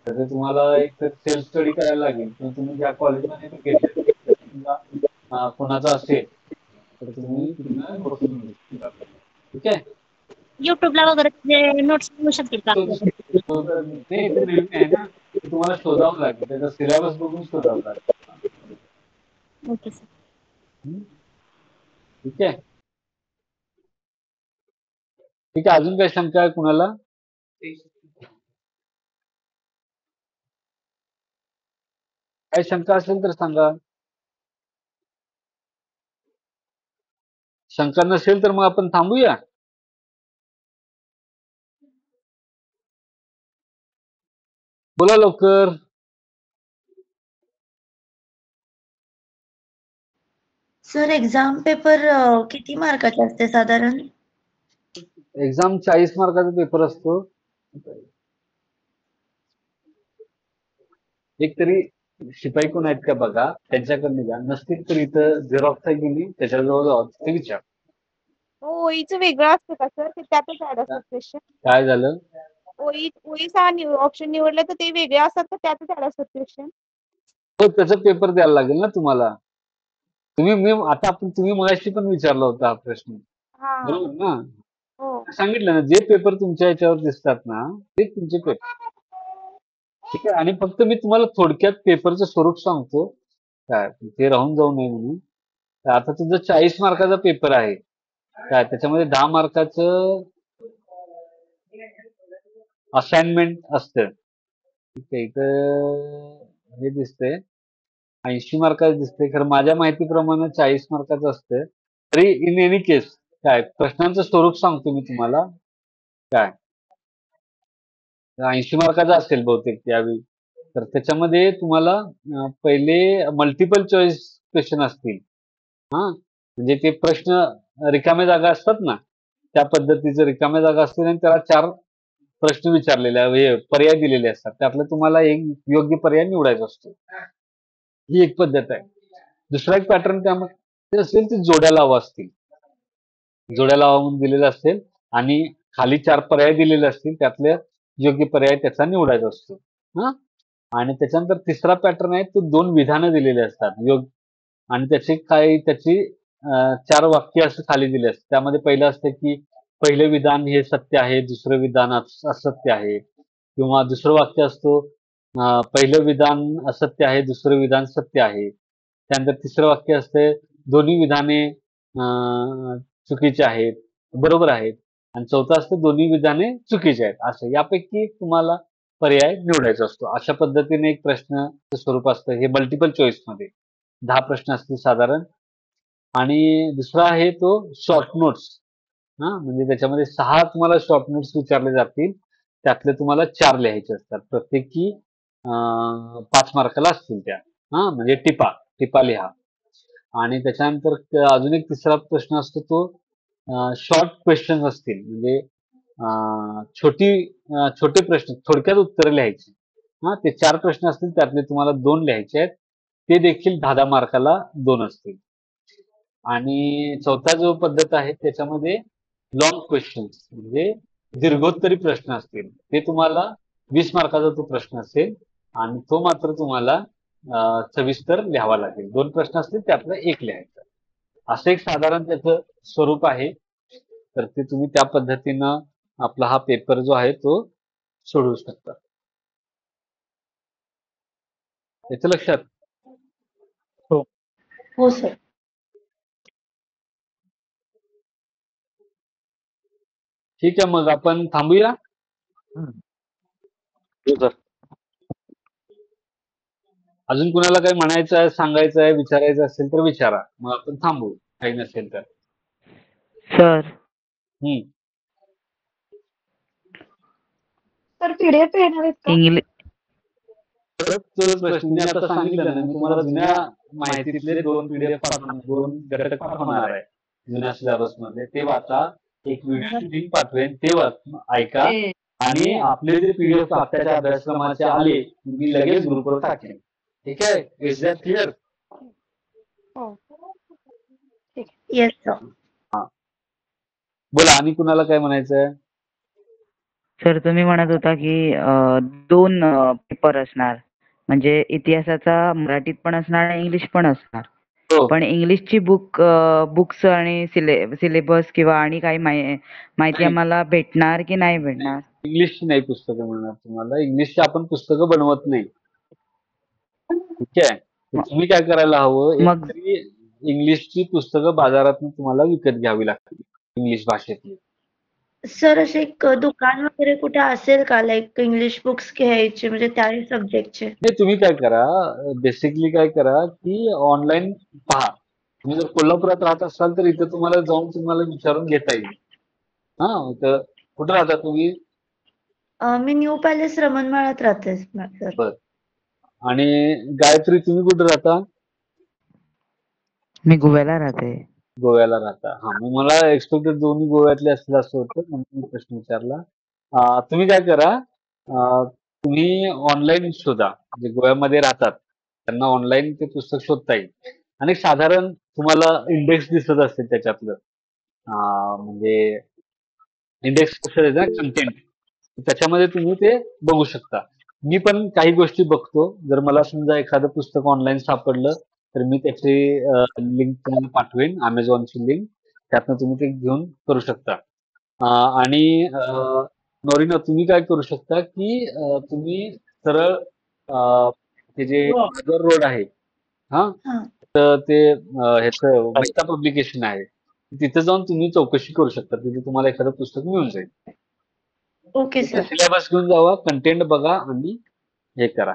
तर तुम्हाला एक तर सेल्फ स्टडी करायला लागेल. किंवा तुम्ही ज्या कॉलेजमध्ये घेतले कोणाचा असेल तर तुम्ही तिथनं बसून घेऊ शकता. ठीक आहे. युट्यूबला वगैरे नोट्स मिळू शकतील का? नाही, ते नवीन आहे ना, ते तुम्हाला शोधावं लागेल. त्याचा सिलेबस बघून शोधावं लागेल. Okay sir. ठीक आहे. ठीक आहे. अजून काही शंका आहे कुणाला? काही शंका असेल तर सांगा. शंका नसेल तर मग आपण थांबूया. बोला लवकर. सर एक्झाम पेपर किती मार्काचे असते साधारण? एक्झाम 40 मार्काचा पेपर असतो. एक तरी शिपाई कोण आहेत का बघा, त्यांच्याकडे घ्या. नसतील तर इथं झेरॉक्स आहे की नाही त्याच्याजवळ जाऊ, ते विचार. ओईचं वेगळं असतं का सर? ते त्यातच ऍड असतात क्वेश्चन? काय झालं? ओईचा ऑप्शन निवडलं तर ते वेगळे असतात का त्यातच ऍड असतात क्वेश्चन? हो, त्याचा पेपर द्यायला लागेल ना तुम्हाला. तुम्ही मगाशी पण विचारला होता हा प्रश्न. हा बरोबर ना? हो. सांगितलं ना, जे पेपर तुमच्या ह्याच्यावर दिसतात ना, ते तुमचे पेपर. ठीक आहे. आणि फक्त मी तुम्हाला थोडक्यात पेपरचं स्वरूप सांगतो. काय ते राहून जाऊ नये म्हणून. तर आता तुझं 40 मार्काचा पेपर आहे. काय त्याच्यामध्ये 10 मार्काचं असाइनमेंट असतं. ठीक आहे. इथं हे दिसतंय 80 मार्काचं दिसतंय. खरं माझ्या माहितीप्रमाणे 40 मार्काचं असतं. तरी इन एनी केस काय प्रश्नांचं स्वरूप सांगतो मी तुम्हाला. काय 80 मार्काचा असेल बहुतेक त्यावेळी. तर त्याच्यामध्ये तुम्हाला पहिले मल्टिपल चॉईस क्वेश्चन असतील. हां, म्हणजे ते प्रश्न रिकाम्या जागा असतात ना, त्या पद्धतीचं रिकाम्या जागा असतील आणि त्याला 4 प्रश्न विचारलेले हे पर्याय दिलेले असतात. त्यातलं तुम्हाला एक योग्य पर्याय निवडायचा असतो. ही एक पद्धत आहे. दुसरा एक पॅटर्न त्यामध्ये असेल ते जोड्या लावा असतील. जोड्या लावा म्हणून दिलेलं असेल आणि खाली 4 पर्याय दिलेले असतील. त्यातले योग्य पर्याय त्याचा निवडायचा असतो. हां, आणि त्याच्यानंतर तिसरा पॅटर्न आहे तो 2 विधानं दिलेली असतात. आणि त्याची 4 वाक्य असं खाली दिले असतात. त्यामध्ये पहिलं असतं की पहिलं विधान हे सत्य आहे, दुसरं विधान असत्य आहे. किंवा दुसरं वाक्य असतो पहिलं विधान असत्य आहे, दुसरं विधान सत्य आहे. त्यानंतर तिसरं वाक्य असतं दोन्ही विधाने चुकीची आहेत, बरोबर आहेत. आणि चौथं असतं दोन्ही विधाने चुकीची आहेत. असं यापैकी तुम्हाला पर्याय निवडायचा असतो. अशा पद्धतीने एक प्रश्नाचं स्वरूप असतं. हे मल्टिपल चॉईसमध्ये 10 प्रश्न असतील साधारण. आणि दुसरा आहे तो शॉर्ट नोट्स. म्हणजे त्याच्यामध्ये 6 तुम्हाला शॉर्ट नोट्स विचारले जातील. त्यातले तुम्हाला 4 लिहायचे असतात. प्रत्येकी 5 मार्काला असतील त्या. म्हणजे टिपा लिहा. आणि त्याच्यानंतर अजून एक तिसरा प्रश्न असतो तो शॉर्ट क्वेश्चन्स असतील. म्हणजे छोटे प्रश्न थोडक्यात उत्तरं लिहायची. ते 4 प्रश्न असतील त्यातले तुम्हाला 2 लिहायचे आहेत. ते देखील 10-10 मार्काला 2 असतील. आणि चौथा जो पद्धत आहे त्याच्यामध्ये लॉंग क्वेश्चन्स म्हणजे दीर्घोत्तरी प्रश्न असतील. ते तुम्हाला 20 मार्काचा तो प्रश्न असेल आणि तो मात्र तुम्हाला सविस्तर लिहावा लागेल. 2 प्रश्न असतील त्यातला 1 लिहायचा. असं एक साधारण त्याचं स्वरूप आहे. तर ते तुम्ही त्या पद्धतीनं आपला हा पेपर जो आहे तो सोडवू शकता. याचं लक्षात? हो सर. ठीक आहे, मग आपण थांबूया. अजून कुणाला काही म्हणायचं आहे, सांगायचं आहे, विचारायचं असेल तर विचारा. मग आपण थांबू काही नसेल तर. सर सर पीडीएफ येणार आहेत का? इंग्लिश मी आता सांगितलं ना, मी तुम्हाला जुन्या माहितीतले 2 PDF 2 घटक पाठवणार आहे जुन्या सिलेबस मध्ये. ते वाचा. एक व्हिडिओची लिंक पाठवेन ते ऐका. आणि आपले जे PDF आत्ताच्या अभ्यासक्रमाचे आले मी लगेच ग्रुपवर टाकेन. ठीक आहे? Is that clear? Yes sir. बोला, आणि कुणाला काय म्हणायचं आहे? सर तुम्ही म्हणत होता की 2 पेपर असणार, म्हणजे इतिहासाचा मराठीत पण असणार आणि इंग्लिश पण असणार. पण इंग्लिशची बुक्स आणि सिलेबस किंवा आणि काही माहिती आम्हाला भेटणार की नाही भेटणार? इंग्लिशची नाही पुस्तकं मिळणार तुम्हाला. इंग्लिशची आपण पुस्तकं बनवत नाही. ठीक आहे? तुम्ही काय करायला हवं, मग इंग्लिशची पुस्तकं बाजारातून तुम्हाला विकत घ्यावी लागतील इंग्लिश भाषेतली. सर असे एक दुकान वगैरे कुठे असेल का लाईक इंग्लिश बुक्स घ्यायचे म्हणजे त्याही सब्जेक्टचे? नाही, तुम्ही काय करा, बेसिकली काय करा की ऑनलाईन पहा. तुम्ही जर कोल्हापुरात राहत असाल तर इथं तुम्हाला जाऊन तुम्हाला विचारून घेता येईल. तर कुठं राहता तुम्ही? मी न्यू पॅलेस रमणमाळात राहते सर. बर. आणि गायत्री तुम्ही कुठे राहता? मी गोव्याला राहते. गोव्याला राहता. मग मला एक्सपेक्टेड दोन्ही गोव्यातले असतील असं होतं म्हणून मी प्रश्न विचारला. तुम्ही काय करा, तुम्ही ऑनलाईन शोधा. जे गोव्यामध्ये राहतात त्यांना ऑनलाईन ते पुस्तक शोधता येईल. आणि साधारण तुम्हाला इंडेक्स दिसत असेल त्याच्यातलं. म्हणजे इंडेक्स कंटेंट, त्याच्यामध्ये तुम्ही ते बघू शकता. मी पण काही गोष्टी बघतो. जर मला समजा एखादं पुस्तक ऑनलाईन सापडलं तर मी त्याची लिंक तुम्हाला पाठवेन, Amazonची लिंक. त्यातनं तुम्ही ते घेऊन करू शकता. आणि नोरिना तुम्ही काय करू शकता की तुम्ही सरळ ते जे सागर रोड आहे हा, तर ते ह्याचं मेहता पब्लिकेशन आहे, तिथे जाऊन तुम्ही चौकशी करू शकता. तिथे तुम्हाला एखादं पुस्तक मिळून जाईल. Okay sir. सिलेबस घेऊन जावा, कंटेंट बघा आणि हे करा.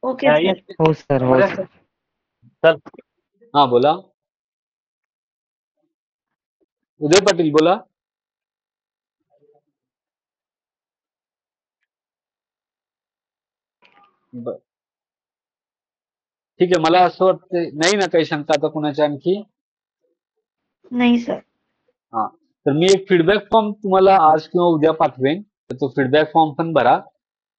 Okay sir. हो सर, हो सर. चल हा बोला. उदय पाटील बोला. ठीक आहे. मला असं वाटतं नाही ना काही शंका आता कुणाच्या आणखी? नाही सर. हा, तर मी एक फीडबॅक फॉर्म तुम्हाला आज किंवा उद्या पाठवेन. तर तो फीडबॅक फॉर्म पण भरा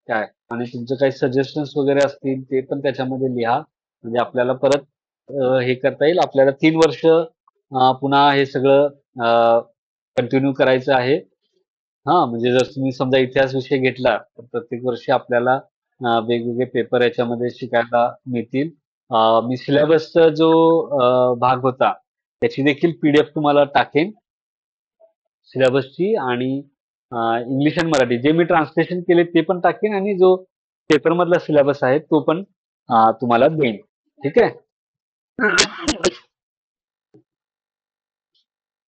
काय, आणि तुमचे काही सजेशन्स वगैरे असतील ते पण त्याच्यामध्ये लिहा. म्हणजे आपल्याला परत हे करता येईल. आपल्याला 3 वर्ष पुन्हा हे सगळं कंटिन्यू करायचं आहे. हा, म्हणजे जर तुम्ही समजा इतिहास विषय घेतला तर प्रत्येक वर्षी आपल्याला वेगवेगळे पेपर याच्यामध्ये शिकायला मिळतील. मी सिलेबसचा जो भाग होता त्याची देखील PDF तुम्हाला टाकेन सिलेबसची, आणि इंग्लिश आणि मराठी जे मी ट्रान्सलेशन केले ते पण टाकेन, आणि जो पेपर मधला सिलेबस आहे तो पण तुम्हाला देईन. ठीक आहे.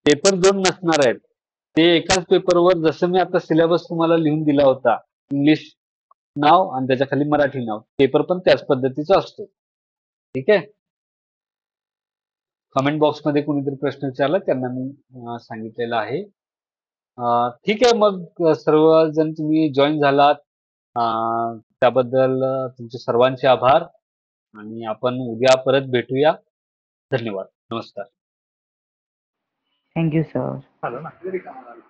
पेपर 2 नसणार आहेत. ते एकाच पेपरवर, जसं मी आता सिलेबस तुम्हाला लिहून दिला होता, इंग्लिश नाव आणि त्याच्या खाली मराठी नाव, पेपर पण त्याच पद्धतीचा असतो. ठीक आहे. कमेंट बॉक्समध्ये कोणीतरी प्रश्न विचारला, त्यांना मी सांगितलेलं आहे. ठीक आहे. मग सर्वजण तुम्ही जॉईन झालात त्याबद्दल तुमचे सर्वांचे आभार, आणि आपण उद्या परत भेटूया. धन्यवाद. नमस्कार. Thank you sir.